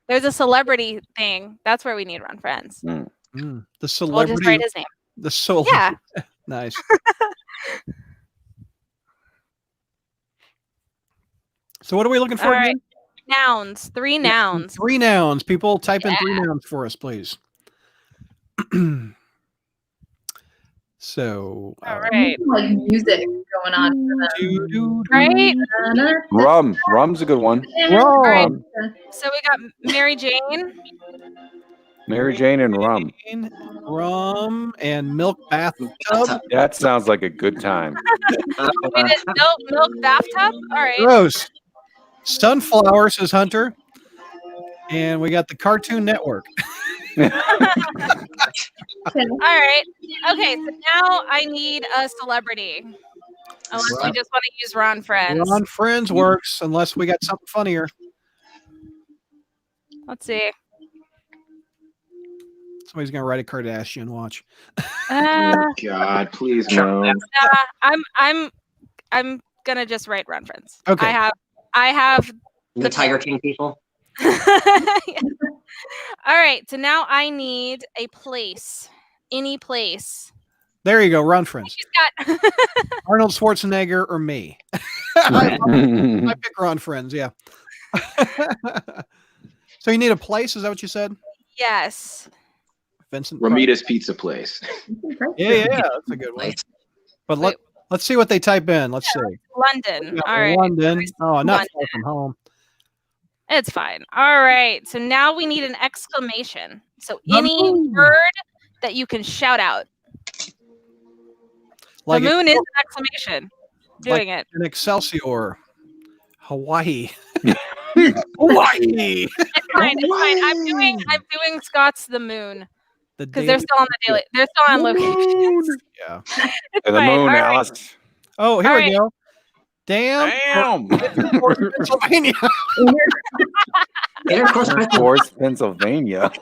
There's a celebrity thing. That's where we need Ron friends. The celebrity. We'll just write his name. The soul. Yeah. Nice. So what are we looking for? All right. Nouns. 3 nouns. 3 nouns. People type in 3 nouns for us, please. So all right. Like music going on. Right? Rum's a good one. All right. So we got Mary Jane. Mary Jane and rum. Rum and milk bathtub. That sounds like a good time. Milk bathtub? All right. Gross. Sunflower, says Hunter. And we got the Cartoon Network. All right. Okay, so now I need a celebrity. Unless we just want to use Ron Friends. Ron Friends works, unless we got something funnier. Let's see. Somebody's gonna write a Kardashian. Watch. God, please no. I'm gonna just write Ron Friends. Okay. I have the Tiger King people. All right, so now I need a place. Any place. There you go, Ron Friends. Arnold Schwarzenegger or me. I pick Ron Friends, yeah. So you need a place, is that what you said? Yes. Vincent Ramita's Pizza Place. Yeah, that's a good one. But let's see what they type in. Let's see. London. All right. London. Oh, not far from home. It's fine. All right. So now we need an exclamation. So any word that you can shout out. Like the moon is an exclamation. Doing it. An Excelsior. Hawaii. Hawaii. It's fine. I'm doing Scott's the moon. Because they're still on the daily. They're still on location. Yeah. The moon, Alice. Oh, here we go. Damn. Pennsylvania. Intercourse, Pennsylvania.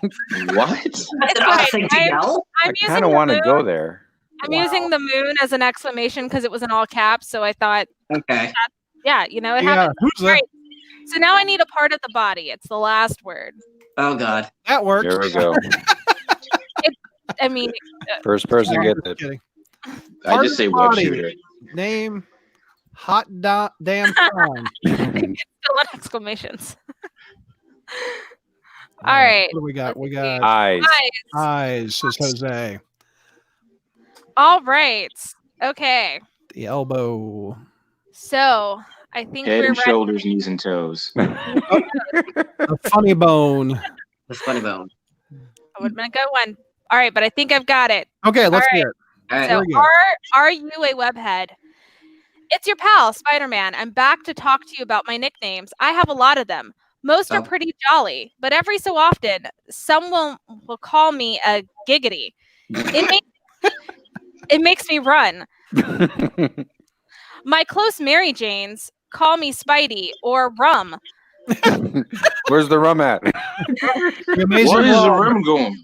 What? I kind of want to go there. I'm using the moon as an exclamation because it was in all caps. So I thought, okay. Yeah, it happened. Right. So now I need a part of the body. It's the last word. Oh, God. That works. There we go. First person to get it. I just say web shooter. Name. Hot damn song. It's still on exclamations. All right. What do we got? We got eyes. Eyes, says Jose. All right. Okay. The elbow. So I think Head we're and ready. shoulders, knees and toes. The funny bone. The funny bone. That would have been a good one. All right, but I think I've got it. Okay, let's All right. hear it. All right. So are you a webhead? It's your pal, Spider-Man. I'm back to talk to you about my nicknames. I have a lot of them. Most are pretty jolly, but every so often, someone will call me a giggity. It makes me run. My close Mary Janes call me Spidey or Rum. Where's the rum at? Where is the rum going?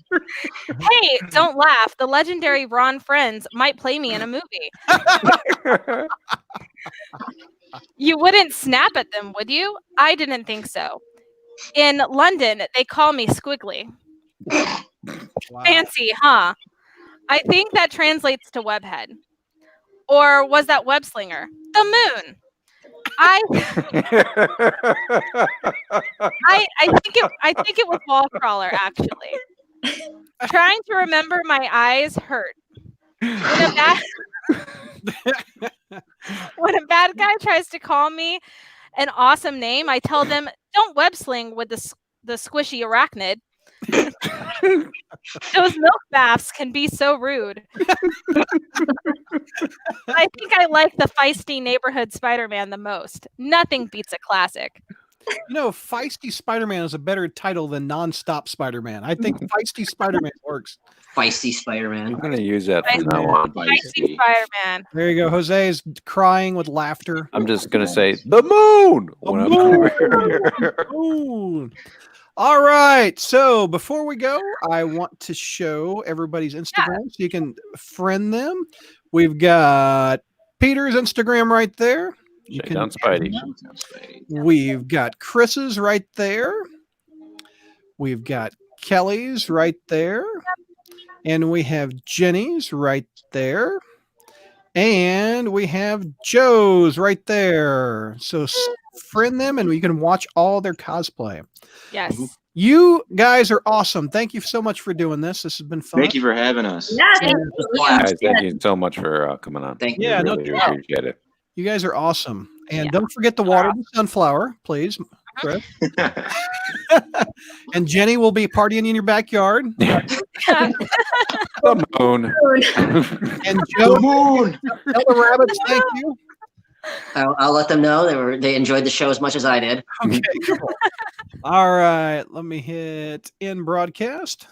Hey, don't laugh. The legendary Ron Friends might play me in a movie. You wouldn't snap at them, would you? I didn't think so. In London, they call me Squiggly. Wow. Fancy, huh? I think that translates to webhead. Or was that web slinger? The moon. I think it was wall crawler, actually. Trying to remember my eyes hurt. When a bad guy tries to call me an awesome name, I tell them, don't web sling with the squishy arachnid. Those milk baths can be so rude. I think I like the feisty neighborhood Spider-Man the most. Nothing beats a classic. You know, Feisty Spider-Man is a better title than Non-Stop Spider-Man. I think Feisty Spider-Man works. Feisty Spider-Man. I'm going to use that from now on. Feisty Spider-Man. There you go. Jose is crying with laughter. I'm just going to say, the moon! Moon. All right. So before we go, I want to show everybody's Instagram so you can friend them. We've got Peter's Instagram right there. You can down Spidey. We've got Chris's right there. We've got Kelly's right there. And we have Jenny's right there. And we have Joe's right there. So friend them and you can watch all their cosplay. Yes. You guys are awesome. Thank you so much for doing this. This has been fun. Thank you for having us. Yeah, Guys, thank you so much for coming on. Thank you. Yeah, really no doubt. appreciate it. You guys are awesome. And don't forget to water the sunflower, please. Chris. And Jenny will be partying in your backyard. The moon. And Joe, The moon. tell the rabbits thank you. I'll let them know they enjoyed the show as much as I did. Okay, cool. All right. Let me hit end broadcast.